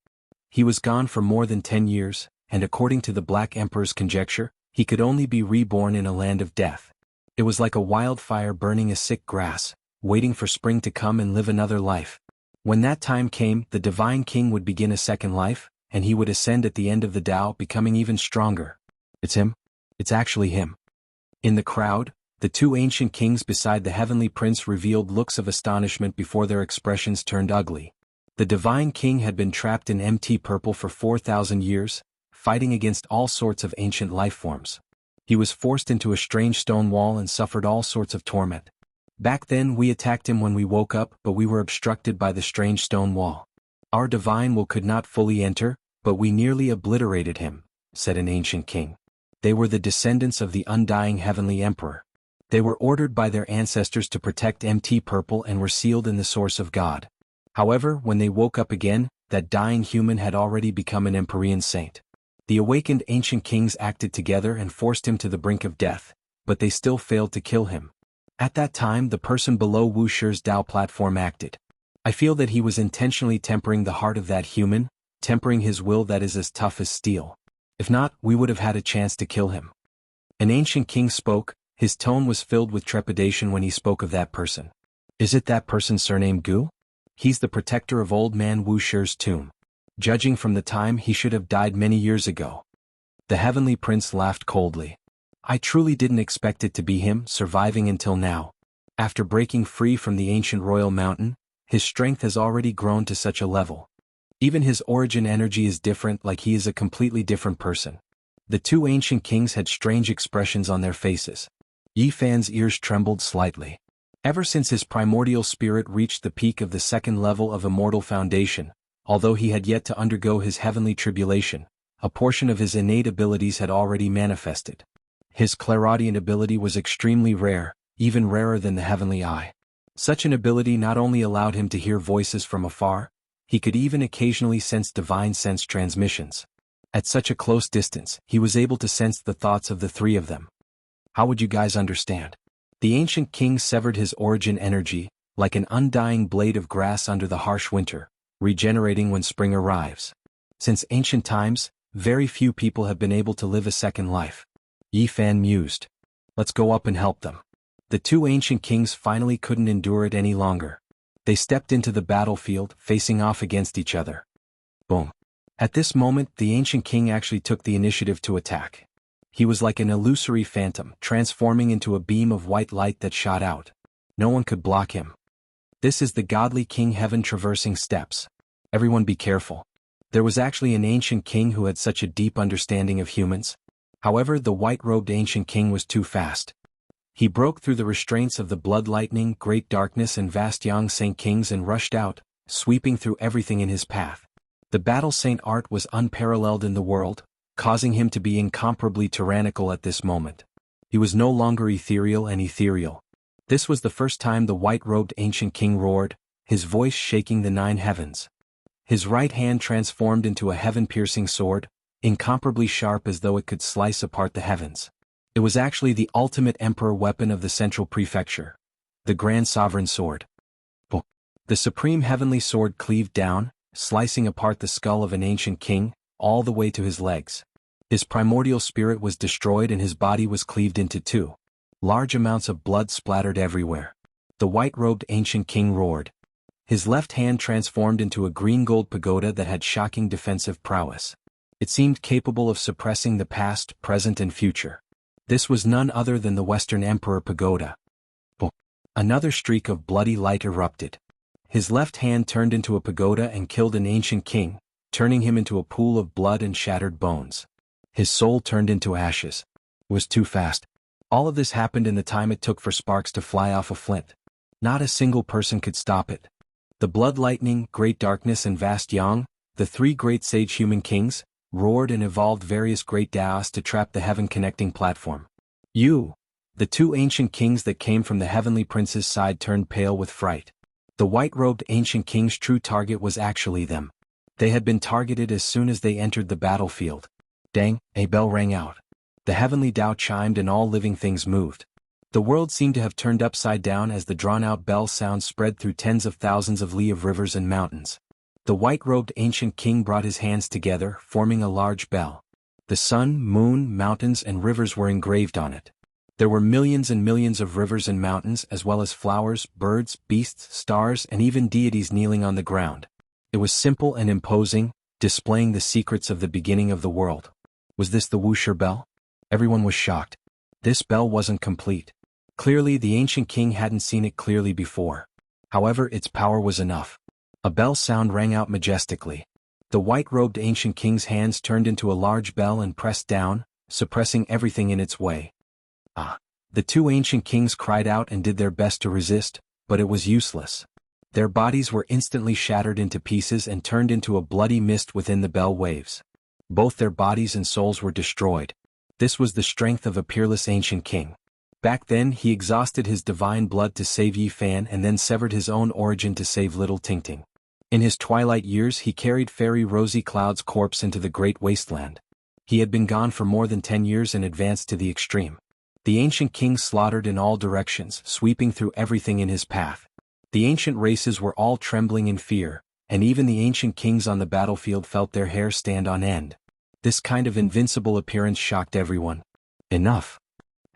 S1: He was gone for more than 10 years, and according to the Black Emperor's conjecture, he could only be reborn in a land of death. It was like a wildfire burning a sick grass, waiting for spring to come and live another life. When that time came, the Divine King would begin a second life, and he would ascend at the end of the Tao, becoming even stronger. It's him. It's actually him. In the crowd, the two ancient kings beside the heavenly prince revealed looks of astonishment before their expressions turned ugly. The Divine King had been trapped in MT Purple for 4,000 years, fighting against all sorts of ancient life forms. He was forced into a strange stone wall and suffered all sorts of torment. Back then we attacked him when we woke up, but we were obstructed by the strange stone wall. Our divine will could not fully enter, but we nearly obliterated him, said an ancient king. They were the descendants of the undying heavenly emperor. They were ordered by their ancestors to protect MT Purple and were sealed in the source of God. However, when they woke up again, that dying human had already become an Empyrean saint. The awakened ancient kings acted together and forced him to the brink of death, but they still failed to kill him. At that time the person below Wuxia's Dao platform acted. I feel that he was intentionally tempering the heart of that human, tempering his will that is as tough as steel. If not, we would have had a chance to kill him. An ancient king spoke, his tone was filled with trepidation when he spoke of that person. Is it that person surnamed Gu? He's the protector of old man Wuxia's tomb. Judging from the time, he should have died many years ago. The heavenly prince laughed coldly. I truly didn't expect it to be him, surviving until now. After breaking free from the ancient royal mountain, his strength has already grown to such a level. Even his origin energy is different, like he is a completely different person. The two ancient kings had strange expressions on their faces. Yi Fan's ears trembled slightly. Ever since his primordial spirit reached the peak of the second level of Immortal Foundation, although he had yet to undergo his heavenly tribulation, a portion of his innate abilities had already manifested. His clairaudient ability was extremely rare, even rarer than the heavenly eye. Such an ability not only allowed him to hear voices from afar, he could even occasionally sense divine sense transmissions. At such a close distance, he was able to sense the thoughts of the three of them. How would you guys understand? The ancient king severed his origin energy, like an undying blade of grass under the harsh winter, regenerating when spring arrives. Since ancient times, very few people have been able to live a second life. Yi Fan mused. Let's go up and help them. The two ancient kings finally couldn't endure it any longer. They stepped into the battlefield, facing off against each other. Boom. At this moment, the ancient king actually took the initiative to attack. He was like an illusory phantom, transforming into a beam of white light that shot out. No one could block him. This is the godly King Heaven traversing steps. Everyone be careful. There was actually an ancient king who had such a deep understanding of humans. However, the white-robed ancient king was too fast. He broke through the restraints of the blood lightning, great darkness and vast Xianxia kings and rushed out, sweeping through everything in his path. The battle saint art was unparalleled in the world, causing him to be incomparably tyrannical at this moment. He was no longer ethereal and ethereal. This was the first time the white-robed ancient king roared, his voice shaking the 9 heavens. His right hand transformed into a heaven-piercing sword, incomparably sharp as though it could slice apart the heavens. It was actually the ultimate emperor weapon of the central prefecture, the Grand Sovereign Sword. The supreme heavenly sword cleaved down, slicing apart the skull of an ancient king, all the way to his legs. His primordial spirit was destroyed and his body was cleaved into 2. Large amounts of blood splattered everywhere. The white-robed ancient king roared. His left hand transformed into a green-gold pagoda that had shocking defensive prowess. It seemed capable of suppressing the past, present and future. This was none other than the Western Emperor Pagoda. Another streak of bloody light erupted. His left hand turned into a pagoda and killed an ancient king, turning him into a pool of blood and shattered bones. His soul turned into ashes. It was too fast. All of this happened in the time it took for sparks to fly off a flint. Not a single person could stop it. The blood lightning, great darkness and vast Jianghu, the 3 great sage human kings, roared and evolved various great Daos to trap the heaven-connecting platform. The 2 ancient kings that came from the heavenly prince's side turned pale with fright. The white-robed ancient king's true target was actually them. They had been targeted as soon as they entered the battlefield. Dang, a bell rang out. The heavenly Tao chimed and all living things moved. The world seemed to have turned upside down as the drawn-out bell sound spread through tens of thousands of li of rivers and mountains. The white-robed ancient king brought his hands together, forming a large bell. The sun, moon, mountains and rivers were engraved on it. There were millions and millions of rivers and mountains as well as flowers, birds, beasts, stars and even deities kneeling on the ground. It was simple and imposing, displaying the secrets of the beginning of the world. Was this the Wuxia bell? Everyone was shocked. This bell wasn't complete. Clearly the ancient king hadn't seen it clearly before. However, its power was enough. A bell sound rang out majestically. The white-robed ancient king's hands turned into a large bell and pressed down, suppressing everything in its way. The 2 ancient kings cried out and did their best to resist, but it was useless. Their bodies were instantly shattered into pieces and turned into a bloody mist within the bell waves. Both their bodies and souls were destroyed. This was the strength of a peerless ancient king. Back then he exhausted his divine blood to save Yi Fan and then severed his own origin to save little Tingting. In his twilight years he carried Fairy Rosy Cloud's corpse into the great wasteland. He had been gone for more than 10 years and advanced to the extreme. The ancient king slaughtered in all directions, sweeping through everything in his path. The ancient races were all trembling in fear, and even the ancient kings on the battlefield felt their hair stand on end. This kind of invincible appearance shocked everyone. Enough.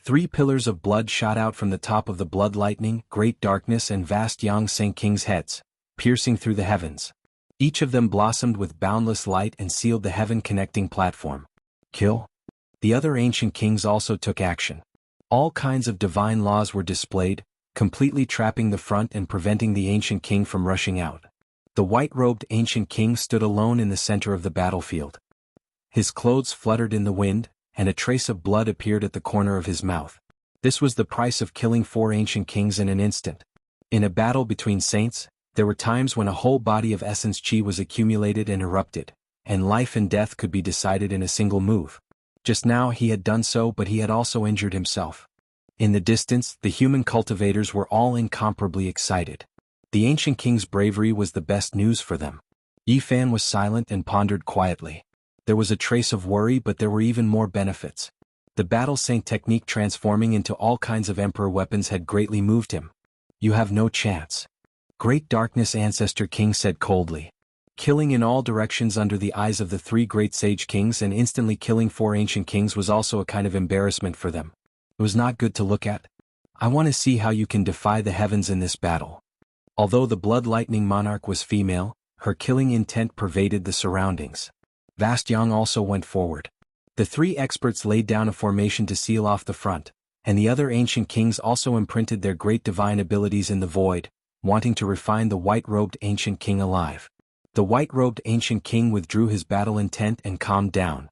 S1: 3 pillars of blood shot out from the top of the blood lightning, great darkness and vast Xianxia kings' heads, piercing through the heavens. Each of them blossomed with boundless light and sealed the heaven-connecting platform. Kill. The other ancient kings also took action. All kinds of divine laws were displayed, completely trapping the front and preventing the ancient king from rushing out. The white-robed ancient king stood alone in the center of the battlefield. His clothes fluttered in the wind, and a trace of blood appeared at the corner of his mouth. This was the price of killing 4 ancient kings in an instant. In a battle between saints, there were times when a whole body of essence chi was accumulated and erupted, and life and death could be decided in a single move. Just now he had done so, but he had also injured himself. In the distance, the human cultivators were all incomparably excited. The ancient king's bravery was the best news for them. Yi Fan was silent and pondered quietly. There was a trace of worry, but there were even more benefits. The battle saint technique transforming into all kinds of emperor weapons had greatly moved him. You have no chance. Great Darkness Ancestor King said coldly. Killing in all directions under the eyes of the 3 great sage kings and instantly killing 4 ancient kings was also a kind of embarrassment for them. It was not good to look at. I want to see how you can defy the heavens in this battle. Although the blood lightning monarch was female, her killing intent pervaded the surroundings. Vast Yang also went forward. The three experts laid down a formation to seal off the front, and the other ancient kings also imprinted their great divine abilities in the void, wanting to refine the white-robed ancient king alive. The white-robed ancient king withdrew his battle intent and calmed down.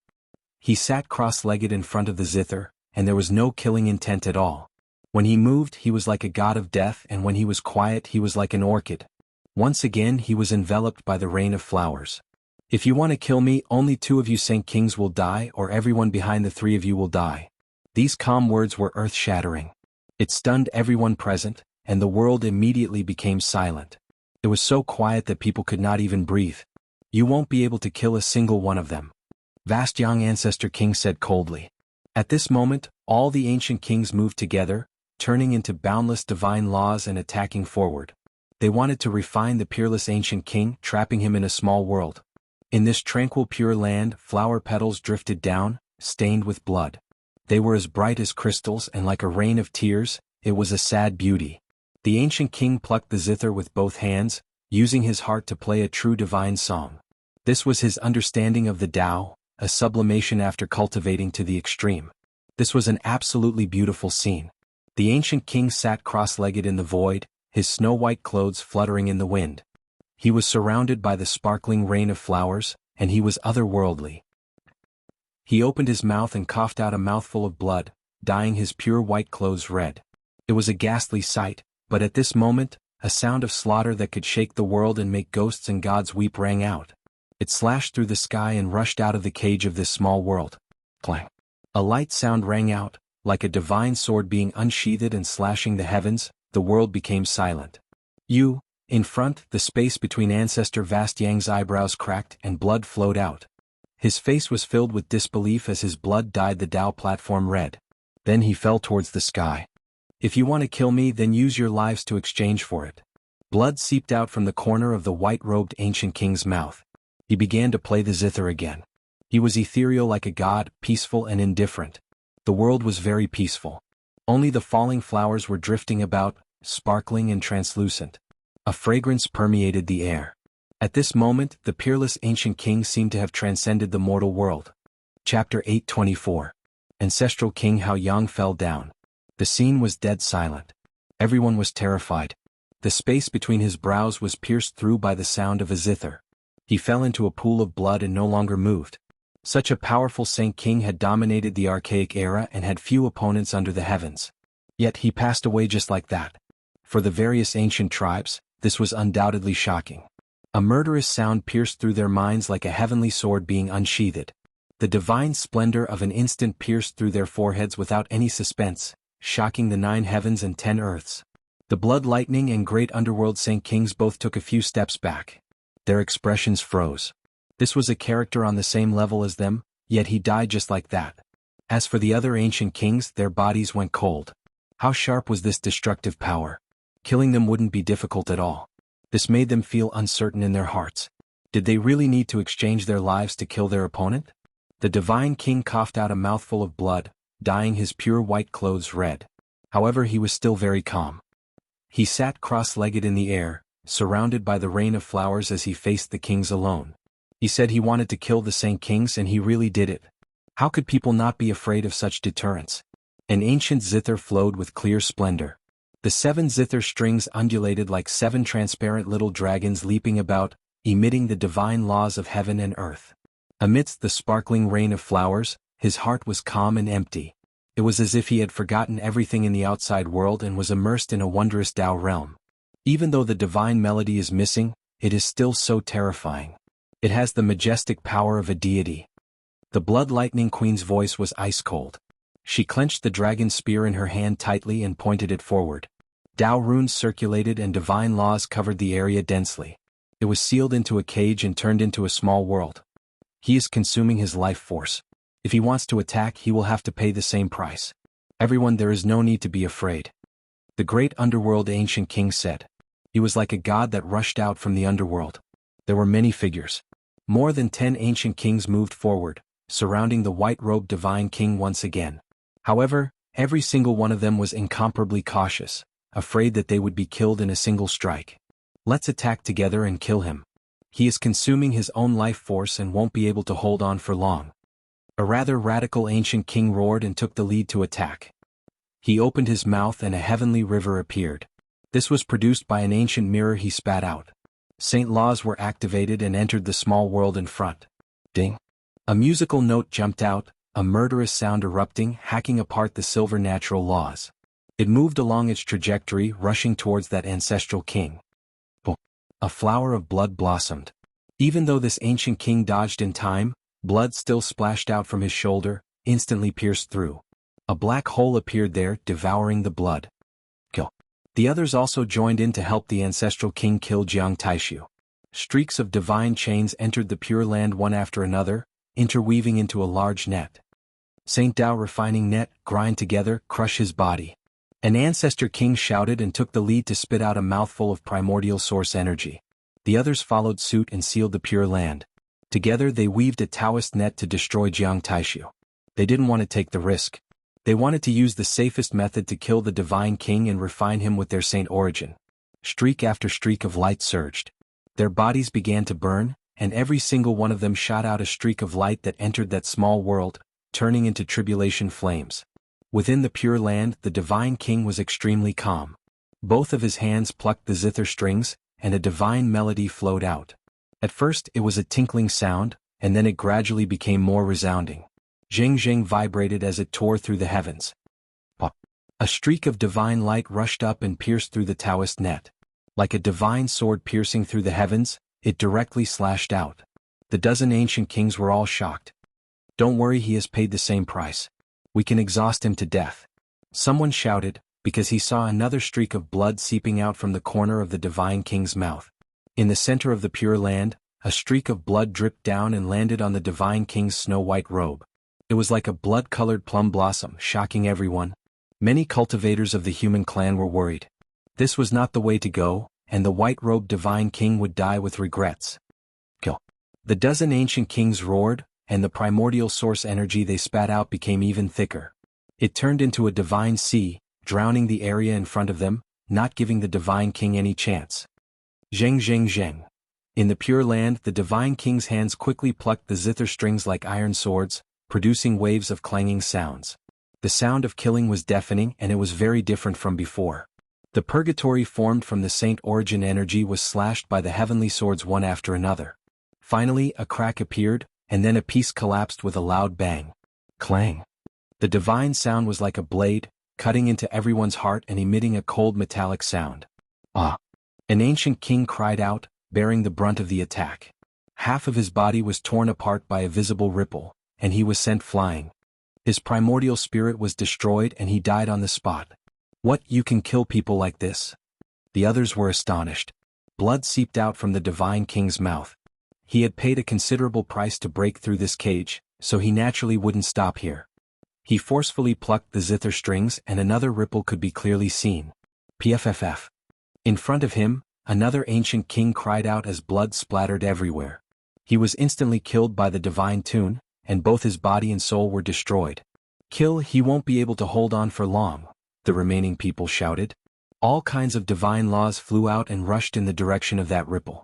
S1: He sat cross-legged in front of the zither, and there was no killing intent at all. When he moved, he was like a god of death, and when he was quiet, he was like an orchid. Once again, he was enveloped by the rain of flowers. If you want to kill me, only 2 of you Saint Kings will die, or everyone behind the 3 of you will die. These calm words were earth-shattering. It stunned everyone present, and the world immediately became silent. It was so quiet that people could not even breathe. You won't be able to kill a single one of them. Vast Yang Ancestor King said coldly. At this moment, all the ancient kings moved together, turning into boundless divine laws and attacking forward. They wanted to refine the peerless ancient king, trapping him in a small world. In this tranquil pure land, flower petals drifted down, stained with blood. They were as bright as crystals, and like a rain of tears, it was a sad beauty. The ancient king plucked the zither with both hands, using his heart to play a true divine song. This was his understanding of the Tao, a sublimation after cultivating to the extreme. This was an absolutely beautiful scene. The ancient king sat cross-legged in the void, his snow-white clothes fluttering in the wind. He was surrounded by the sparkling rain of flowers, and he was otherworldly. He opened his mouth and coughed out a mouthful of blood, dyeing his pure white clothes red. It was a ghastly sight, but at this moment, a sound of slaughter that could shake the world and make ghosts and gods weep rang out. It slashed through the sky and rushed out of the cage of this small world. Clang! A light sound rang out, like a divine sword being unsheathed and slashing the heavens. The world became silent. In front, the space between Ancestor Vast Yang's eyebrows cracked and blood flowed out. His face was filled with disbelief as his blood dyed the Tao platform red. Then he fell towards the sky. If you want to kill me, then use your lives to exchange for it. Blood seeped out from the corner of the white-robed ancient king's mouth. He began to play the zither again. He was ethereal like a god, peaceful and indifferent. The world was very peaceful. Only the falling flowers were drifting about, sparkling and translucent. A fragrance permeated the air. At this moment, the peerless ancient king seemed to have transcended the mortal world. Chapter 824. Ancestral King Hao Yang fell down. The scene was dead silent. Everyone was terrified. The space between his brows was pierced through by the sound of a zither. He fell into a pool of blood and no longer moved. Such a powerful Saint King had dominated the archaic era and had few opponents under the heavens. Yet he passed away just like that. For the various ancient tribes, this was undoubtedly shocking. A murderous sound pierced through their minds like a heavenly sword being unsheathed. The divine splendor of an instant pierced through their foreheads without any suspense, shocking the 9 heavens and 10 earths. The blood lightning and great underworld Saint Kings both took a few steps back. Their expressions froze. This was a character on the same level as them, yet he died just like that. As for the other ancient kings, their bodies went cold. How sharp was this destructive power? Killing them wouldn't be difficult at all. This made them feel uncertain in their hearts. Did they really need to exchange their lives to kill their opponent? The divine king coughed out a mouthful of blood, dyeing his pure white clothes red. However, he was still very calm. He sat cross-legged in the air, surrounded by the rain of flowers as he faced the kings alone. He said he wanted to kill the Saint Kings, and he really did it. How could people not be afraid of such deterrence? An ancient zither flowed with clear splendor. The 7 zither strings undulated like 7 transparent little dragons leaping about, emitting the divine laws of heaven and earth. Amidst the sparkling rain of flowers, his heart was calm and empty. It was as if he had forgotten everything in the outside world and was immersed in a wondrous Tao realm. Even though the divine melody is missing, it is still so terrifying. It has the majestic power of a deity. The blood lightning queen's voice was ice cold. She clenched the dragon spear in her hand tightly and pointed it forward. Tao runes circulated and divine laws covered the area densely. It was sealed into a cage and turned into a small world. He is consuming his life force. If he wants to attack, he will have to pay the same price. Everyone, there is no need to be afraid. The great underworld ancient king said. He was like a god that rushed out from the underworld. There were many figures. More than 10 ancient kings moved forward, surrounding the white-robed divine king once again. However, Every single one of them was incomparably cautious, afraid that they would be killed in a single strike. Let's attack together and kill him. He is consuming his own life force and won't be able to hold on for long. A rather radical ancient king roared and took the lead to attack. He opened his mouth and a heavenly river appeared. This was produced by an ancient mirror he spat out. Saint laws were activated and entered the small world in front. Ding! A musical note jumped out, a murderous sound erupting, hacking apart the silver natural laws. It moved along its trajectory, rushing towards that ancestral king. Oh! A flower of blood blossomed. Even though this ancient king dodged in time, blood still splashed out from his shoulder, instantly pierced through. A black hole appeared there, devouring the blood. Kill. The others also joined in to help the ancestral king kill Jianghu. Streaks of divine chains entered the Pure Land one after another, interweaving into a large net. Saint Dao refining net, grind together, crush his body. An ancestor king shouted and took the lead to spit out a mouthful of primordial source energy. The others followed suit and sealed the Pure Land. Together they weaved a Taoist net to destroy Jianghu. They didn't want to take the risk. They wanted to use the safest method to kill the divine king and refine him with their saint origin. Streak after streak of light surged. Their bodies began to burn, and every single one of them shot out a streak of light that entered that small world, turning into tribulation flames. Within the Pure Land, the divine king was extremely calm. Both of his hands plucked the zither strings, and a divine melody flowed out. At first it was a tinkling sound, and then it gradually became more resounding. Zheng vibrated as it tore through the heavens. Pop! A streak of divine light rushed up and pierced through the Taoist net. Like a divine sword piercing through the heavens, it directly slashed out. The dozen ancient kings were all shocked. Don't worry, he has paid the same price. We can exhaust him to death. Someone shouted, because he saw another streak of blood seeping out from the corner of the divine king's mouth. In the center of the Pure Land, a streak of blood dripped down and landed on the divine king's snow-white robe. It was like a blood-colored plum blossom, shocking everyone. Many cultivators of the human clan were worried. This was not the way to go, and the white-robed divine king would die with regrets. Kill. The dozen ancient kings roared, and the primordial source energy they spat out became even thicker. It turned into a divine sea, drowning the area in front of them, not giving the divine king any chance. Zheng. In the Pure Land, the divine king's hands quickly plucked the zither strings like iron swords, producing waves of clanging sounds. The sound of killing was deafening, and it was very different from before. The purgatory formed from the saint origin energy was slashed by the heavenly swords one after another. Finally, a crack appeared, and then a piece collapsed with a loud bang. Clang. The divine sound was like a blade, cutting into everyone's heart and emitting a cold metallic sound. Ah! An ancient king cried out, bearing the brunt of the attack. Half of his body was torn apart by a visible ripple, and he was sent flying. His primordial spirit was destroyed and he died on the spot. What, you can kill people like this? The others were astonished. Blood seeped out from the divine king's mouth. He had paid a considerable price to break through this cage, so he naturally wouldn't stop here. He forcefully plucked the zither strings and another ripple could be clearly seen. Pfff. In front of him, another ancient king cried out as blood splattered everywhere. He was instantly killed by the divine tune, and both his body and soul were destroyed. Kill, he won't be able to hold on for long, the remaining people shouted. All kinds of divine laws flew out and rushed in the direction of that ripple.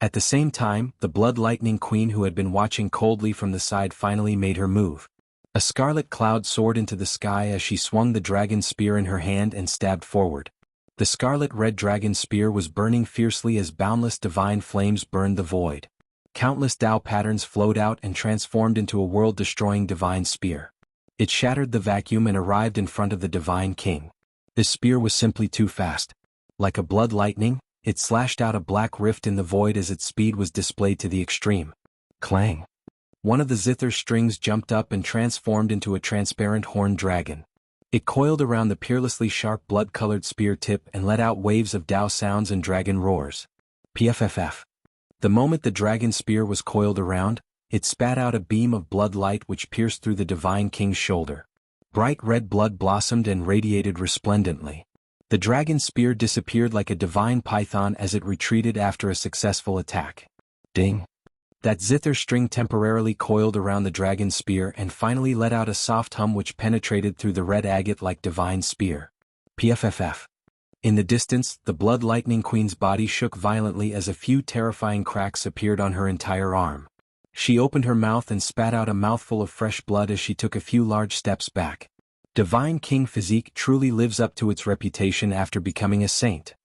S1: At the same time, the blood lightning queen who had been watching coldly from the side finally made her move. A scarlet cloud soared into the sky as she swung the dragon spear in her hand and stabbed forward. The scarlet-red dragon spear was burning fiercely as boundless divine flames burned the void. Countless Tao patterns flowed out and transformed into a world-destroying divine spear. It shattered the vacuum and arrived in front of the divine king. This spear was simply too fast. Like a blood lightning, it slashed out a black rift in the void as its speed was displayed to the extreme. Clang! One of the zither strings jumped up and transformed into a transparent horned dragon. It coiled around the peerlessly sharp blood-colored spear tip and let out waves of Tao sounds and dragon roars. Pfff. The moment the dragon spear was coiled around, it spat out a beam of blood light which pierced through the divine king's shoulder. Bright red blood blossomed and radiated resplendently. The dragon spear disappeared like a divine python as it retreated after a successful attack. Ding! That zither string temporarily coiled around the dragon's spear and finally let out a soft hum which penetrated through the red agate like divine spear. PFFF. In the distance, the Blood Lightning Queen's body shook violently as a few terrifying cracks appeared on her entire arm. She opened her mouth and spat out a mouthful of fresh blood as she took a few large steps back. Divine King physique truly lives up to its reputation after becoming a saint.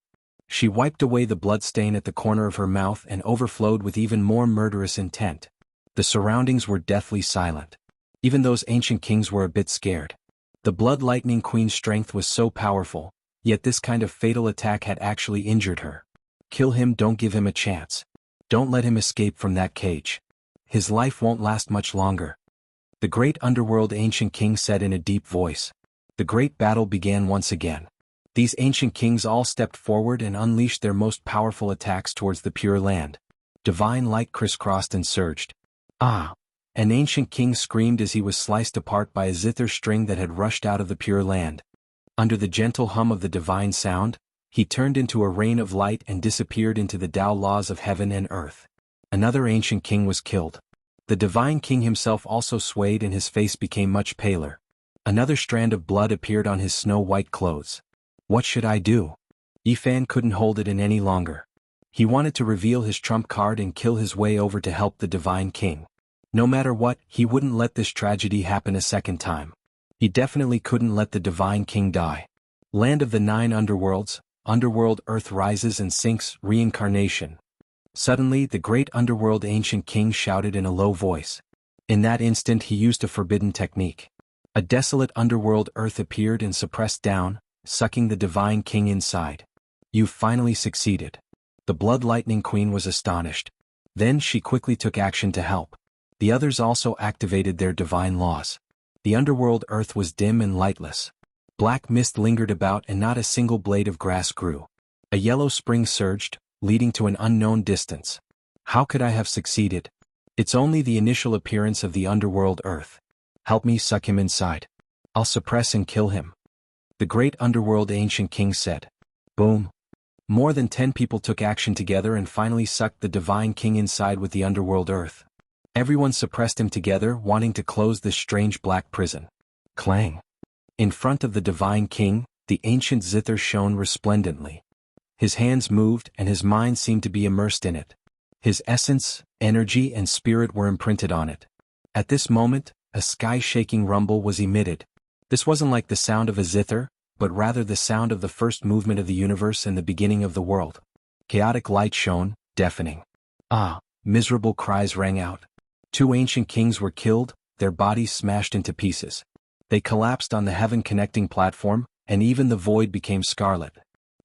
S1: She wiped away the blood stain at the corner of her mouth and overflowed with even more murderous intent. The surroundings were deathly silent. Even those ancient kings were a bit scared. The Blood Lightning Queen's strength was so powerful, yet this kind of fatal attack had actually injured her. Kill him, don't give him a chance. Don't let him escape from that cage. His life won't last much longer. The great underworld ancient king said in a deep voice. The great battle began once again. These ancient kings all stepped forward and unleashed their most powerful attacks towards the Pure Land. Divine light crisscrossed and surged. Ah! An ancient king screamed as he was sliced apart by a zither string that had rushed out of the Pure Land. Under the gentle hum of the divine sound, he turned into a rain of light and disappeared into the Tao laws of heaven and earth. Another ancient king was killed. The divine king himself also swayed and his face became much paler. Another strand of blood appeared on his snow-white clothes. What should I do? Yifan couldn't hold it in any longer. He wanted to reveal his trump card and kill his way over to help the divine king. No matter what, he wouldn't let this tragedy happen a second time. He definitely couldn't let the divine king die. Land of the 9 underworlds, underworld earth rises and sinks, reincarnation. Suddenly the great underworld ancient king shouted in a low voice. In that instant he used a forbidden technique. A desolate underworld earth appeared and suppressed down, sucking the divine king inside. You've finally succeeded. The Blood Lightning Queen was astonished. Then she quickly took action to help. The others also activated their divine laws. The underworld earth was dim and lightless. Black mist lingered about and not a single blade of grass grew. A yellow spring surged, leading to an unknown distance. How could I have succeeded? It's only the initial appearance of the underworld earth. Help me suck him inside. I'll suppress and kill him. The great underworld ancient king said. Boom. More than 10 people took action together and finally sucked the divine king inside with the underworld earth. Everyone suppressed him together, wanting to close this strange black prison. Clang. In front of the divine king, the ancient zither shone resplendently. His hands moved and his mind seemed to be immersed in it. His essence, energy and spirit were imprinted on it. At this moment, a sky-shaking rumble was emitted. This wasn't like the sound of a zither, but rather the sound of the first movement of the universe and the beginning of the world. Chaotic light shone, deafening. Ah! Miserable cries rang out. 2 ancient kings were killed, their bodies smashed into pieces. They collapsed on the heaven-connecting platform, and even the void became scarlet.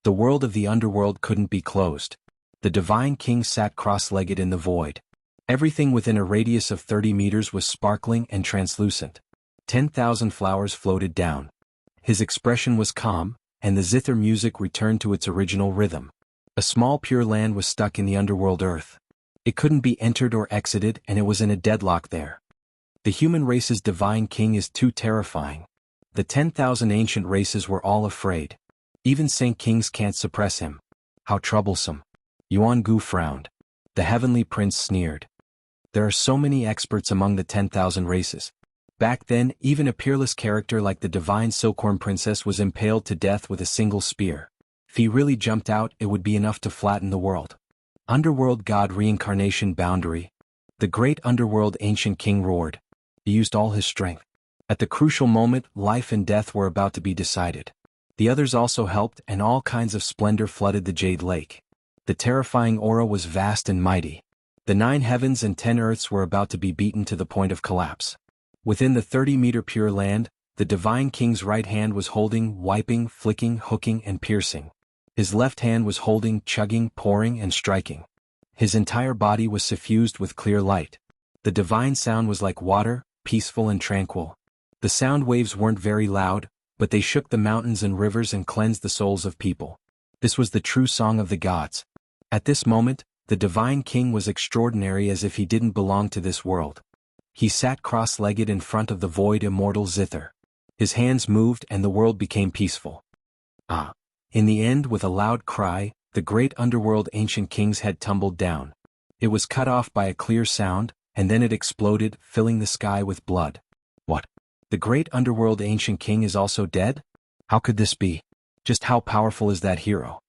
S1: The world of the underworld couldn't be closed. The divine king sat cross-legged in the void. Everything within a radius of 30 meters was sparkling and translucent. 10,000 flowers floated down. His expression was calm, and the zither music returned to its original rhythm. A small pure land was stuck in the underworld earth. It couldn't be entered or exited, and it was in a deadlock there. The human race's divine king is too terrifying. The 10,000 ancient races were all afraid. Even saint kings can't suppress him. How troublesome. Yuan-gu frowned. The heavenly prince sneered. There are so many experts among the 10,000 races. Back then, even a peerless character like the divine Silkhorn princess was impaled to death with a single spear. If he really jumped out, it would be enough to flatten the world. Underworld god reincarnation boundary. The great underworld ancient king roared. He used all his strength. At the crucial moment, life and death were about to be decided. The others also helped, and all kinds of splendor flooded the Jade Lake. The terrifying aura was vast and mighty. The 9 heavens and 10 earths were about to be beaten to the point of collapse. Within the 30-meter pure land, the divine king's right hand was holding, wiping, flicking, hooking, and piercing. His left hand was holding, chugging, pouring, and striking. His entire body was suffused with clear light. The divine sound was like water, peaceful and tranquil. The sound waves weren't very loud, but they shook the mountains and rivers and cleansed the souls of people. This was the true song of the gods. At this moment, the divine king was extraordinary as if he didn't belong to this world. He sat cross-legged in front of the void immortal zither. His hands moved and the world became peaceful. Ah! In the end, with a loud cry, the great underworld ancient king's head tumbled down. It was cut off by a clear sound, and then it exploded, filling the sky with blood. What? The great underworld ancient king is also dead? How could this be? Just how powerful is that hero?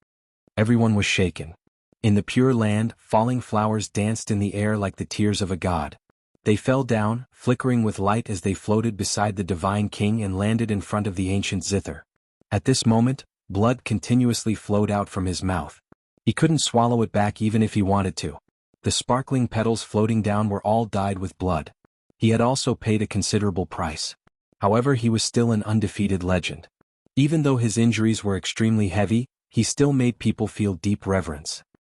S1: Everyone was shaken. In the Pure Land, falling flowers danced in the air like the tears of a god. They fell down, flickering with light as they floated beside the divine king and landed in front of the ancient zither. At this moment, blood continuously flowed out from his mouth. He couldn't swallow it back even if he wanted to. The sparkling petals floating down were all dyed with blood. He had also paid a considerable price. However, he was still an undefeated legend. Even though his injuries were extremely heavy, he still made people feel deep reverence.